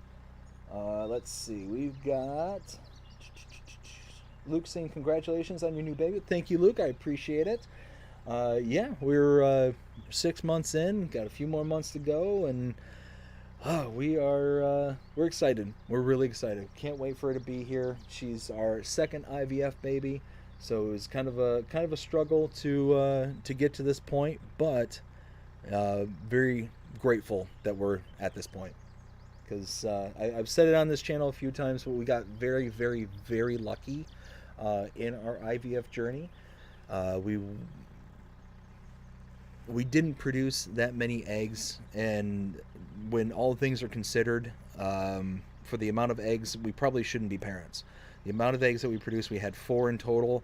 Let's see, we've got Luke saying congratulations on your new baby. Thank you, Luke, I appreciate it. Yeah, we're 6 months in, got a few more months to go, and we're excited. We're really excited. Can't wait for her to be here. She's our second IVF baby, So it was kind of a struggle to get to this point, but very grateful that we're at this point. Because I've said it on this channel a few times, but we got very, very, very lucky in our IVF journey. We didn't produce that many eggs, and when all things are considered, for the amount of eggs, we probably shouldn't be parents. The amount of eggs that we produced, we had 4 in total.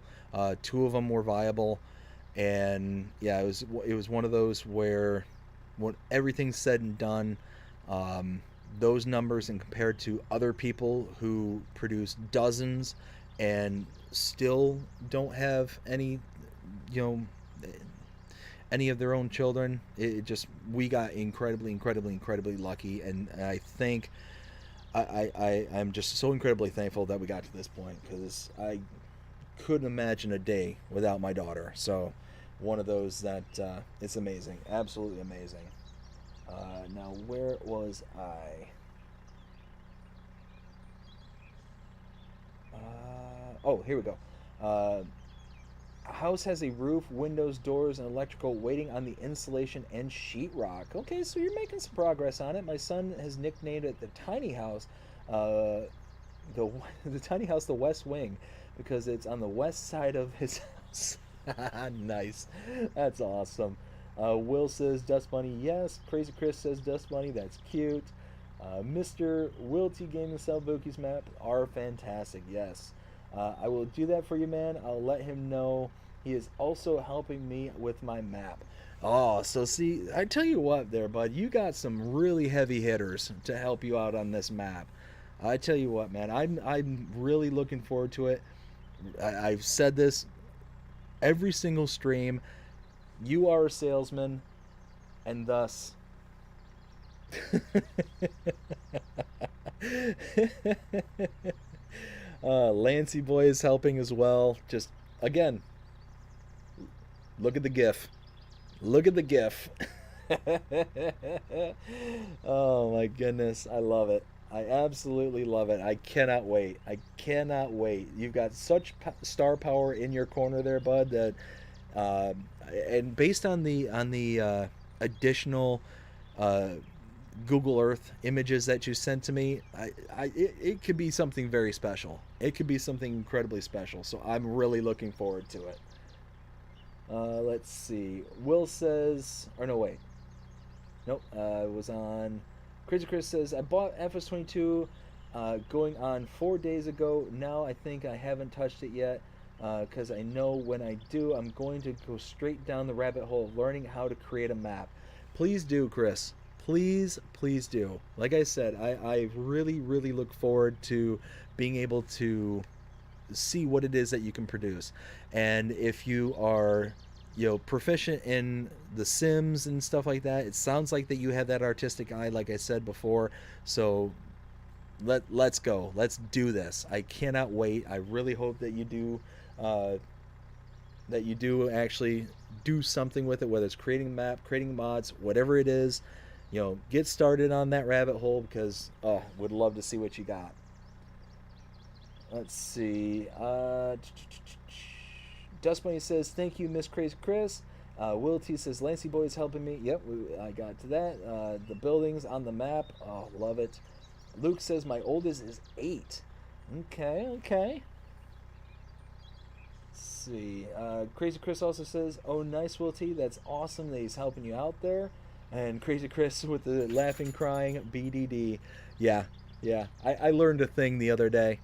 2 of them were viable, and yeah, it was one of those where, when everything's said and done, those numbers, and compared to other people who produce dozens and still don't have any, you know, any of their own children, it just, we got incredibly lucky, and I think I'm just so incredibly thankful that we got to this point, because I couldn't imagine a day without my daughter. So one of those that it's amazing, absolutely amazing. Now, where was I? Oh, here we go. House has a roof, windows, doors, and electrical, waiting on the insulation and sheetrock. Okay, so you're making some progress on it. My son has nicknamed it the tiny house, the tiny house, the West Wing, because it's on the west side of his house. Nice, that's awesome. Will says Dust Bunny, yes. Crazy Chris says Dust Bunny, that's cute. Mr. Wilty Gaming celebuki's map are fantastic, yes. I will do that for you, man. I'll let him know. He is also helping me with my map. Oh, so see, I tell you what there, bud, you got some really heavy hitters to help you out on this map. I tell you what, man, I'm really looking forward to it. I've said this every single stream. You are a salesman, and thus Lancy Boy is helping as well. Just, again, look at the GIF. Look at the GIF. Oh my goodness, I love it. I absolutely love it. I cannot wait. I cannot wait. You've got such star power in your corner there, bud, that and based on the additional Google Earth images that you sent to me, it could be something very special. It could be something incredibly special. So I'm really looking forward to it. Let's see. Will says, or no, wait. Nope. It was on. Crazy Chris says, I bought FS22 going on 4 days ago. Now I think I haven't touched it yet, because I know when I do, I'm going to go straight down the rabbit hole of learning how to create a map. Please do, Chris. Please do. Like I said, I really look forward to being able to see what it is that you can produce. And if you are, you know, proficient in the Sims and stuff like that, it sounds like that you have that artistic eye, like I said before. So let's go. Let's do this. I cannot wait. I really hope that you do actually do something with it, whether it's creating a map, creating mods, whatever it is. You know, get started on that rabbit hole, because would love to see what you got. Let's see. Dust Bunny says, thank you, Miss Crazy Chris. Will T says, Lancy Boy is helping me. Yep, I got to that. The buildings on the map. Oh, love it. Luke says, my oldest is 8. Okay. Let's see. Crazy Chris also says, oh, nice, Will T. That's awesome that he's helping you out there. And Crazy Chris with the laughing, crying, BDD. Yeah. I learned a thing the other day.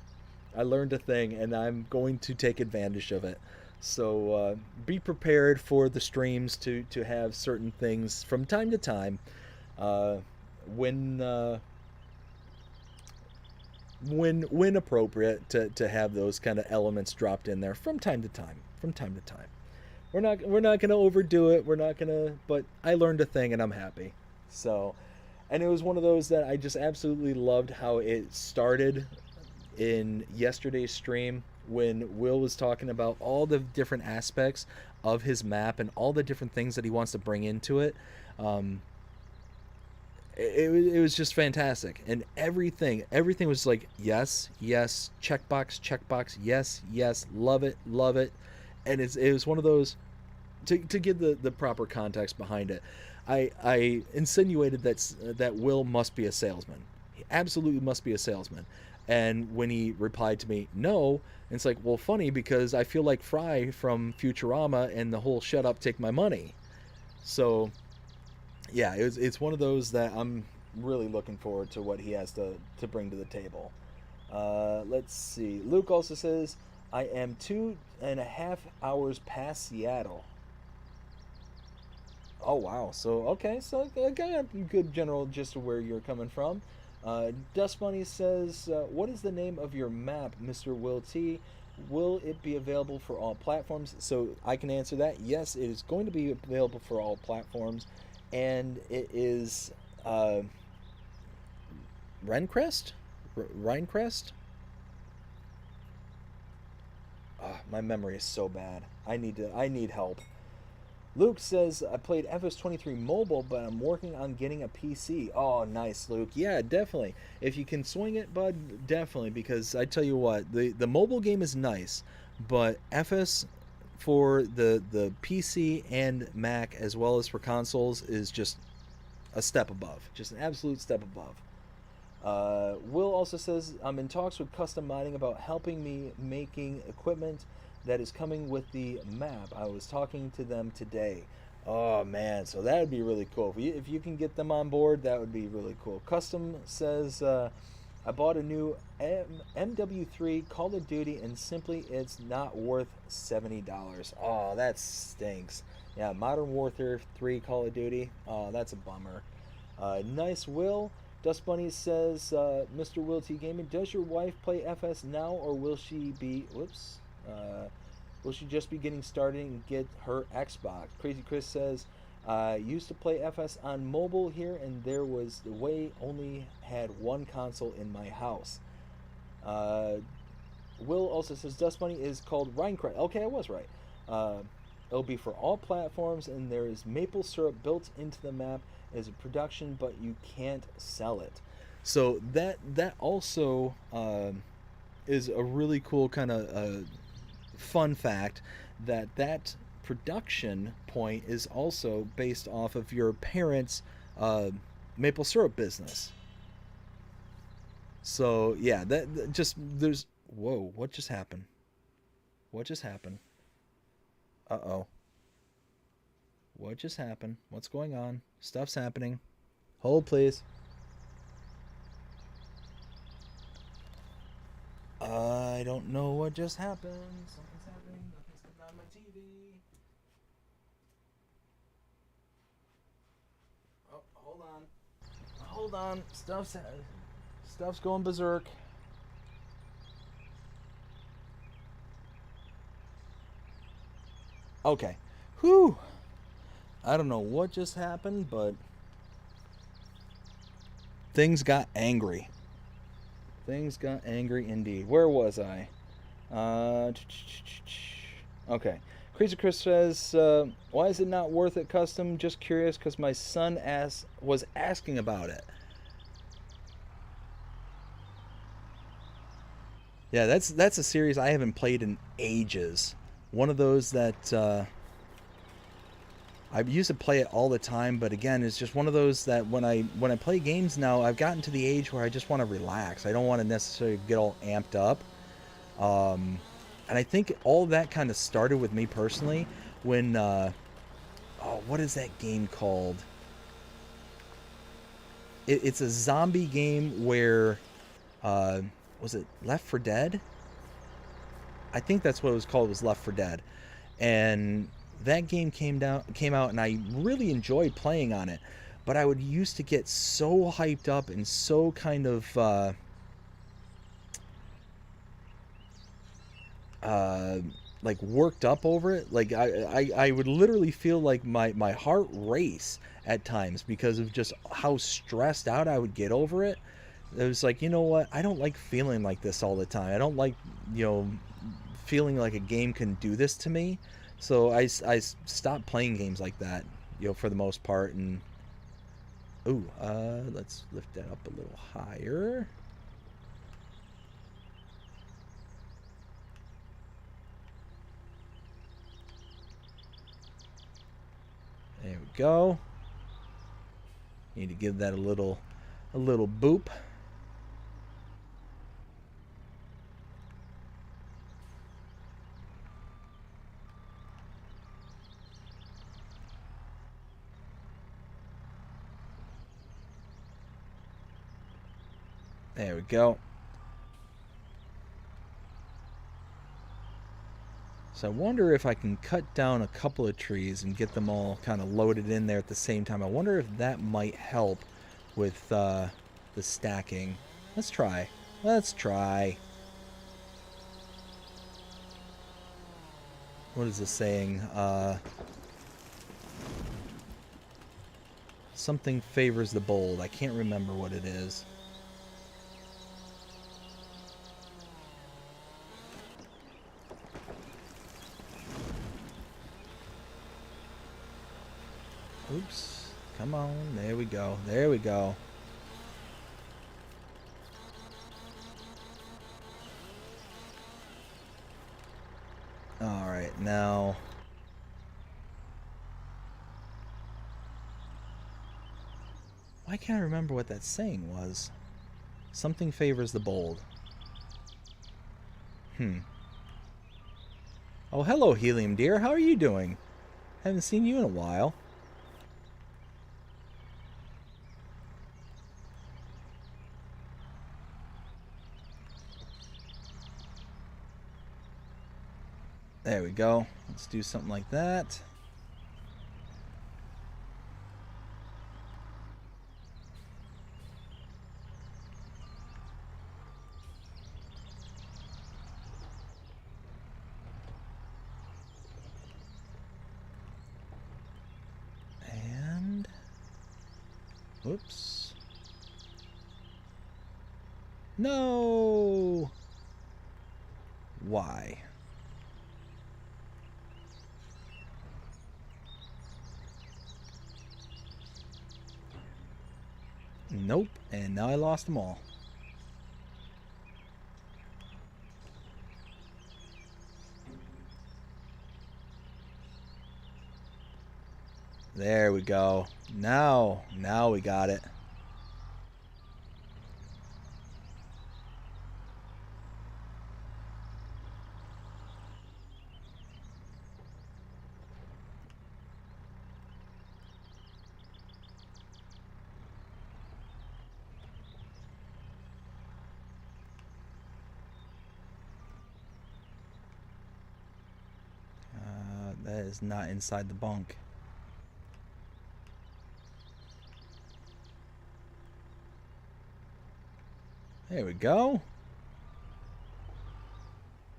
I learned a thing, and I'm going to take advantage of it. So be prepared for the streams to have certain things from time to time when appropriate to have those kind of elements dropped in there from time to time. We're not going to overdo it. We're not going to, but I learned a thing and I'm happy. So, and it was one of those that I just absolutely loved how it started in yesterday's stream when Will was talking about all the different aspects of his map and all the different things that he wants to bring into it. it was just fantastic, and everything was like yes, yes, checkbox, yes, yes, love it, love it. And it was one of those, to give the proper context behind it. I insinuated that Will must be a salesman. He absolutely must be a salesman. And when he replied to me, no, it's like, well, funny, because I feel like Fry from Futurama and the whole "shut up, take my money." So yeah, it's one of those that I'm really looking forward to what he has to bring to the table. Let's see. Luke also says, I am 2.5 hours past Seattle. Oh wow. So okay, so I got a good general gist of where you're coming from. Dust Bunny says, "What is the name of your map, Mr. Will T? Will it be available for all platforms?" So I can answer that. Yes, it is going to be available for all platforms, and it is Rencrest, Rhinecrest. My memory is so bad. I need help. Luke says, I played FS23 mobile, but I'm working on getting a PC. Oh, nice, Luke. Yeah, definitely. If you can swing it, bud, definitely. Because I tell you what, the mobile game is nice, but FS for the PC and Mac, as well as for consoles, is just a step above. Just an absolute step above. Will also says, I'm in talks with Custom Mining about helping me making equipment that is coming with the map. I was talking to them today. Oh man, so that would be really cool. If you can get them on board, that would be really cool. Custom says, I bought a new MW3 Call of Duty, and simply it's not worth $70. Oh, that stinks. Yeah, Modern Warfare 3 Call of Duty. Oh, that's a bummer. Nice, Will. Dust Bunny says, Mr. Will T Gaming, does your wife play FS now, or will she be... Whoops. Will she just be getting started and get her Xbox? Crazy Chris says, I used to play FS on mobile here, and there was the way only had one console in my house. Will also says, Dust Bunny is called Rhinecrest. Okay, I was right. It'll be for all platforms, and there is maple syrup built into the map as a production, but you can't sell it. So that also is a really cool kind of fun fact, that production point is also based off of your parents' maple syrup business. So yeah, that just there's whoa, what just happened? What just happened? Uh-oh. What just happened? What's going on? Stuff's happening. Hold, please. I don't know what just happened. Something's happening. Nothing's coming on my TV. Oh, hold on. Hold on. Stuff's going berserk. Okay. Whew. I don't know what just happened, but things got angry. Things got angry indeed. Where was I? Okay. Crazy Chris says, why is it not worth it, Custom? Just curious, because my son was asking about it. Yeah, that's a series I haven't played in ages. One of those that I used to play it all the time, but again, it's just one of those that when I play games now, I've gotten to the age where I just want to relax. I don't want to necessarily get all amped up. And I think all that kind of started with me personally when what is that game called? It's a zombie game where was it Left 4 Dead? I think that's what it was called, was Left 4 Dead. And that game came out, and I really enjoyed playing on it. But I would used to get so hyped up and so kind of like worked up over it. Like I would literally feel like my heart race at times because of just how stressed out I would get over it. It was like, you know what? I don't like feeling like this all the time. I don't like, feeling like a game can do this to me. So I stopped playing games like that, for the most part. And Ooh, let's lift that up a little higher. There we go. Need to give that a little boop. There we go. So I wonder if I can cut down a couple of trees and get them all kind of loaded in there at the same time. I wonder if that might help with the stacking. Let's try. Let's try. What is this saying? Something favors the bold. I can't remember what it is. Oops. Come on. There we go. There we go. Alright, now... Why can't I remember what that saying was? Something favors the bold. Oh, hello, Helium Deer. How are you doing? Haven't seen you in a while. There we go. Let's do something like that. And... Whoops. No! Why? Nope, and now I lost them all. There we go. Now we got it. That is not inside the bunk. There we go.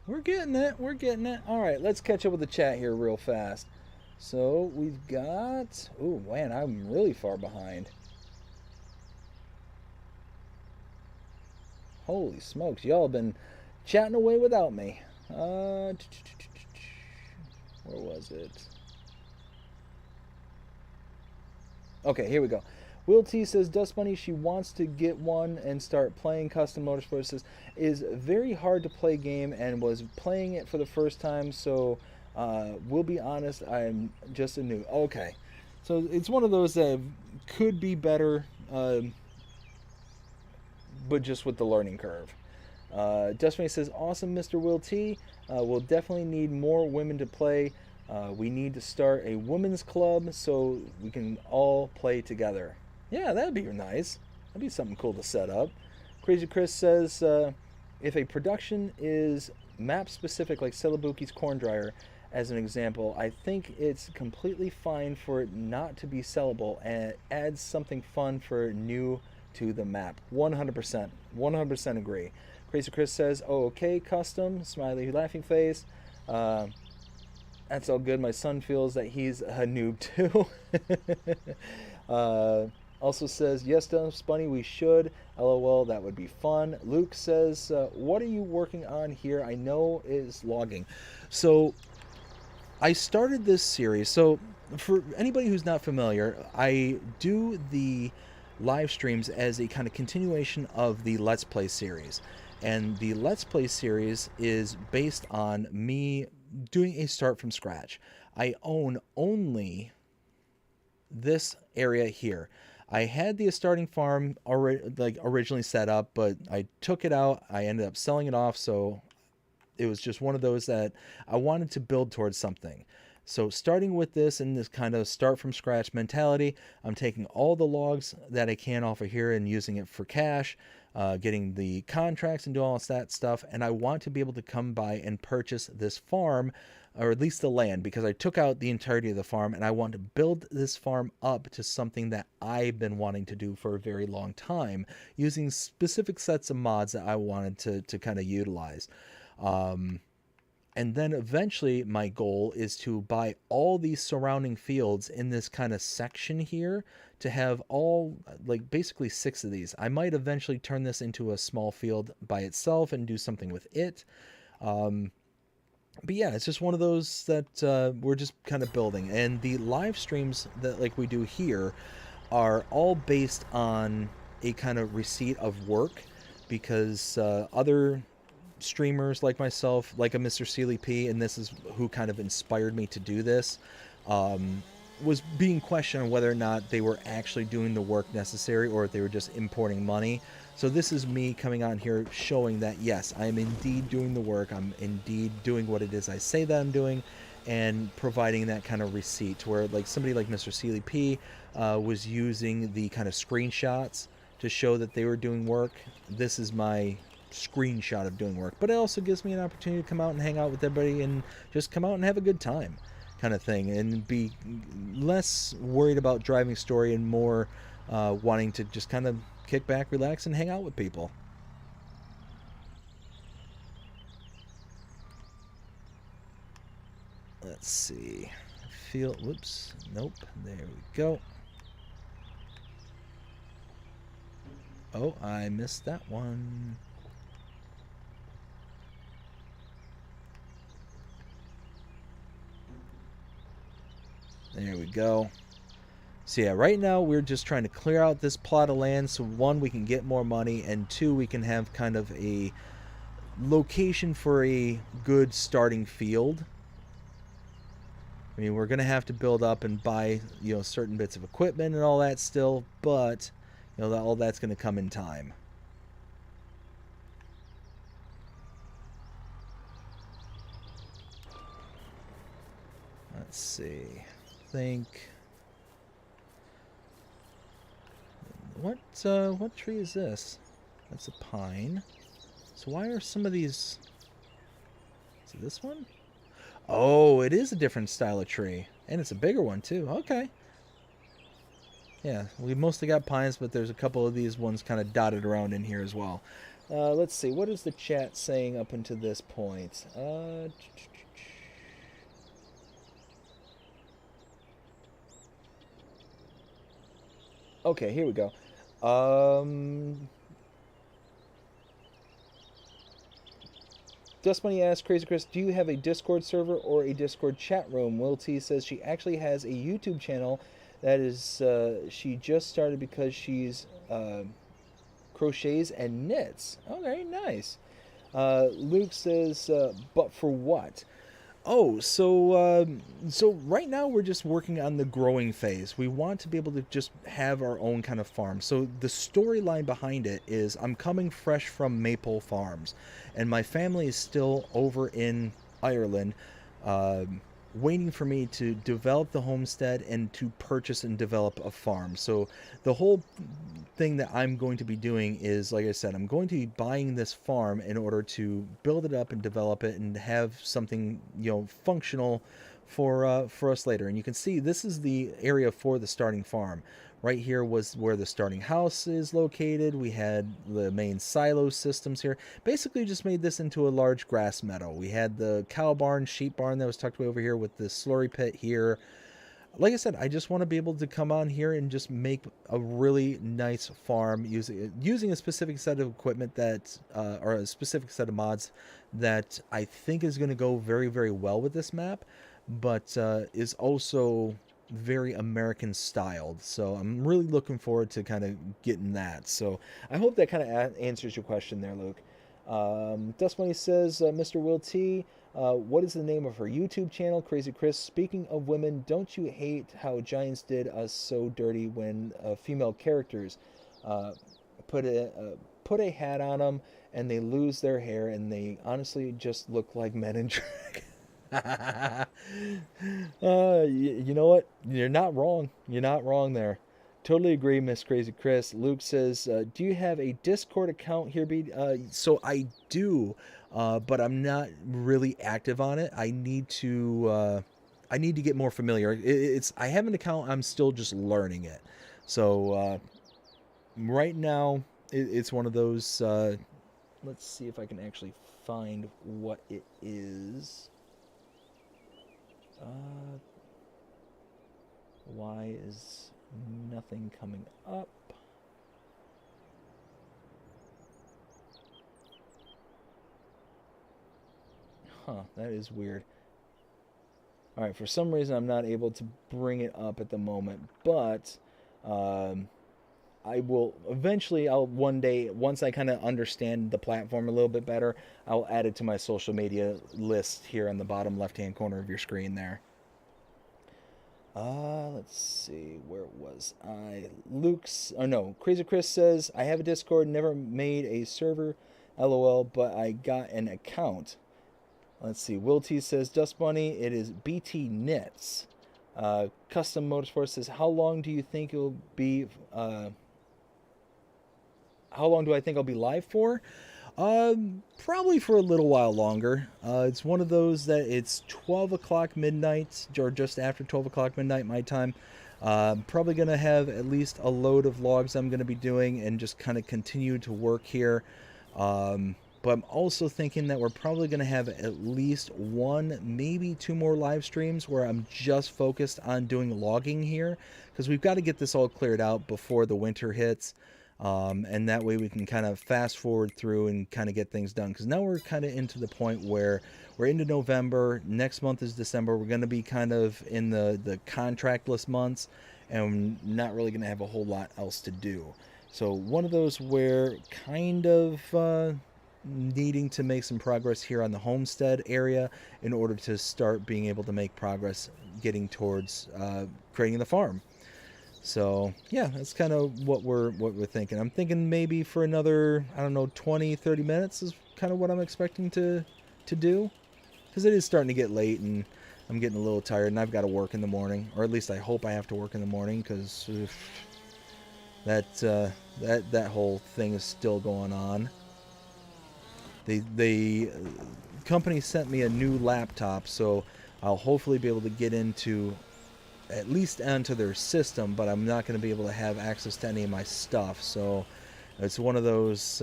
We're getting it. We're getting it. All right, let's catch up with the chat here real fast. So we've got... Oh, man, I'm really far behind. Holy smokes. Y'all have been chatting away without me. Where was it? Okay, here we go. Will T says, Dust Bunny, she wants to get one and start playing custom motorsports. Says, is very hard to play game and was playing it for the first time, so we'll be honest, I'm just a new. Okay, so it's one of those that could be better, but just with the learning curve. Dust Bunny says, awesome, Mr. Will T. We'll definitely need more women to play. We need to start a women's club so we can all play together. Yeah, that'd be nice. That'd be something cool to set up. Crazy Chris says, if a production is map specific like celobuki's corn dryer as an example, I think it's completely fine for it not to be sellable and it adds something fun for new to the map. 100%. 100% agree. Crazy Chris says, oh, okay, custom, smiley laughing face. That's all good. My son feels that he's a noob too. Also says, yes, Dust Bunny, we should. LOL, that would be fun. Luke says, what are you working on here? I know is logging. So I started this series. So for anybody who's not familiar, I do the live streams as a kind of continuation of the Let's Play series. And the Let's Play series is based on me doing a start from scratch. I own only this area here. I had the starting farm originally set up, but I took it out. I ended up selling it off, so it was just one of those that I wanted to build towards something. So starting with this and this kind of start from scratch mentality, I'm taking all the logs that I can off of here and using it for cash, getting the contracts and doing all that stuff. And I want to be able to come by and purchase this farm, or at least the land, because I took out the entirety of the farm and I want to build this farm up to something that I've been wanting to do for a very long time, using specific sets of mods that I wanted to kind of utilize. And then eventually my goal is to buy all these surrounding fields in this kind of section here to have all, like, basically 6 of these. I might eventually turn this into a small field by itself and do something with it. But yeah, it's just one of those that we're just kind of building. And the live streams that like we do here are all based on a kind of receipt of work, because other streamers like myself, like a Mr. celebuki, and this is who kind of inspired me to do this, was being questioned on whether or not they were actually doing the work necessary or if they were just importing money. So this is me coming on here showing that yes, I am indeed doing the work, I'm indeed doing what it is I say that I'm doing, and providing that kind of receipt to where, like, somebody like Mr. celebuki was using the kind of screenshots to show that they were doing work. This is my screenshot of doing work, but it also gives me an opportunity to come out and hang out with everybody and just come out and have a good time, kind of thing, and be less worried about driving story and more wanting to just kind of kick back, relax, and hang out with people. Let's see. Whoops. Nope. There we go. Oh, I missed that one. There we go. So yeah, right now we're just trying to clear out this plot of land so 1, we can get more money, and 2, we can have kind of a location for a good starting field. I mean, we're going to have to build up and buy, you know, certain bits of equipment and all that still, but, you know, all that's going to come in time. Let's see. Think. What tree is this? That's a pine. So why are some of these... Is it this one? Oh, it is a different style of tree. And it's a bigger one, too. Okay. Yeah, we mostly got pines, but there's a couple of these ones kind of dotted around in here as well. Let's see. What is the chat saying up until this point? Okay, here we go. Dust Money asks, Crazy Chris, do you have a Discord server or a Discord chat room? Will T says she actually has a YouTube channel that is, she just started because she's crochets and knits. Okay, nice. Luke says, but for what? Oh, so right now we're just working on the growing phase. We want to be able to just have our own kind of farm. So the storyline behind it is I'm coming fresh from Maple Farms, and my family is still over in Ireland, waiting for me to develop the homestead and to purchase and develop a farm. So the whole thing that I'm going to be doing is, like I said, I'm going to be buying this farm in order to build it up and develop it and have something, you know, functional for us later. And you can see this is the area for the starting farm. Right here was where the starting house is located. We had the main silo systems here. Basically just made this into a large grass meadow. We had the cow barn, sheep barn that was tucked away over here with the slurry pit here. Like I said, I just want to be able to come on here and just make a really nice farm using a specific set of equipment that, or a specific set of mods that I think is going to go very, very well with this map, but is also very American styled. So I'm really looking forward to kind of getting that. So I hope that kind of answers your question there, Luke. Dust Money says, Mr. Will T, what is the name of her YouTube channel? Crazy Chris. Speaking of women, don't you hate how Giants did us so dirty when female characters uh, put a hat on them and they lose their hair and they honestly just look like men in drag? You know what? You're not wrong. You're not wrong there. Totally agree, Miss Crazy Chris. Luke says, "Do you have a Discord account here, B?" So I do, but I'm not really active on it. I need to get more familiar. I have an account. I'm still just learning it. So right now, it's one of those. Let's see if I can actually find what it is. Why is nothing coming up? Huh, that is weird. Alright, for some reason I'm not able to bring it up at the moment, but I will eventually, I'll one day, once I kind of understand the platform a little bit better, I'll add it to my social media list here on the bottom left-hand corner of your screen there. Let's see, where was I? Crazy Chris says, I have a Discord, never made a server, lol, but I got an account. Let's see, Will T says, Dust Bunny, it is BT Knits. Custom Motorsports says, how long do you think it will be, how long do I think I'll be live for? Probably for a little while longer. It's one of those that it's 12 o'clock midnight, or just after 12 o'clock midnight my time. Probably going to have at least a load of logs I'm going to be doing and just kind of continue to work here. But I'm also thinking that we're probably going to have at least one, maybe two more live streams where I'm just focused on doing logging here, because we've got to get this all cleared out before the winter hits. And that way we can kind of fast forward through and kind of get things done. Because now we're kind of into the point where we're into November. Next month is December. We're going to be kind of in the contractless months, and not really going to have a whole lot else to do. So one of those where kind of needing to make some progress here on the homestead area in order to start being able to make progress getting towards creating the farm. So yeah, that's kind of what we're thinking. I'm thinking maybe for another, I don't know, 20-30 minutes is kind of what I'm expecting to do, because it is starting to get late and I'm getting a little tired and I've got to work in the morning, or at least I hope I have to work in the morning, because that whole thing is still going on. The company sent me a new laptop, so I'll hopefully be able to get into at least onto their system, but I'm not going to be able to have access to any of my stuff. So it's one of those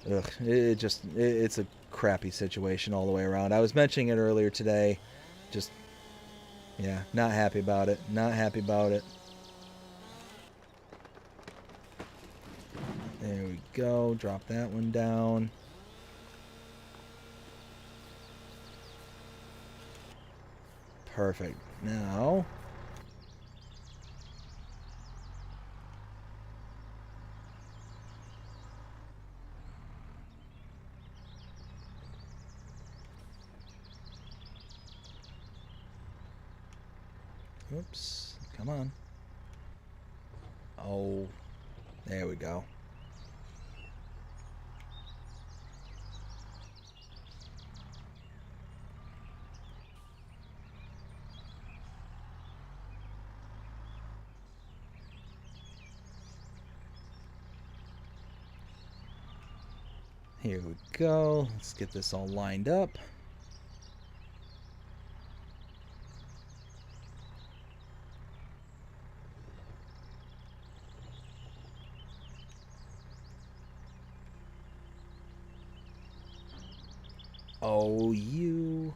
it's a crappy situation all the way around. I was mentioning it earlier today. Just, yeah, not happy about it. Not happy about it. There we go. Drop that one down. Perfect. Now, oops, come on. Oh, there we go. Here we go. Let's get this all lined up. Oh, you.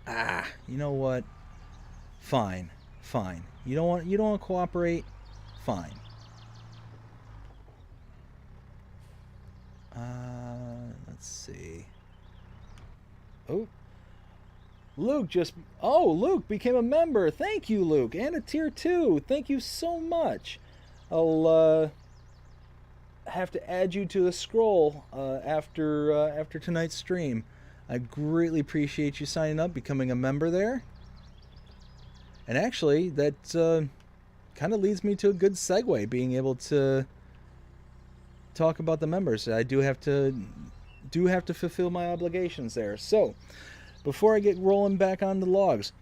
Ah, you know what? Fine. Fine. You don't want to cooperate? Fine. Let's see. Oh, Luke became a member. Thank you, Luke, and a tier 2. Thank you so much. I'll have to add you to the scroll after tonight's stream. I greatly appreciate you signing up, becoming a member there. And actually, that kind of leads me to a good segue, being able to talk about the members. I do have to fulfill my obligations there. So, before I get rolling back on the logs,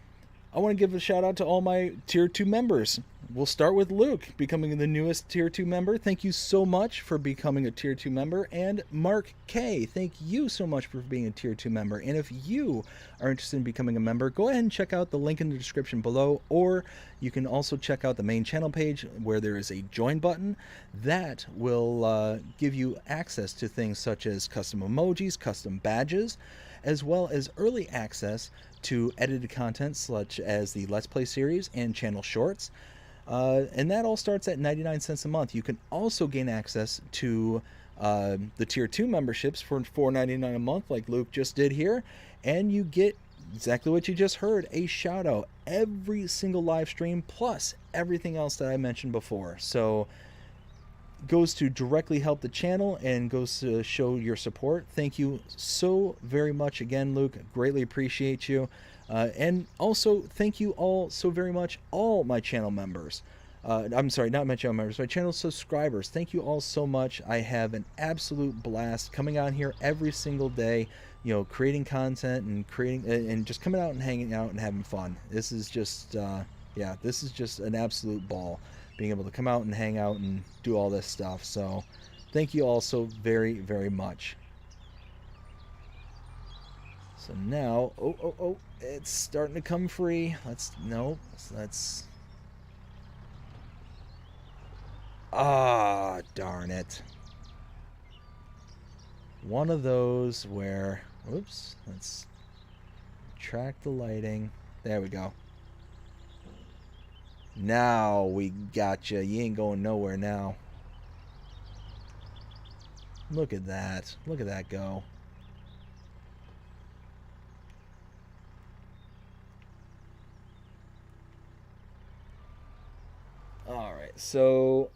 I want to give a shout out to all my tier 2 members. We'll start with Luke, becoming the newest tier 2 member. Thank you so much for becoming a tier 2 member. And Mark K, thank you so much for being a tier 2 member. And if you are interested in becoming a member, go ahead and check out the link in the description below, or you can also check out the main channel page where there is a join button that will give you access to things such as custom emojis, custom badges, as well as early access to edited content such as the Let's Play series and channel shorts. And that all starts at 99 cents a month. You can also gain access to the tier 2 memberships for $4.99 a month, like Luke just did here, and you get exactly what you just heard, a shout out every single live stream, plus everything else that I mentioned before. So goes to directly help the channel and goes to show your support. Thank you so very much again, Luke. Greatly appreciate you. And also thank you all so very much, all my channel members. I'm sorry, not my channel members, my channel subscribers. Thank you all so much. I have an absolute blast coming on here every single day, you know, creating content and creating and just coming out and hanging out and having fun. This is just yeah, this is just an absolute ball, being able to come out and hang out and do all this stuff. So thank you all so very, very much. So now, oh, it's starting to come free. Let's darn it. One of those where, whoops, let's track the lighting. There we go. Now we got you. You ain't going nowhere now. Look at that. Look at that go. Alright, so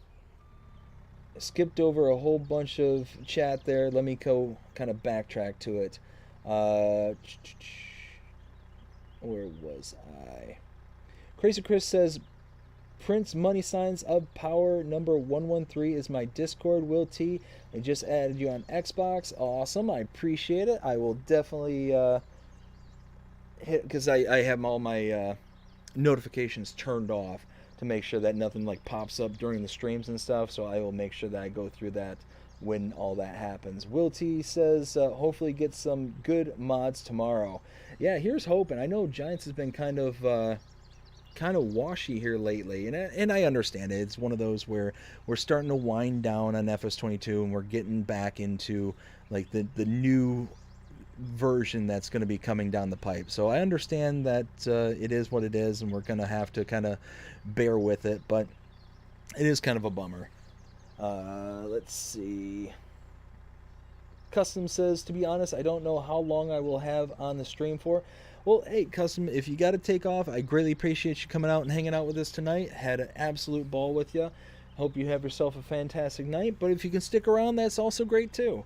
I skipped over a whole bunch of chat there. Let me go kind of backtrack to it. Where was I? Crazy Chris says, Prince Money Signs of Power number 113 is my Discord. Will T, I just added you on Xbox. Awesome, I appreciate it. I will definitely hit, because I have all my notifications turned off to make sure that nothing like pops up during the streams and stuff. So I will make sure that I go through that when all that happens. Will T says, hopefully get some good mods tomorrow. Yeah, here's hoping. I know Giants has been kind of washy here lately, and I understand it. It's one of those where we're starting to wind down on FS22 and we're getting back into like the new version that's going to be coming down the pipe. So I understand that it is what it is, and we're going to have to kind of bear with it, but it is kind of a bummer. Let's see. Custom says, to be honest, I don't know how long I will have on the stream for. Well, hey, Custom, if you got to take off, I greatly appreciate you coming out and hanging out with us tonight. Had an absolute ball with you. Hope you have yourself a fantastic night. But if you can stick around, that's also great, too.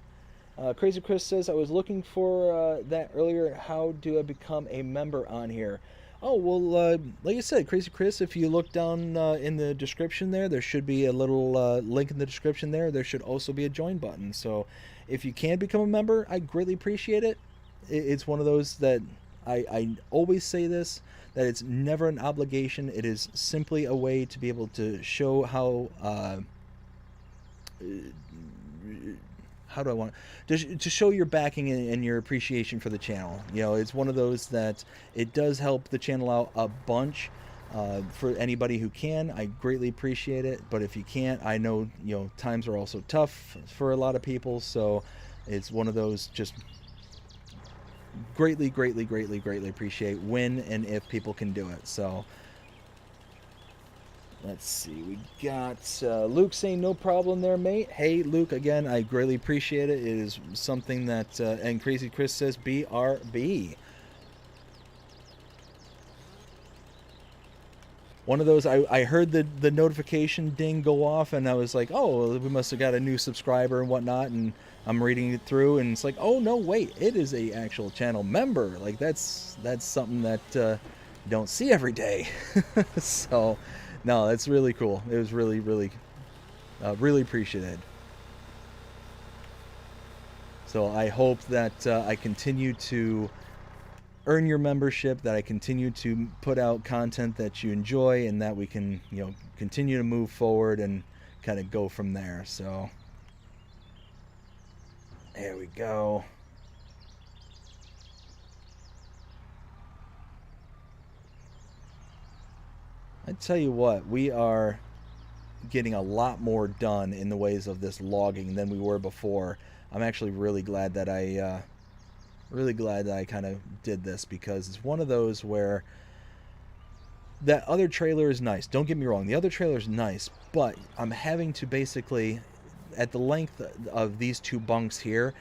Crazy Chris says, I was looking for that earlier. How do I become a member on here? Oh, well, like I said, Crazy Chris, if you look down in the description there should be a little link in the description there. There should also be a join button. So if you can become a member, I greatly appreciate it. It's one of those that I always say this, that it's never an obligation. It is simply a way to be able to show how do I want to show your backing and your appreciation for the channel. You know, it's one of those that it does help the channel out a bunch. For anybody who can, I greatly appreciate it. But if you can't, I know, you know, times are also tough for a lot of people. So it's one of those, just greatly appreciate when and if people can do it. So Let's see, we got Luke saying no problem there, mate. Hey, Luke, again, I greatly appreciate it. It is something that, and Crazy Chris says BRB. One of those, I heard the notification ding go off, and I was like, oh, we must have got a new subscriber and whatnot, and I'm reading it through, and it's like, oh, no, wait, it is a actual channel member. Like, that's something that you don't see every day. So, no, it's really cool. It was really, really, really appreciated. So I hope that I continue to earn your membership, that I continue to put out content that you enjoy, and that we can, continue to move forward and kind of go from there. So there we go. I tell you what, we are getting a lot more done in the ways of this logging than we were before. I'm actually really glad that I kind of did this, because it's one of those where that other trailer is nice. Don't get me wrong, the other trailer is nice, but I'm having to basically, at the length of these two bunks here,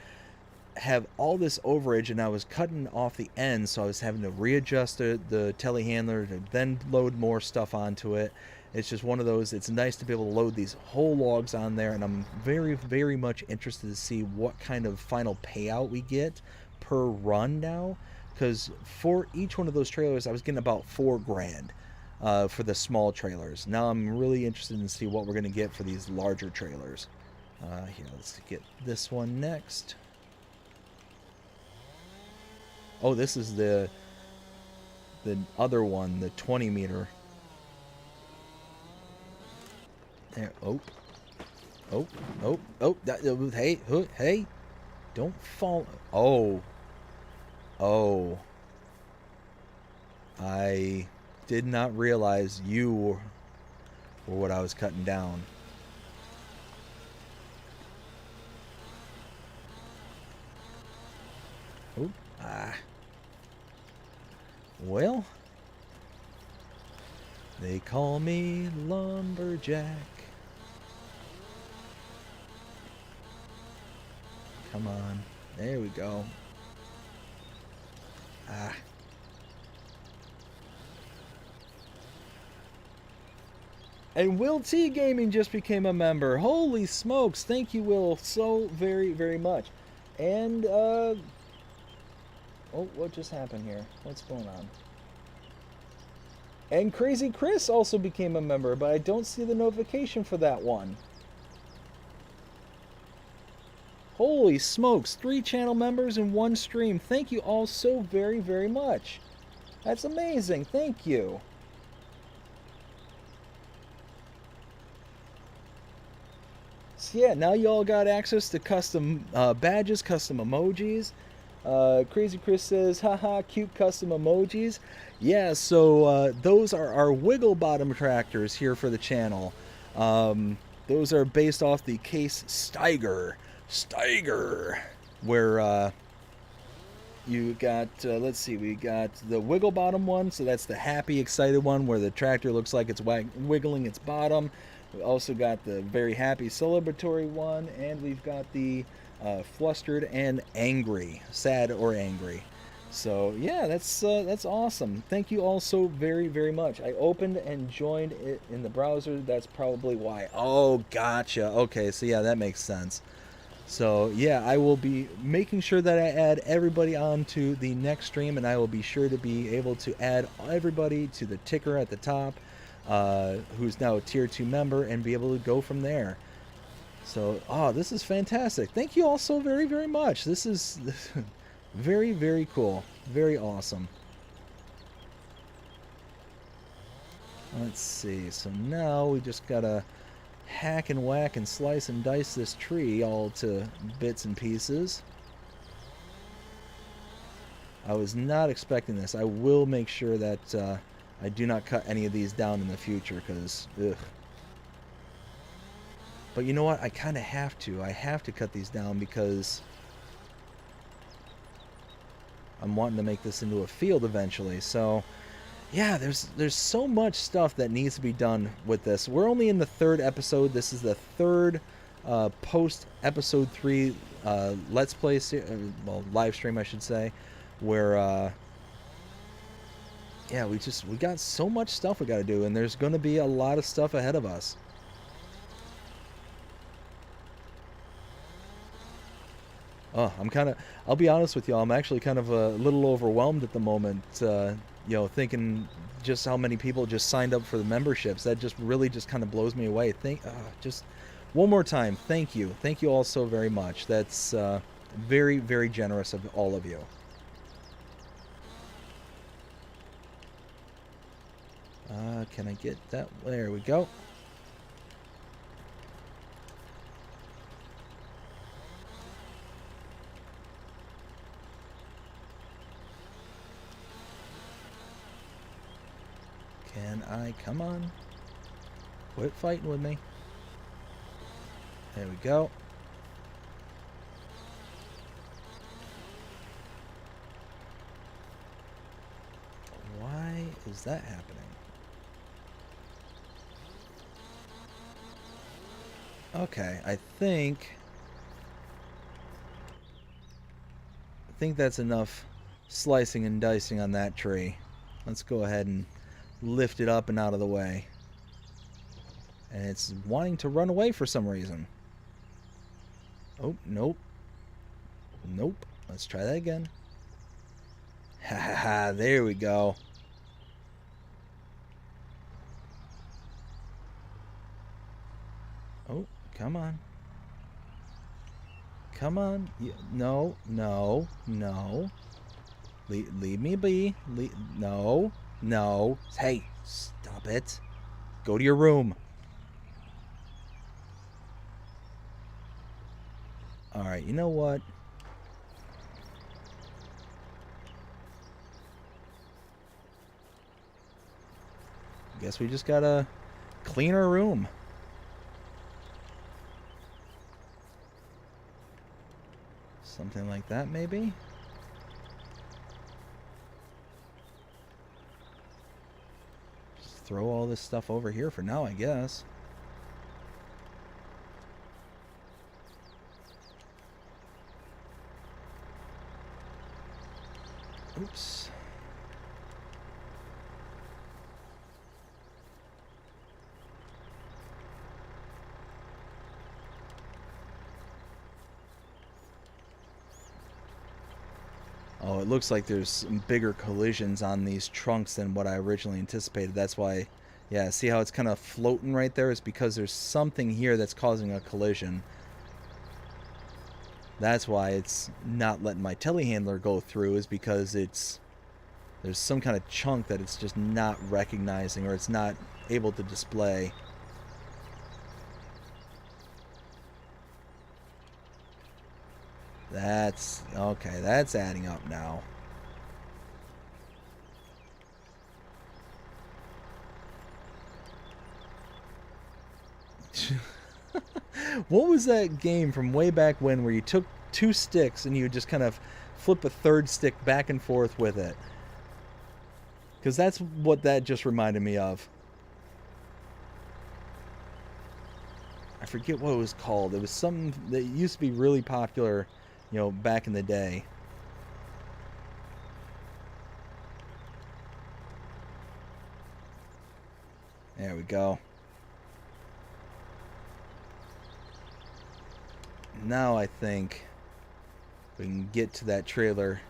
have all this overage, and I was cutting off the ends, so I was having to readjust the telehandler to then load more stuff onto it. It's just one of those, it's nice to be able to load these whole logs on there, and I'm very, very much interested to see what kind of final payout we get per run now, because for each one of those trailers I was getting about $4,000 for the small trailers. Now I'm really interested in see what we're going to get for these larger trailers. Here, let's get this one next. Oh, this is the other one, the 20 meter. There. Oh, hey, hey, don't fall. Oh, I did not realize you were what I was cutting down. Oh, well, they call me Lumberjack. Come on. There we go. And Will T Gaming just became a member. Holy smokes. Thank you, Will, so very, very much. And, oh, what just happened here? What's going on? And Crazy Chris also became a member, but I don't see the notification for that one. Holy smokes, 3 channel members in 1 stream. Thank you all so very, very much. That's amazing. Thank you. So yeah, now you all got access to custom badges, custom emojis. Crazy Chris says, haha, cute custom emojis. Yeah, so those are our wiggle bottom tractors here for the channel. Those are based off the Case Steiger, where you got, let's see, we got the wiggle bottom one, so that's the happy, excited one where the tractor looks like it's wiggling its bottom. We also got the very happy, celebratory one, and we've got the flustered and angry, sad or angry. So yeah, that's awesome. Thank you all so very, very much. I opened and joined it in the browser. That's probably why. Oh, gotcha. Okay, so yeah, that makes sense. So yeah, I will be making sure that I add everybody onto the next stream, and I will be sure to be able to add everybody to the ticker at the top, who's now a tier 2 member, and be able to go from there. So, this is fantastic. Thank you all so very, very much. This is very, very cool. Very awesome. Let's see. So now we just gotta hack and whack and slice and dice this tree all to bits and pieces. I was not expecting this. I will make sure that I do not cut any of these down in the future, because, ugh. But you know what? I kind of have to. I have to cut these down because I'm wanting to make this into a field eventually. So, yeah, there's so much stuff that needs to be done with this. We're only in the third episode. This is the third post episode 3 let's play well, live stream I should say, where yeah, we got so much stuff we got to do, and there's going to be a lot of stuff ahead of us. Oh, I'll be honest with y'all, I'm actually kind of a little overwhelmed at the moment, you know, thinking just how many people just signed up for the memberships. That just really just kind of blows me away. Just one more time, thank you. Thank you all so very much. That's very, very generous of all of you. Can I get that? There we go. Can I? Come on. Quit fighting with me. There we go. Why is that happening? Okay, I think that's enough slicing and dicing on that tree. Let's go ahead and lift it up and out of the way. And it's wanting to run away for some reason. Oh, nope. Nope. Let's try that again. Ha ha ha, there we go. Oh, come on. Come on. No, no, no. Leave me be. No, no. Hey, stop it. Go to your room. Alright, you know what? Guess we just gotta clean our room. Something like that, maybe? Just throw all this stuff over here for now, I guess. Oops. Oh, it looks like there's some bigger collisions on these trunks than what I originally anticipated. That's why, yeah, see how it's kind of floating right there? It's because there's something here that's causing a collision. That's why it's not letting my telehandler go through, is because there's some kind of chunk that it's just not recognizing, or it's not able to display. That's okay, that's adding up now. What was that game from way back when where you took 2 sticks and you would just kind of flip a 3rd stick back and forth with it? Because that's what that just reminded me of. I forget what it was called. It was something that used to be really popular, you know, back in the day. There we go. Now I think we can get to that trailer.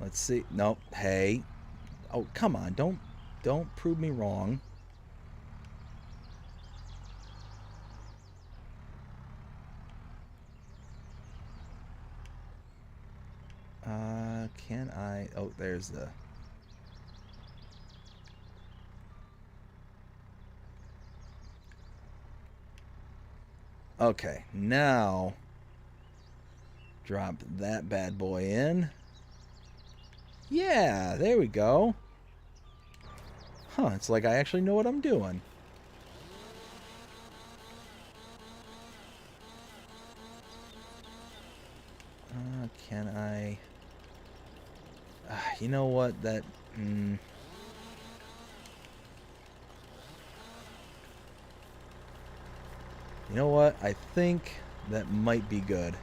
Let's see. Nope. Hey. Oh, come on. Don't prove me wrong. Can I? Oh, there's the... Okay, now drop that bad boy in. Yeah, there we go. Huh, it's like I actually know what I'm doing. Can I... You know what? That... You know what? I think that might be good.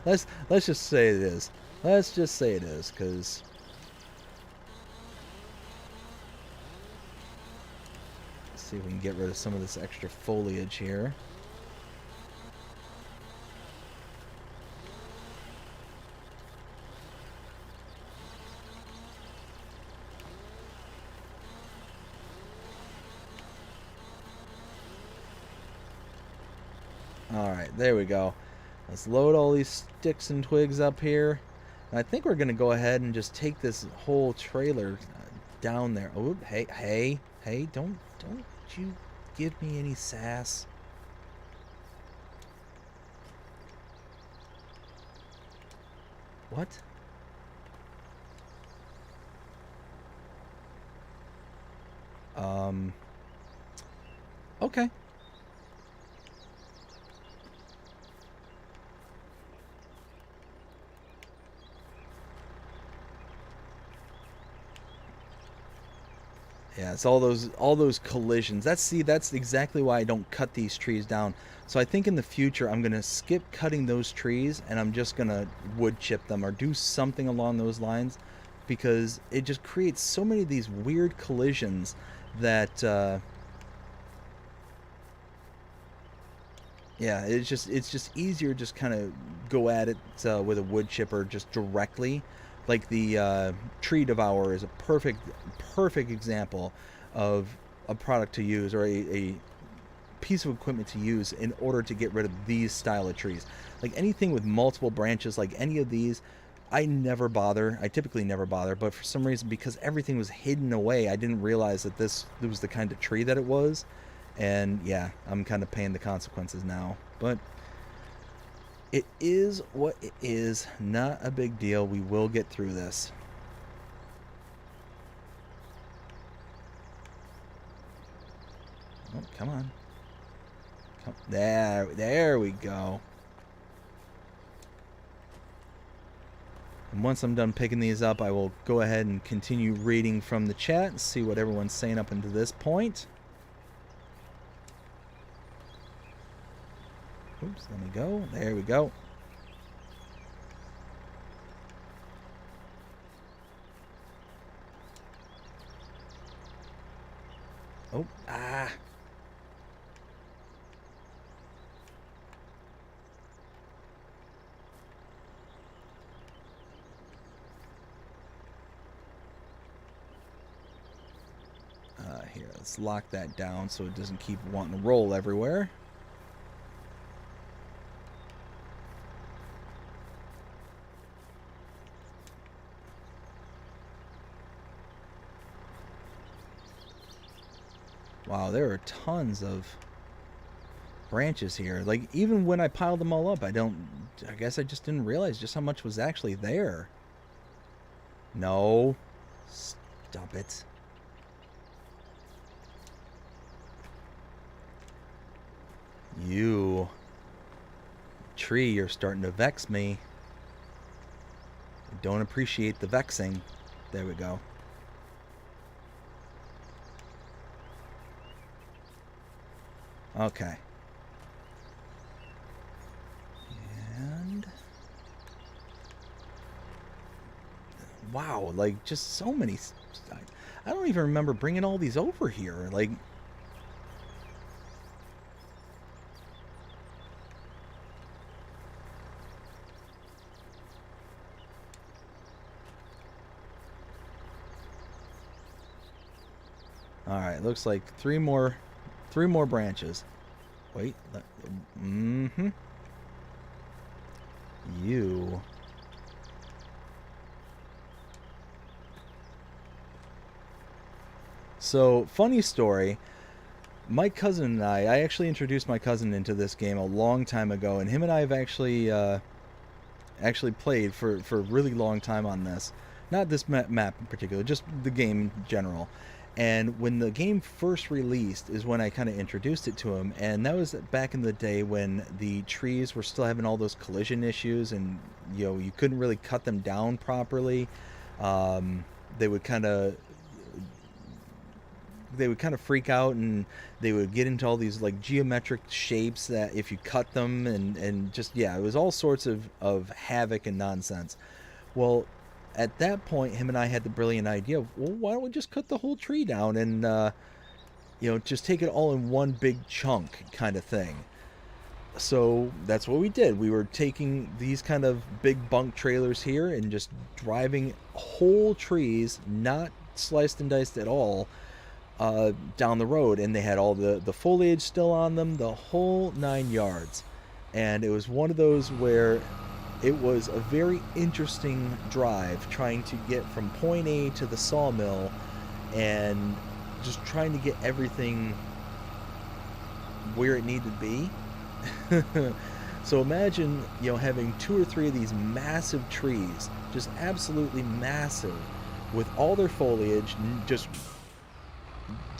let's just say it is. Let's just say it is, because... Let's see if we can get rid of some of this extra foliage here. Alright, there we go. Let's load all these sticks and twigs up here. And I think we're going to go ahead and just take this whole trailer down there. Oh, hey, don't you give me any sass. What? Okay. Yeah, it's all those collisions. That's exactly why I don't cut these trees down. So I think in the future I'm gonna skip cutting those trees and I'm just gonna wood chip them or do something along those lines, because it just creates so many of these weird collisions that yeah, it's just easier just kind of go at it with a wood chipper just directly. Like the tree devourer is a perfect example of a product to use, or a piece of equipment to use in order to get rid of these style of trees. Like anything with multiple branches, like any of these, I never bother. I typically never bother, but for some reason, because everything was hidden away, I didn't realize that this was the kind of tree that it was. And yeah, I'm kind of paying the consequences now. But it is what it is. Not a big deal. We will get through this. Oh, come on. There we go. And once I'm done picking these up, I will go ahead and continue reading from the chat and see what everyone's saying up until this point. Oops, let me go. There we go. Oh, ah. Here, let's lock that down so it doesn't keep wanting to roll everywhere. Wow, there are tons of branches here. Like, even when I piled them all up, I guess I just didn't realize just how much was actually there. No. Stop it. You tree, you're starting to vex me. I don't appreciate the vexing. There we go. Okay. And wow, like just so many. I don't even remember bringing all these over here. Like, all right, looks like three more branches. Wait, you. So, funny story. My cousin and I actually introduced my cousin into this game a long time ago, and him and I have actually played for a really long time on this. Not this map in particular, just the game in general. And when the game first released is when I kind of introduced it to him, and that was back in the day when the trees were still having all those collision issues, and you couldn't really cut them down properly. they would kind of freak out, and they would get into all these like geometric shapes that if you cut them, and just, yeah, it was all sorts of havoc and nonsense. Well, at that point, him and I had the brilliant idea of, well, why don't we just cut the whole tree down and just take it all in one big chunk kind of thing. So that's what we did. We were taking these kind of big bunk trailers here and just driving whole trees, not sliced and diced at all, down the road, and they had all the foliage still on them, the whole 9 yards. And it was one of those where it was a very interesting drive, trying to get from point A to the sawmill and just trying to get everything where it needed to be. So imagine, having 2 or 3 of these massive trees, just absolutely massive, with all their foliage just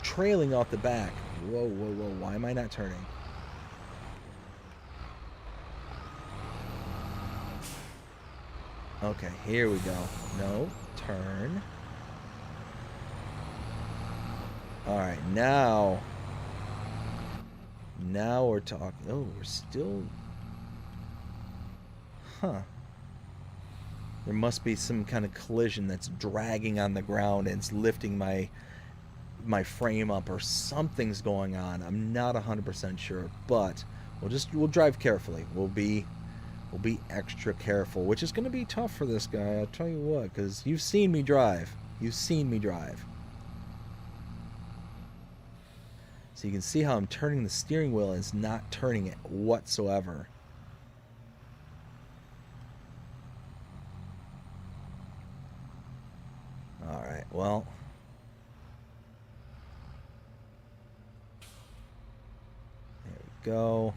trailing off the back. Whoa, whoa, whoa, why am I not turning? Okay, here we go. No, turn. Alright, now we're talking. Oh, we're still... Huh. There must be some kind of collision that's dragging on the ground and it's lifting my frame up, or something's going on. I'm not 100% sure, but we'll drive carefully. We'll be extra careful, which is going to be tough for this guy, I'll tell you what, because you've seen me drive. So you can see how I'm turning the steering wheel and it's not turning it whatsoever. Alright, well, there we go.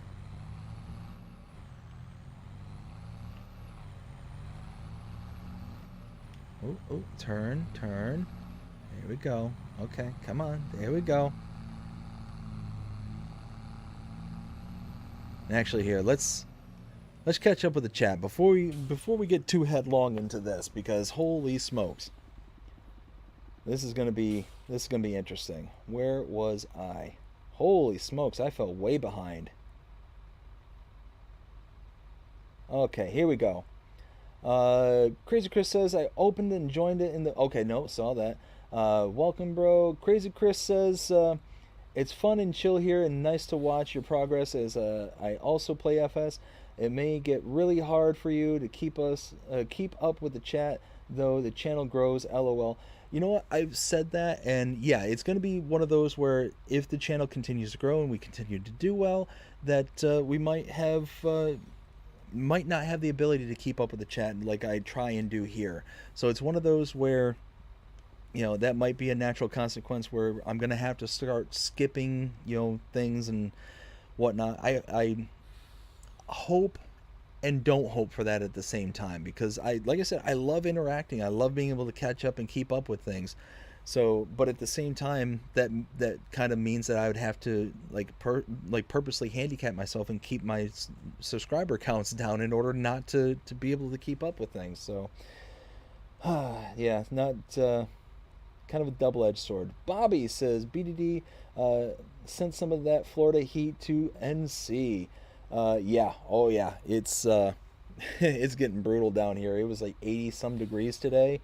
Oh, turn. There we go. Okay, come on. There we go. Actually, here, let's catch up with the chat before we get too headlong into this, because holy smokes, this is gonna be interesting. Where was I? Holy smokes, I fell way behind. Okay, here we go. Crazy Chris says, I opened and joined it in the... Okay, no, saw that. Welcome, bro. Crazy Chris says, it's fun and chill here and nice to watch your progress as I also play FS. It may get really hard for you to keep up with the chat, though the channel grows, lol. You know what? I've said that, and yeah, it's going to be one of those where if the channel continues to grow and we continue to do well, that we might not have the ability to keep up with the chat like I try and do here. So it's one of those where, that might be a natural consequence where I'm going to have to start skipping, things and whatnot. I hope and don't hope for that at the same time, because like I said, I love interacting. I love being able to catch up and keep up with things. So, but at the same time, that kind of means that I would have to purposely handicap myself and keep my subscriber counts down in order not to be able to keep up with things. So, yeah, not kind of a double-edged sword. Bobby says BDD sent some of that Florida heat to NC. Yeah, oh yeah, it's it's getting brutal down here. It was like 80 some degrees today.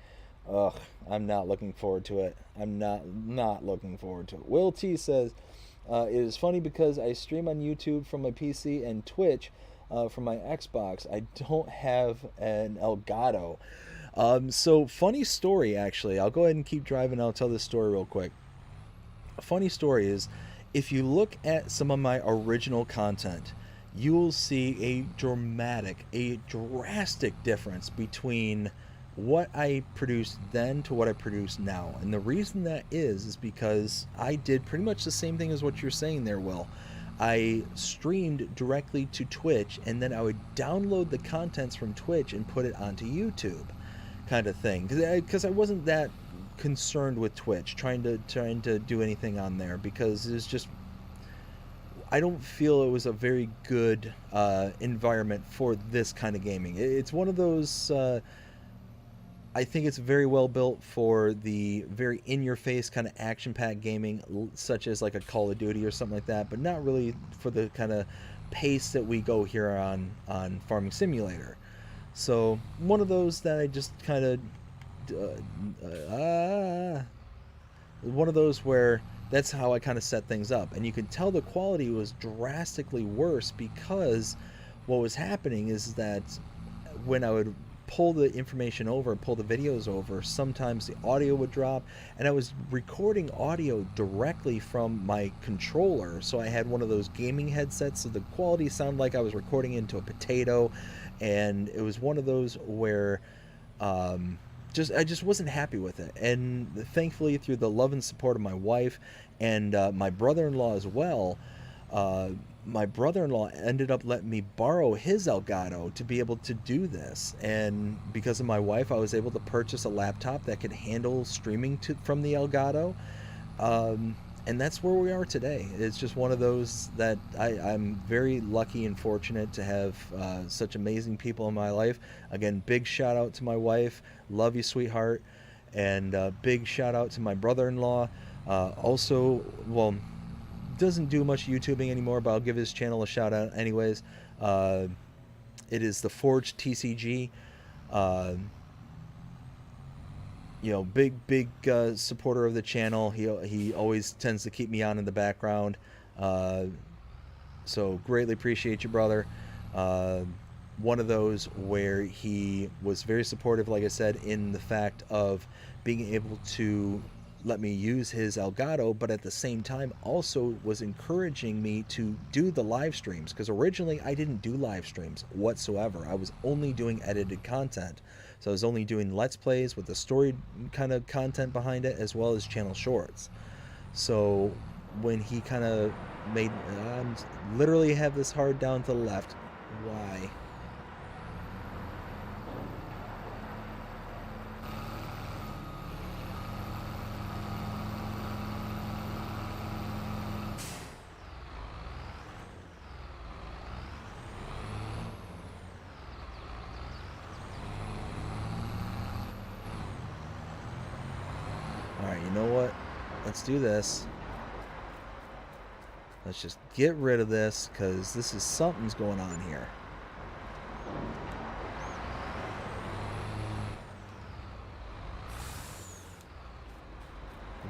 Ugh, I'm not looking forward to it. I'm not looking forward to it. Will T says, it is funny because I stream on YouTube from my PC and Twitch from my Xbox. I don't have an Elgato. So funny story, actually. I'll go ahead and keep driving. I'll tell this story real quick. A funny story is, if you look at some of my original content, you will see a drastic difference between what I produced then to what I produce now. And the reason that is because I did pretty much the same thing as what you're saying there, Will. I streamed directly to Twitch, and then I would download the contents from Twitch and put it onto YouTube, kind of thing. Because I wasn't that concerned with Twitch, trying to do anything on there, because it's just, I don't feel it was a very good environment for this kind of gaming. It's one of those I think it's very well built for the very in-your-face kind of action-packed gaming, such as like a Call of Duty or something like that, but not really for the kind of pace that we go here on Farming Simulator. So one of those that I just kind of one of those where that's how I kind of set things up, and you can tell the quality was drastically worse because what was happening is that when I would pull the information over, pull the videos over, sometimes the audio would drop, and I was recording audio directly from my controller. So I had one of those gaming headsets, so the quality sounded like I was recording into a potato, and it was one of those where I just wasn't happy with it. And thankfully, through the love and support of my wife and my brother-in-law as well, my brother-in-law ended up letting me borrow his Elgato to be able to do this. And because of my wife, I was able to purchase a laptop that could handle streaming from the Elgato. And that's where we are today. It's just one of those that I'm very lucky and fortunate to have such amazing people in my life. Again, big shout out to my wife. Love you, sweetheart. And big shout out to my brother-in-law. Also, well, doesn't do much YouTubing anymore, but I'll give his channel a shout out anyways. It is the Forged TCG. Big supporter of the channel. He always tends to keep me on in the background. So greatly appreciate you, brother. One of those where he was very supportive, like I said, in the fact of being able to let me use his Elgato, but at the same time also was encouraging me to do the live streams, because originally I didn't do live streams whatsoever. I was only doing edited content. So I was only doing Let's Plays with the story kind of content behind it, as well as channel shorts. So when he kind of made, literally have this hard down to the left. Why? Alright, you know what? Let's do this. Let's just get rid of this, because this is something's going on here.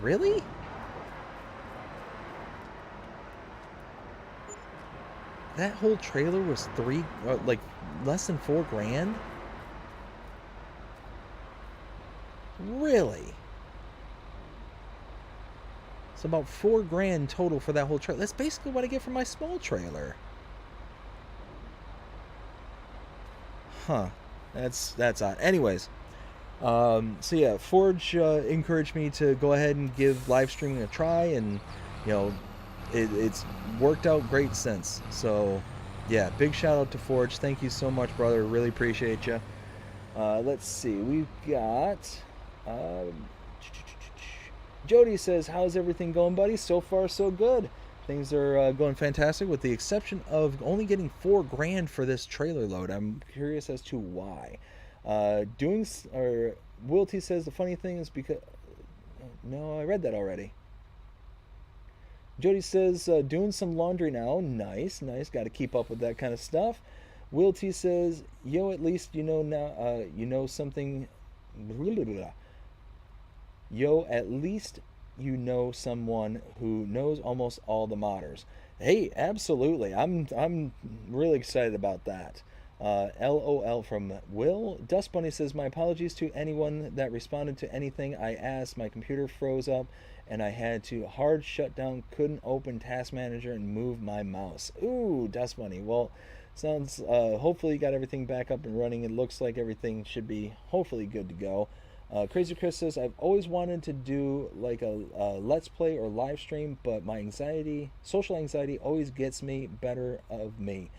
Really? That whole trailer was less than $4,000? Really? It's about $4,000 total for that whole trailer. That's basically what I get for my small trailer. Huh. That's odd. Anyways, so yeah, Forge encouraged me to go ahead and give live streaming a try, and it's worked out great since. So yeah, big shout out to Forge. Thank you so much, brother. Really appreciate you. Let's see. We've got Jody says, how's everything going, buddy? So far, so good. Things are going fantastic, with the exception of only getting $4,000 for this trailer load. I'm curious as to why. Wilty says the funny thing is because... No, I read that already. Jody says, doing some laundry now. Nice. Got to keep up with that kind of stuff. Wilty says, yo, at least you know now, you know something... Yo, at least you know someone who knows almost all the modders. Hey, absolutely. I'm really excited about that. LOL from Will. Dust Bunny says, my apologies to anyone that responded to anything I asked. My computer froze up and I had to hard shut down, couldn't open Task Manager and move my mouse. Ooh, Dust Bunny. Well, sounds, hopefully you got everything back up and running. It looks like everything should be hopefully good to go. Crazy Chris says, I've always wanted to do like a Let's Play or live stream, but my social anxiety always gets me better of me.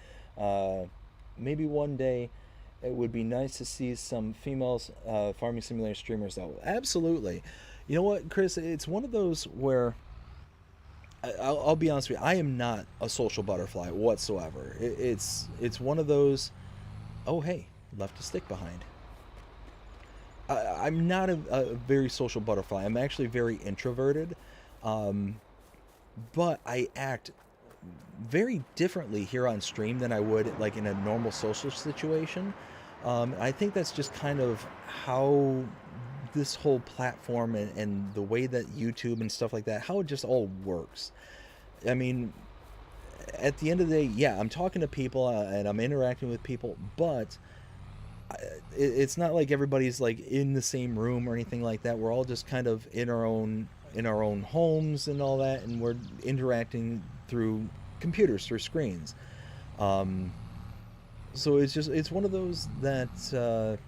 Maybe one day it would be nice to see some females Farming Simulator streamers though. Absolutely. You know what, Chris? It's one of those where I'll be honest with you. I am not a social butterfly whatsoever. It's one of those. Oh hey, left a stick behind. I'm not a very social butterfly. I'm actually very introverted, um, but I act very differently here on stream than I would like in a normal social situation. I think that's just kind of how this whole platform and the way that YouTube and stuff like that, how it just all works. I mean, at the end of the day, yeah, I'm talking to people and I'm interacting with people, but it's not like everybody's like in the same room or anything like that. We're all just kind of in our own homes and all that, and we're interacting through computers, through screens. Um, so it's one of those that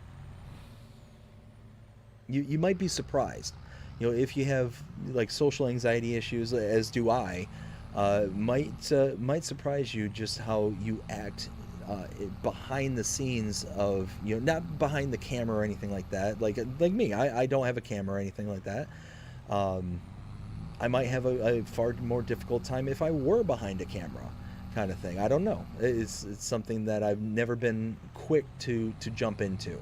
you might be surprised. You know, if you have like social anxiety issues, as do I, might surprise you just how you act behind the scenes of, you know, not behind the camera or anything like that. Like me, I don't have a camera or anything like that. Um, I might have a far more difficult time if I were behind a camera, kind of thing. I don't know. It's something that I've never been quick to jump into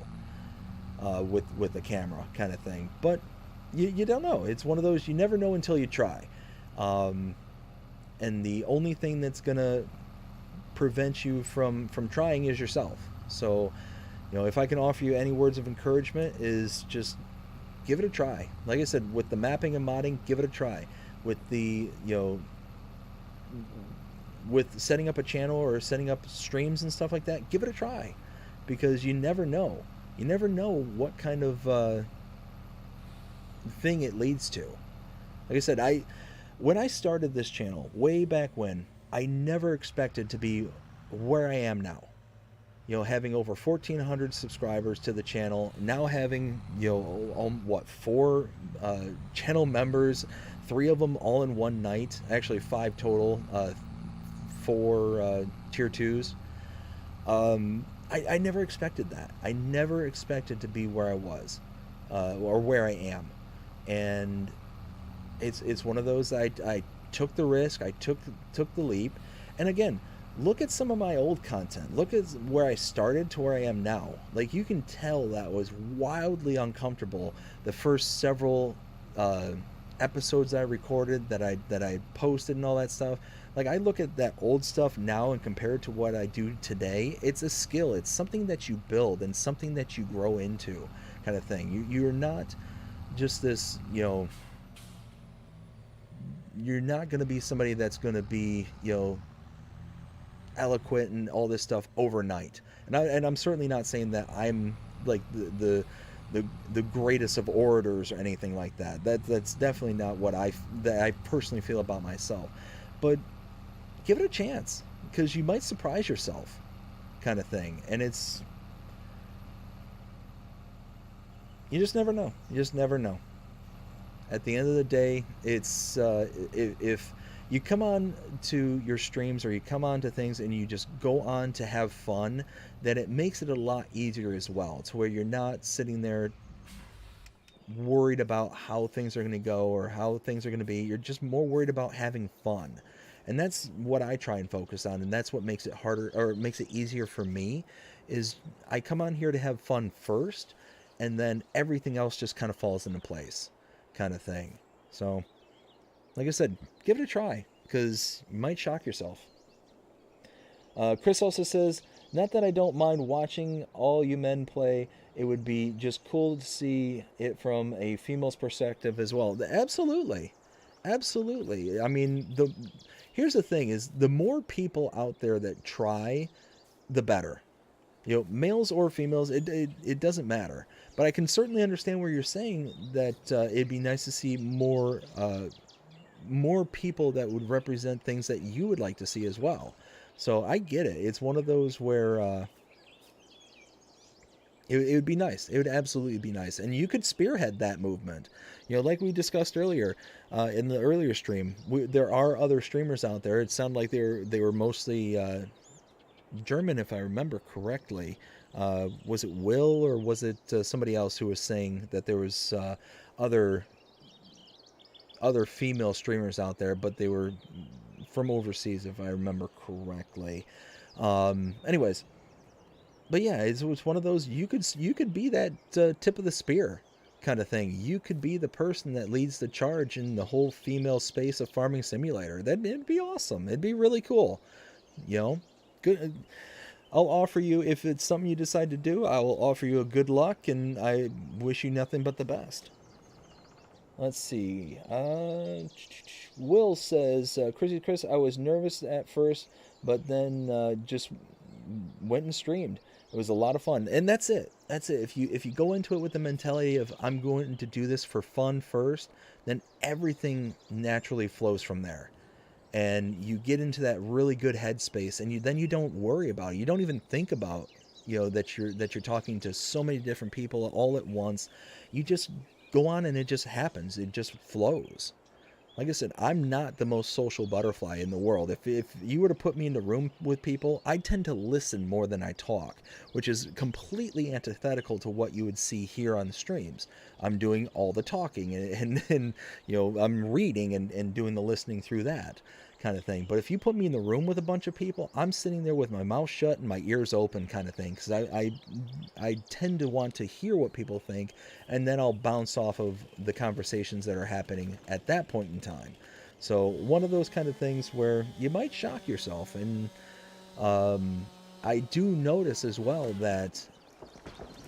with the camera, kind of thing. But you don't know. It's one of those, you never know until you try. Um, and the only thing that's gonna prevent you from trying is yourself. So, you know, if I can offer you any words of encouragement, is just give it a try. Like I said, with the mapping and modding, give it a try. With the, you know, with setting up a channel or setting up streams and stuff like that, give it a try, because you never know. You never know what kind of thing it leads to. Like I said, when I started this channel way back when, I never expected to be where I am now. You know, having over 1,400 subscribers to the channel, now having, you know, what, 4 channel members, 3 of them all in one night, actually 5 total, 4 tier 2s. I never expected that. I never expected to be where I was, or where I am. And it's one of those, I took the risk, I took the leap. And again, look at some of my old content. Look at where I started to where I am now. Like, you can tell that was wildly uncomfortable the first several episodes that I recorded, that I posted and all that stuff. Like, I look at that old stuff now and compare it to what I do today. It's a skill. It's something that you build and something that you grow into, kind of thing. You're not just this, you know, you're not going to be somebody that's going to be, you know, eloquent and all this stuff overnight. And I'm certainly not saying that I'm like the greatest of orators or anything like that. That's definitely not what I personally feel about myself. But give it a chance, because you might surprise yourself, kind of thing. And you just never know. You just never know. At the end of the day, it's if you come on to your streams or you come on to things and you just go on to have fun, then it makes it a lot easier as well, to where you're not sitting there worried about how things are going to go or how things are going to be. You're just more worried about having fun. And that's what I try and focus on, and that's what makes it harder, or makes it easier for me, is I come on here to have fun first, and then everything else just kind of falls into place, kind of thing. So, like I said, give it a try, because you might shock yourself. Chris also says, not that I don't mind watching all you men play, it would be just cool to see it from a female's perspective as well. Absolutely. Absolutely. I mean, here's the thing, is the more people out there that try, the better. You know, males or females, it doesn't matter. But I can certainly understand where you're saying that it'd be nice to see more people that would represent things that you would like to see as well. So I get it. It's one of those where it would be nice. It would absolutely be nice. And you could spearhead that movement. You know, like we discussed earlier in the earlier stream, there are other streamers out there. It sounded like they were mostly German, if I remember correctly. Was it Will, or was it somebody else who was saying that there was other female streamers out there, but they were from overseas, if I remember correctly. Anyways, but yeah, it's one of those, you could be that tip of the spear kind of thing. You could be the person that leads the charge in the whole female space of Farming Simulator. It'd be awesome. It'd be really cool. You know, good. I'll offer you, if it's something you decide to do, I will offer you a good luck, and I wish you nothing but the best. Let's see. Will says, Chrissy Chris, I was nervous at first, but then just went and streamed. It was a lot of fun, and that's it. That's it. If you go into it with the mentality of I'm going to do this for fun first, then everything naturally flows from there, and you get into that really good headspace, and then you don't worry about it. You don't even think about that you're talking to so many different people all at once. You just go on, and it just happens. It just flows. Like I said, I'm not the most social butterfly in the world. If you were to put me in the room with people, I tend to listen more than I talk, which is completely antithetical to what you would see here on the streams. I'm doing all the talking, and I'm reading and doing the listening through that kind of thing. But if you put me in the room with a bunch of people, I'm sitting there with my mouth shut and my ears open kind of thing, because I tend to want to hear what people think, and then I'll bounce off of the conversations that are happening at that point in time. So one of those kind of things where you might shock yourself. And I do notice as well that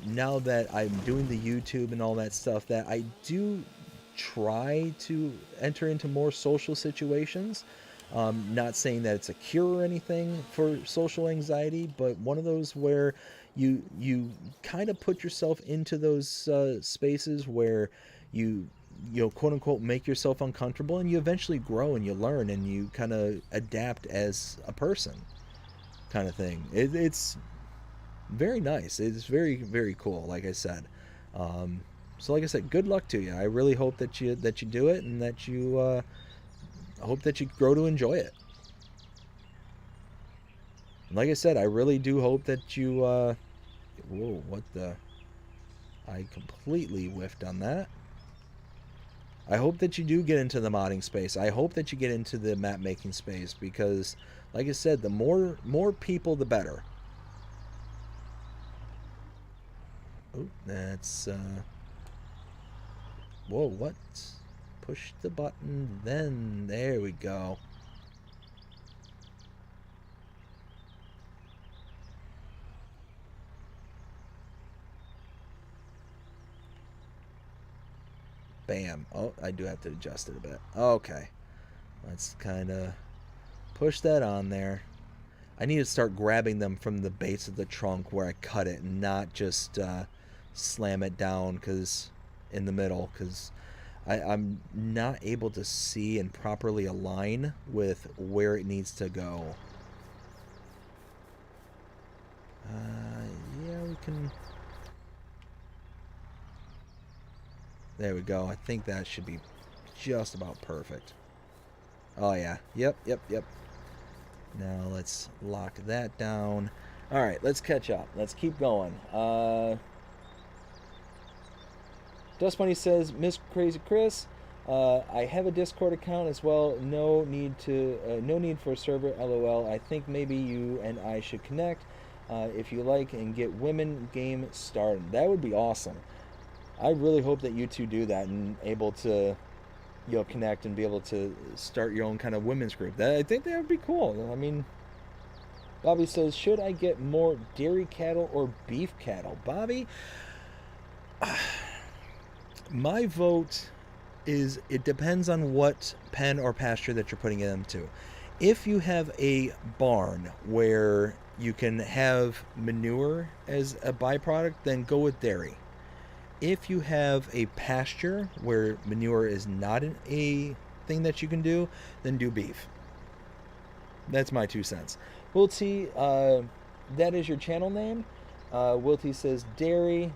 now that I'm doing the YouTube and all that stuff, that I do try to enter into more social situations. Not saying that it's a cure or anything for social anxiety, but one of those where you kind of put yourself into those spaces where you quote unquote make yourself uncomfortable, and you eventually grow and you learn and you kind of adapt as a person kind of thing. It's very nice. It's very, very cool, like I said. So like I said, good luck to you. I really hope that you do it, and that you I hope that you grow to enjoy it. Like I said, I really do hope that you whoa, what the, I completely whiffed on that. I hope that you do get into the modding space. I hope that you get into the map making space, because like I said, the more people, the better. Oh, that's whoa, what? Push the button, then there we go. Bam. Oh, I do have to adjust it a bit. Okay. Let's kind of push that on there. I need to start grabbing them from the base of the trunk where I cut it, and not just slam it down in the middle, because I'm not able to see and properly align with where it needs to go. Yeah, we can. There we go. I think that should be just about perfect. Oh yeah. Yep. Now let's lock that down. All right, let's catch up. Let's keep going. Dust Bunny says, Miss Crazy Chris, I have a Discord account as well. No need for a server. LOL. I think maybe you and I should connect if you like, and get women game started. That would be awesome. I really hope that you two do that and able to connect and be able to start your own kind of women's group. I think that would be cool. I mean, Bobby says, should I get more dairy cattle or beef cattle? Bobby, my vote is it depends on what pen or pasture that you're putting them to. If you have a barn where you can have manure as a byproduct, then go with dairy. If you have a pasture where manure is not a thing that you can do, then do beef. That's my 2 cents. Wilty, that is your channel name. Wilty says dairy,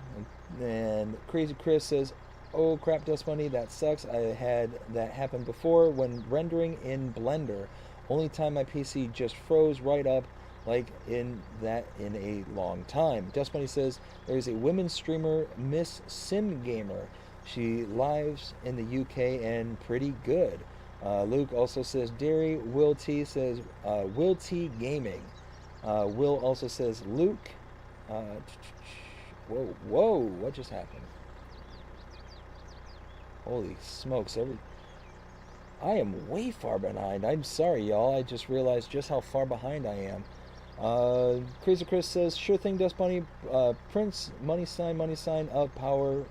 and Crazy Chris says, oh crap, Dust Bunny, that sucks. I had that happen before when rendering in Blender. Only time my PC just froze right up like in a long time. Dust Bunny says there's a women's streamer, Miss Sim Gamer. She lives in the UK and pretty good. Luke also says dairy. Will T says Will T Gaming. Will also says Luke. Uh, whoa, whoa, what just happened? Holy smokes, I am way far behind. I'm sorry, y'all. I just realized just how far behind I am. Crazy Chris says, sure thing, Dust Bunny. Prince, money sign of power.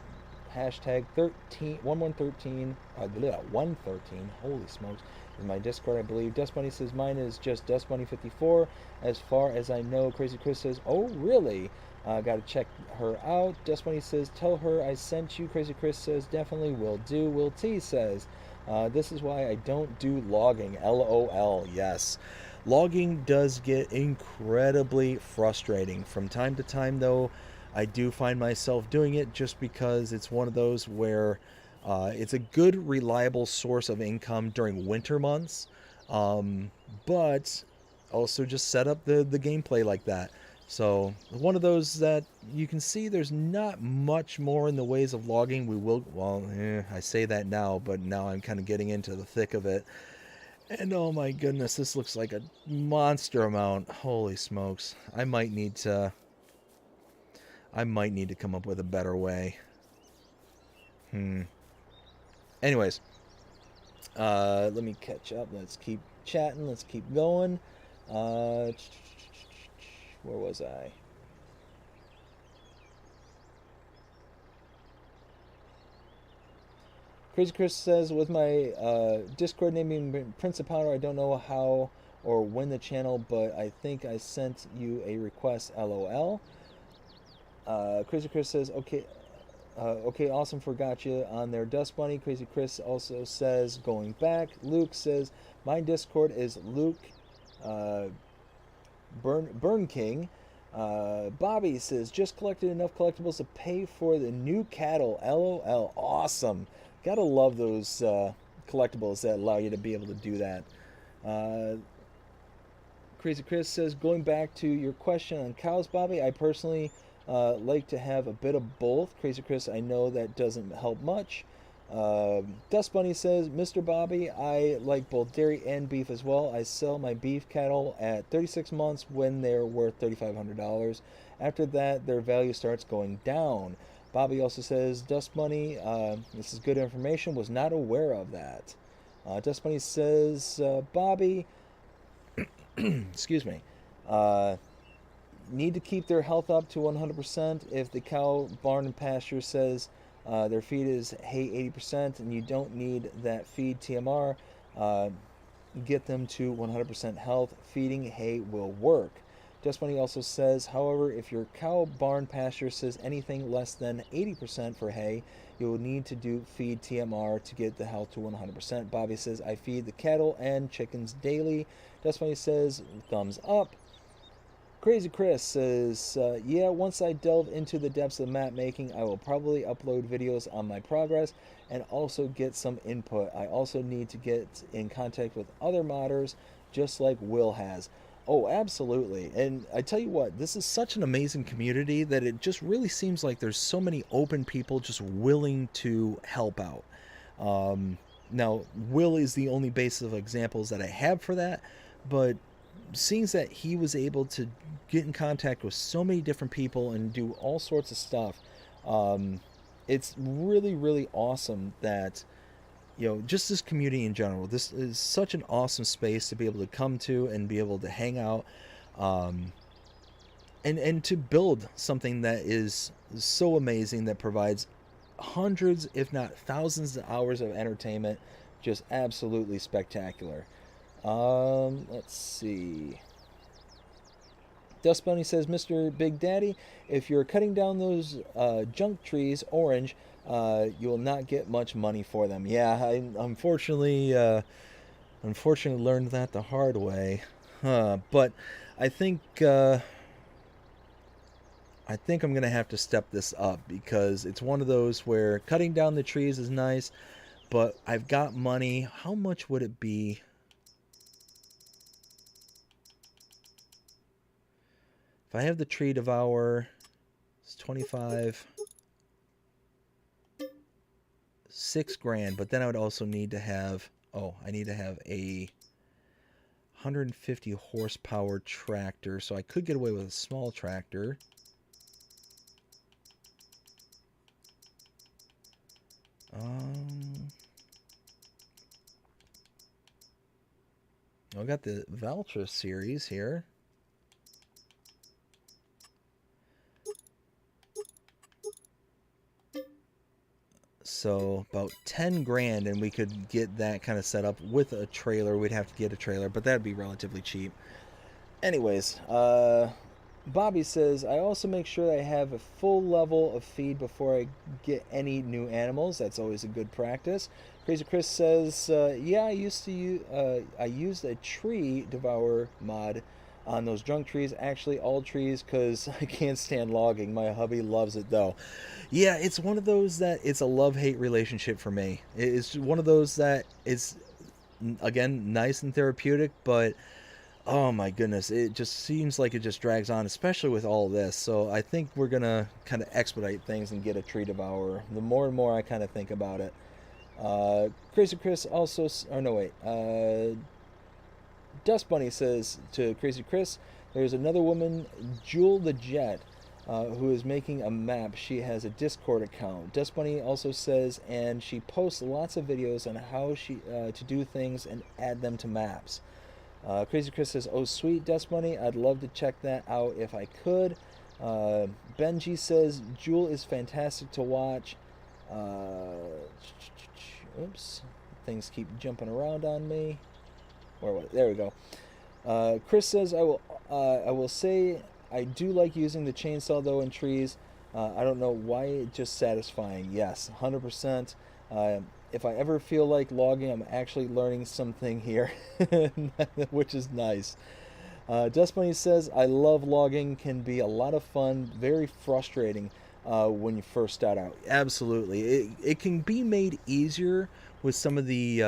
Hashtag 1113. 113. Holy smokes. In my Discord, I believe. Dust Bunny says, mine is just Dust Bunny 54. As far as I know, Crazy Chris says, oh, really? Gotta check her out. Dust Bunny says, tell her I sent you. Crazy Chris says, definitely will do. Will T says, this is why I don't do logging. LOL. Yes. Logging does get incredibly frustrating. From time to time, though, I do find myself doing it just because it's one of those where it's a good, reliable source of income during winter months, um, but also just set up the gameplay like that. So one of those that you can see there's not much more in the ways of logging. I say that now, but now I'm kind of getting into the thick of it. And oh my goodness, this looks like a monster amount. Holy smokes. I might need to come up with a better way. Anyways, let me catch up. Let's keep chatting. Let's keep going. Where was I? Crazy Chris says, with my Discord name being Prince of Powder, I don't know how or when the channel, but I think I sent you a request. LOL. Crazy Chris says, okay, okay, awesome, forgot you on there. Dust Bunny. Crazy Chris also says, going back. Luke says, my Discord is Luke uh, Burn King. Bobby says, just collected enough collectibles to pay for the new cattle. LOL. Awesome. Gotta love those collectibles that allow you to be able to do that. Uh, Crazy Chris says, going back to your question on cows, Bobby, I personally like to have a bit of both. Crazy Chris, I know that doesn't help much. Dust Bunny says, Mr. Bobby, I like both dairy and beef as well. I sell my beef cattle at 36 months when they're worth $3,500. After that, their value starts going down. Bobby also says, Dust Bunny, this is good information, was not aware of that. Dust Bunny says, Bobby, excuse me, uh, need to keep their health up to 100%. If the cow barn and pasture says their feed is hay 80% and you don't need that feed TMR, get them to 100% health. Feeding hay will work. Just Money also says, however, if your cow barn pasture says anything less than 80% for hay, you will need to do feed TMR to get the health to 100%. Bobby says, I feed the cattle and chickens daily. Just Money says, thumbs up. Crazy Chris says, yeah, once I delve into the depths of map making, I will probably upload videos on my progress and also get some input. I also need to get in contact with other modders, just like Will has. Oh, absolutely. And I tell you what, this is such an amazing community that it just really seems like there's so many open people just willing to help out. Now, Will is the only basis of examples that I have for that, but seeing that he was able to get in contact with so many different people and do all sorts of stuff, it's really, really awesome that, just this community in general, this is such an awesome space to be able to come to and be able to hang out, and to build something that is so amazing, that provides hundreds, if not thousands of hours of entertainment. Just absolutely spectacular. Let's see. Dust Bunny says, Mr. Big Daddy, if you're cutting down those junk trees orange, you will not get much money for them. Yeah, I unfortunately learned that the hard way. But I think I'm gonna have to step this up, because it's one of those where cutting down the trees is nice, but I've got money. How much would it be? If I have the tree devour, it's 25, 6 grand, but then I would also need to have, I need to have a 150 horsepower tractor, so I could get away with a small tractor. I got the Valtra series here. So about 10 grand, and we could get that kind of set up with a trailer. We'd have to get a trailer, but that'd be relatively cheap. Anyways, Bobby says, I also make sure I have a full level of feed before I get any new animals. That's always a good practice. Crazy Chris says, yeah, I used a tree devourer mod on those junk trees, actually all trees, because I can't stand logging. My hubby loves it though. Yeah, it's one of those that it's a love-hate relationship for me. It's one of those that is, again, nice and therapeutic, but oh my goodness, it just seems like it just drags on, especially with all this. So I think we're gonna kind of expedite things and get a tree devourer. The more and more I kind of think about it. Crazy Chris also, oh no wait, Dust Bunny says to Crazy Chris, there's another woman, Jewel the Jet, who is making a map. She has a Discord account. Dust Bunny also says, and she posts lots of videos on how to do things and add them to maps. Crazy Chris says, oh sweet Dust Bunny, I'd love to check that out if I could. Benji says, Jewel is fantastic to watch. Oops, things keep jumping around on me. Or what? There we go. Chris says, I will say I do like using the chainsaw though in trees. I don't know why, it's just satisfying. Yes, 100%. If I ever feel like logging, I'm actually learning something here, which is nice. Dust Bunny says, I love logging, can be a lot of fun, very frustrating when you first start out. Absolutely. It can be made easier with some of the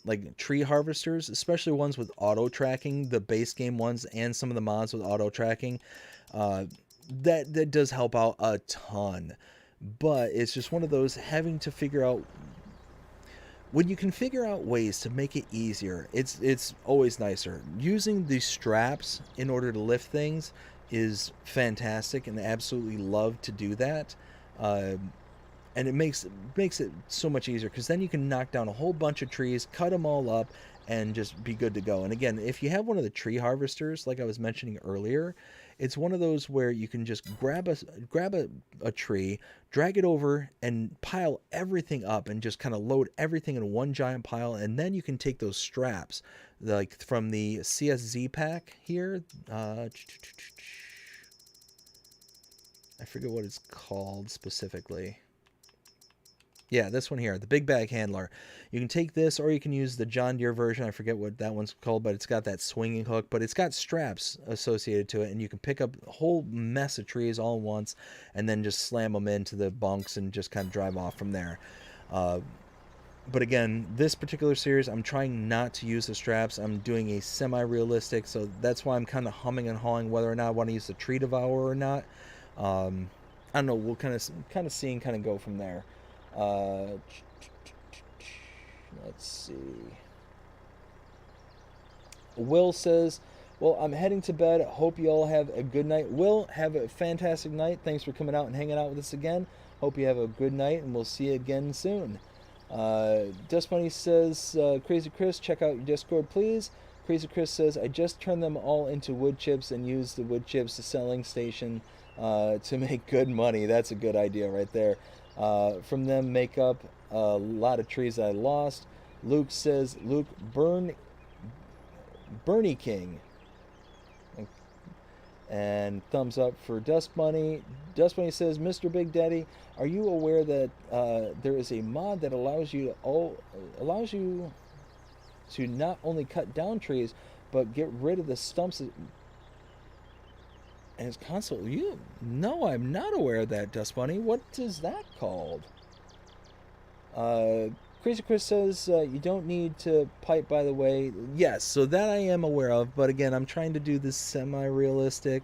like tree harvesters, especially ones with auto tracking, the base game ones and some of the mods with auto tracking. That does help out a ton. But it's just one of those having to figure out when you can figure out ways to make it easier, it's always nicer. Using the straps in order to lift things is fantastic, and I absolutely love to do that. And it makes it so much easier because then you can knock down a whole bunch of trees, cut them all up, and just be good to go. And again, if you have one of the tree harvesters, like I was mentioning earlier, it's one of those where you can just grab a tree, drag it over, and pile everything up, and just kind of load everything in one giant pile. And then you can take those straps, like from the CSZ pack here. I forget what it's called specifically. Yeah, this one here, the big bag handler. You can take this, or you can use the John Deere version. I forget what that one's called, but it's got that swinging hook, but it's got straps associated to it, and you can pick up a whole mess of trees all at once, and then just slam them into the bunks and just kind of drive off from there. But again, this particular series, I'm trying not to use the straps. I'm doing a semi-realistic, so that's why I'm kind of humming and hawing whether or not I want to use the tree devourer or not. I don't know. We'll kind of see and kind of go from there. Let's see. Will says, well, I'm heading to bed. Hope you all have a good night. Will, have a fantastic night. Thanks for coming out and hanging out with us again. Hope you have a good night, and we'll see you again soon. Dust Bunny says, Crazy Chris, check out your Discord, please. Crazy Chris says, I just turned them all into wood chips and used the wood chips to selling station to make good money. That's a good idea right there. From them make up a lot of trees I lost. Luke says, Luke Bernie King. And thumbs up for Dust Bunny. Dust Bunny says, Mr. Big Daddy, are you aware that there is a mod that allows you to not only cut down trees, but get rid of the stumps? And it's constantly, no, I'm not aware of that, Dust Bunny. What is that called? Crazy Chris says, you don't need to pipe, by the way. Yes, so that I am aware of, but again, I'm trying to do this semi-realistic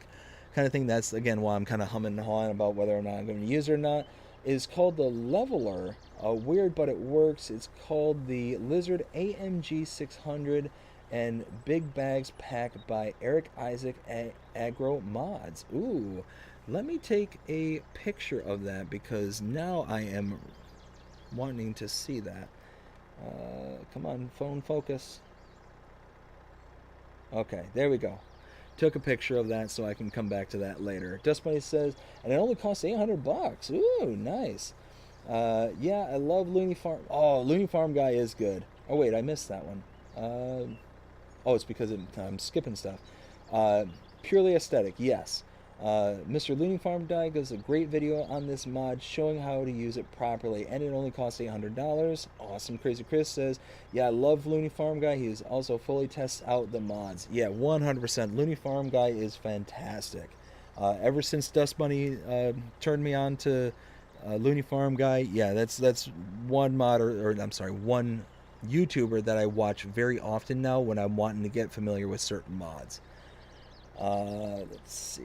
kind of thing. That's, again, why I'm kind of humming and hawing about whether or not I'm going to use it or not. It's called the Leveler. Weird, but it works. It's called the Lizard AMG 600 and Big Bags Pack by Eric Isaac Agro Mods. Ooh, let me take a picture of that because now I am wanting to see that. Come on, phone focus. Okay, there we go. Took a picture of that so I can come back to that later. Dust Bunny says, and it only costs $800. Ooh, nice. Yeah, I love Looney Farm. Oh, Looney Farm guy is good. Oh wait, I missed that one. Oh, it's because I'm skipping stuff. Purely aesthetic, yes. Mr. Looney Farm Guy does a great video on this mod showing how to use it properly, and it only costs $800. Awesome. Crazy Chris says, yeah, I love Looney Farm Guy. He also fully tests out the mods. Yeah, 100%. Looney Farm Guy is fantastic. Ever since Dust Bunny turned me on to Looney Farm Guy, yeah, that's one mod, or I'm sorry, one YouTuber that I watch very often now when I'm wanting to get familiar with certain mods. Let's see.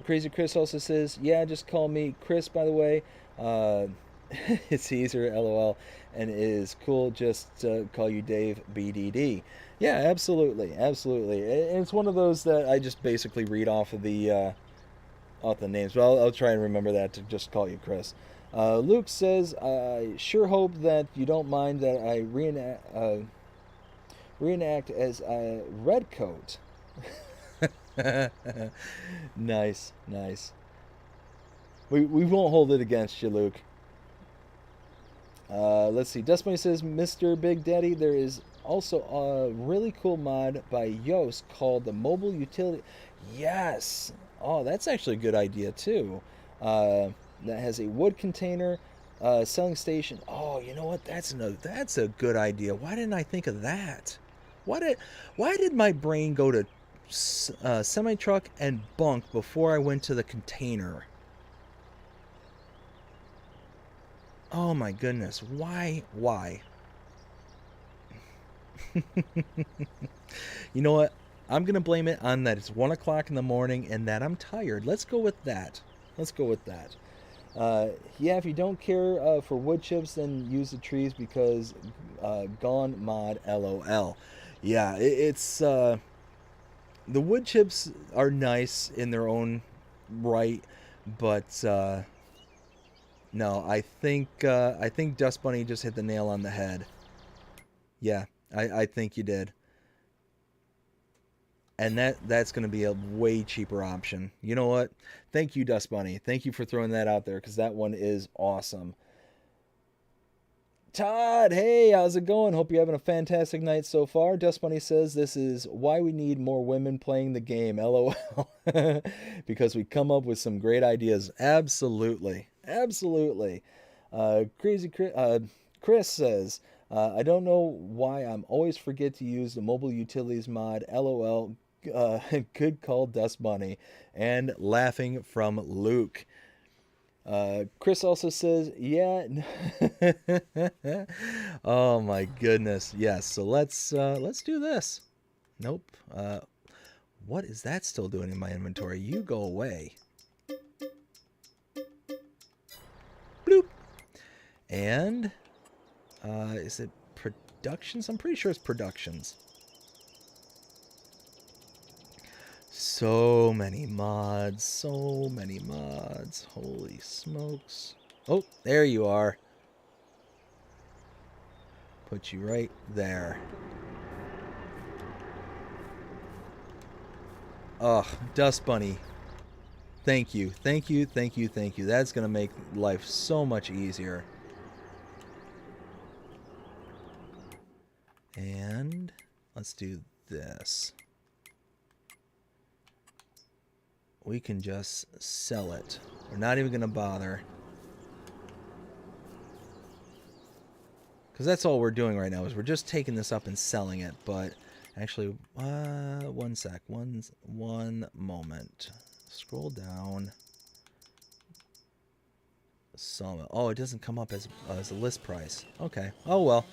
Crazy Chris also says, yeah, just call me Chris, by the way. It's easier, lol. And it is cool just to call you Dave BDD. Yeah, absolutely. Absolutely. And it's one of those that I just basically read off of the names. But I'll try and remember that to just call you Chris. Luke says, I sure hope that you don't mind that I reenact as a redcoat. Nice, nice. We won't hold it against you, Luke. Let's see. Dust Bunny says, Mr. Big Daddy, there is also a really cool mod by Yoast called the Mobile Utility. Yes. Oh, that's actually a good idea too. That has a wood container, selling station. Oh, you know what? That's a good idea. Why didn't I think of that? Why did my brain go to semi-truck and bunk before I went to the container? Oh my goodness. Why? You know what? I'm going to blame it on that it's 1 o'clock in the morning and that I'm tired. Let's go with that. Yeah, if you don't care for wood chips, then use the trees because gone mod, lol. Yeah, it's the wood chips are nice in their own right, but no, I think Dust Bunny just hit the nail on the head. Yeah, I think you did. And that's going to be a way cheaper option. You know what? Thank you, Dust Bunny. Thank you for throwing that out there because that one is awesome. Todd, hey, how's it going? Hope you're having a fantastic night so far. Dust Bunny says this is why we need more women playing the game, lol. Because we come up with some great ideas. Absolutely. Crazy Chris says, I don't know why I'm always forget to use the mobile utilities mod, lol. Good call, Dust Bunny. And laughing from Luke. Chris also says, yeah. Oh my goodness. Yes. So let's do this. Nope. What is that still doing in my inventory? You go away. Bloop. And is it productions? I'm pretty sure it's productions. So many mods. Holy smokes. Oh, there you are. Put you right there. Oh, Dust Bunny. Thank you. That's going to make life so much easier. And let's do this. We can just sell it. We're not even going to bother. Because that's all we're doing right now is we're just taking this up and selling it. But actually, one sec. One moment. Scroll down. Sawmill. Oh, it doesn't come up as a list price. Okay. Oh, well.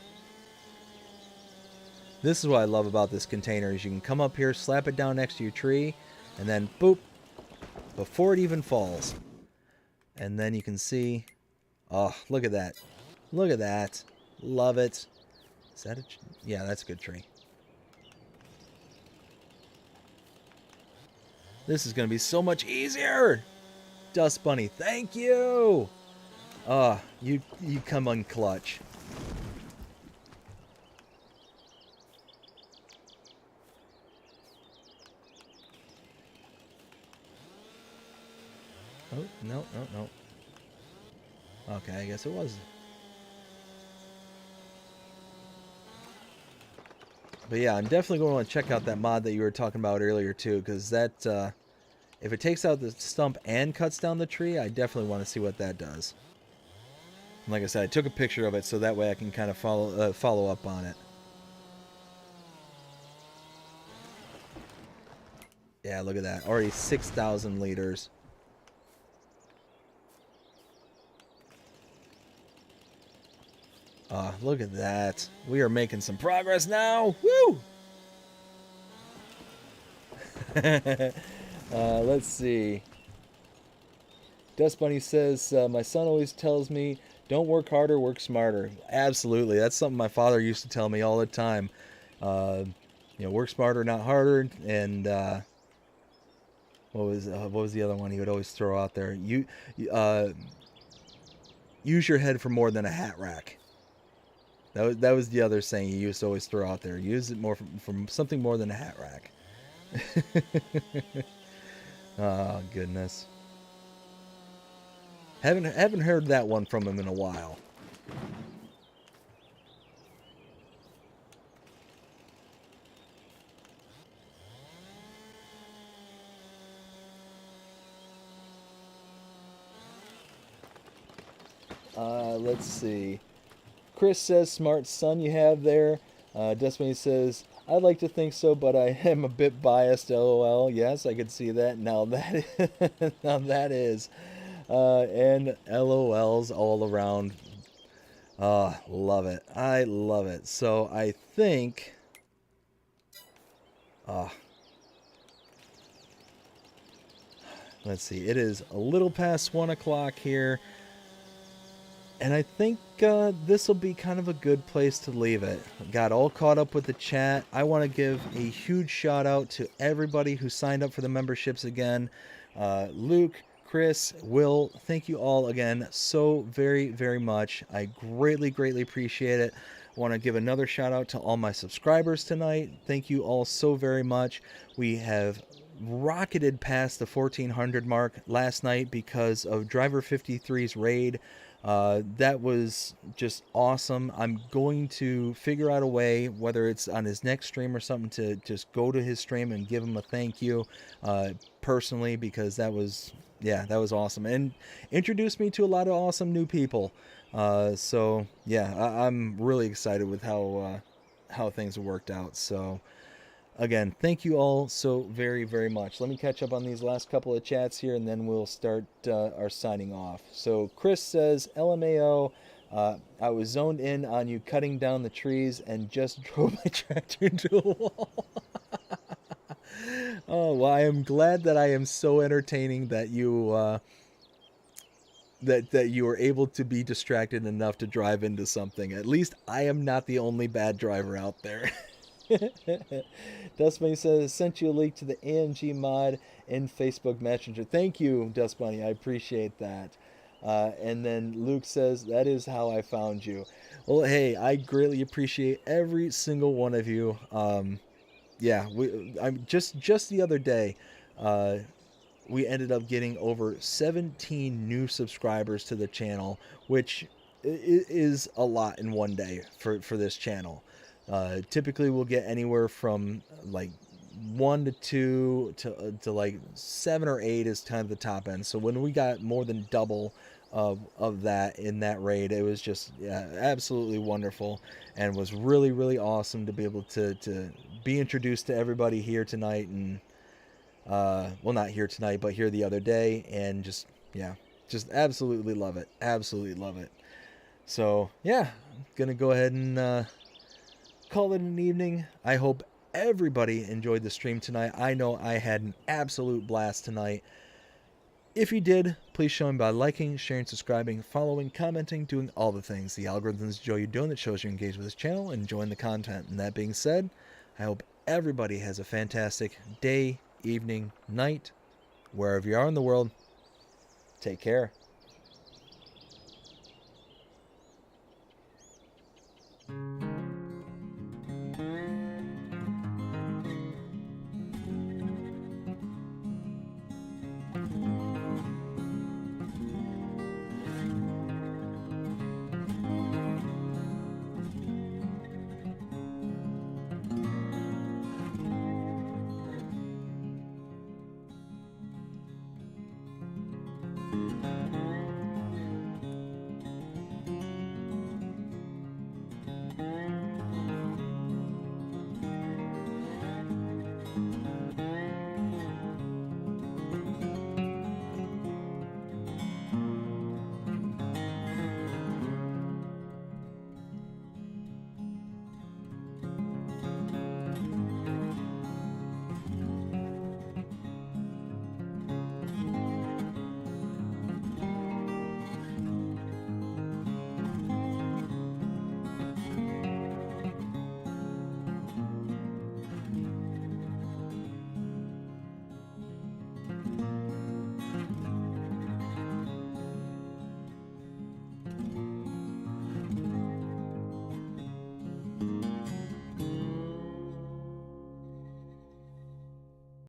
This is what I love about this container is you can come up here, slap it down next to your tree, and then boop. Before it even falls. And then you can see, oh, look at that. Love it. Is that yeah, that's a good tree. This is going to be so much easier. Dust Bunny, thank you. You come on clutch. Oh, no. Okay, I guess it was. But yeah, I'm definitely going to want to check out that mod that you were talking about earlier too, because that, if it takes out the stump and cuts down the tree, I definitely want to see what that does. And like I said, I took a picture of it so that way I can kind of follow up on it. Yeah, look at that. Already 6,000 liters. Look at that. We are making some progress now. Woo! Let's see. Dust Bunny says, my son always tells me, don't work harder, work smarter. Absolutely. That's something my father used to tell me all the time. Work smarter, not harder. And what was the other one he would always throw out there? Use your head for more than a hat rack. That was the other saying he used to always throw out there. Use it more from something more than a hat rack. Oh, goodness. Haven't heard that one from him in a while. Let's see. Chris says, smart son you have there. Destiny says, I'd like to think so, but I am a bit biased, lol. Yes, I could see that. Now that is. And LOLs all around. Love it. I love it. So I think... let's see. It is a little past 1 o'clock here. And I think this will be kind of a good place to leave it. Got all caught up with the chat. I want to give a huge shout out to everybody who signed up for the memberships again. Luke, Chris, Will, thank you all again so very, very much. I greatly, greatly appreciate it. I want to give another shout out to all my subscribers tonight. Thank you all so very much. We have rocketed past the 1400 mark last night because of Driver 53's raid. That was just awesome. I'm going to figure out a way, whether it's on his next stream or something, to just go to his stream and give him a thank you personally, because that was awesome and introduced me to a lot of awesome new people. So yeah, I'm really excited with how things have worked out. So again, thank you all so very, very much. Let me catch up on these last couple of chats here, and then we'll start our signing off. So Chris says, LMAO, I was zoned in on you cutting down the trees and just drove my tractor into a wall. Oh, well, I am glad that I am so entertaining that you that you were able to be distracted enough to drive into something. At least I am not the only bad driver out there. Dust Bunny says, sent you a link to the AMG mod in Facebook Messenger. Thank you, Dust Bunny. I appreciate that. And then Luke says, that is how I found you. Well, hey, I greatly appreciate every single one of you. Yeah, I'm just the other day, we ended up getting over 17 new subscribers to the channel, which is a lot in one day for this channel. Typically we'll get anywhere from like 1 to 2 to like 7 or 8 is kind of the top end. So when we got more than double of that in that raid, it was just absolutely wonderful, and was really, really awesome to be able to be introduced to everybody here tonight, and well, not here tonight, but here the other day, and just absolutely love it. Absolutely love it. So yeah, gonna go ahead and call it an evening. I hope everybody enjoyed the stream tonight. I know I had an absolute blast tonight. If you did, please show me by liking, sharing, subscribing, following, commenting, doing all the things the algorithms enjoy you doing that shows you engage with this channel and enjoying the content. And that being said, I hope everybody has a fantastic day, evening, night, wherever you are in the world. Take care.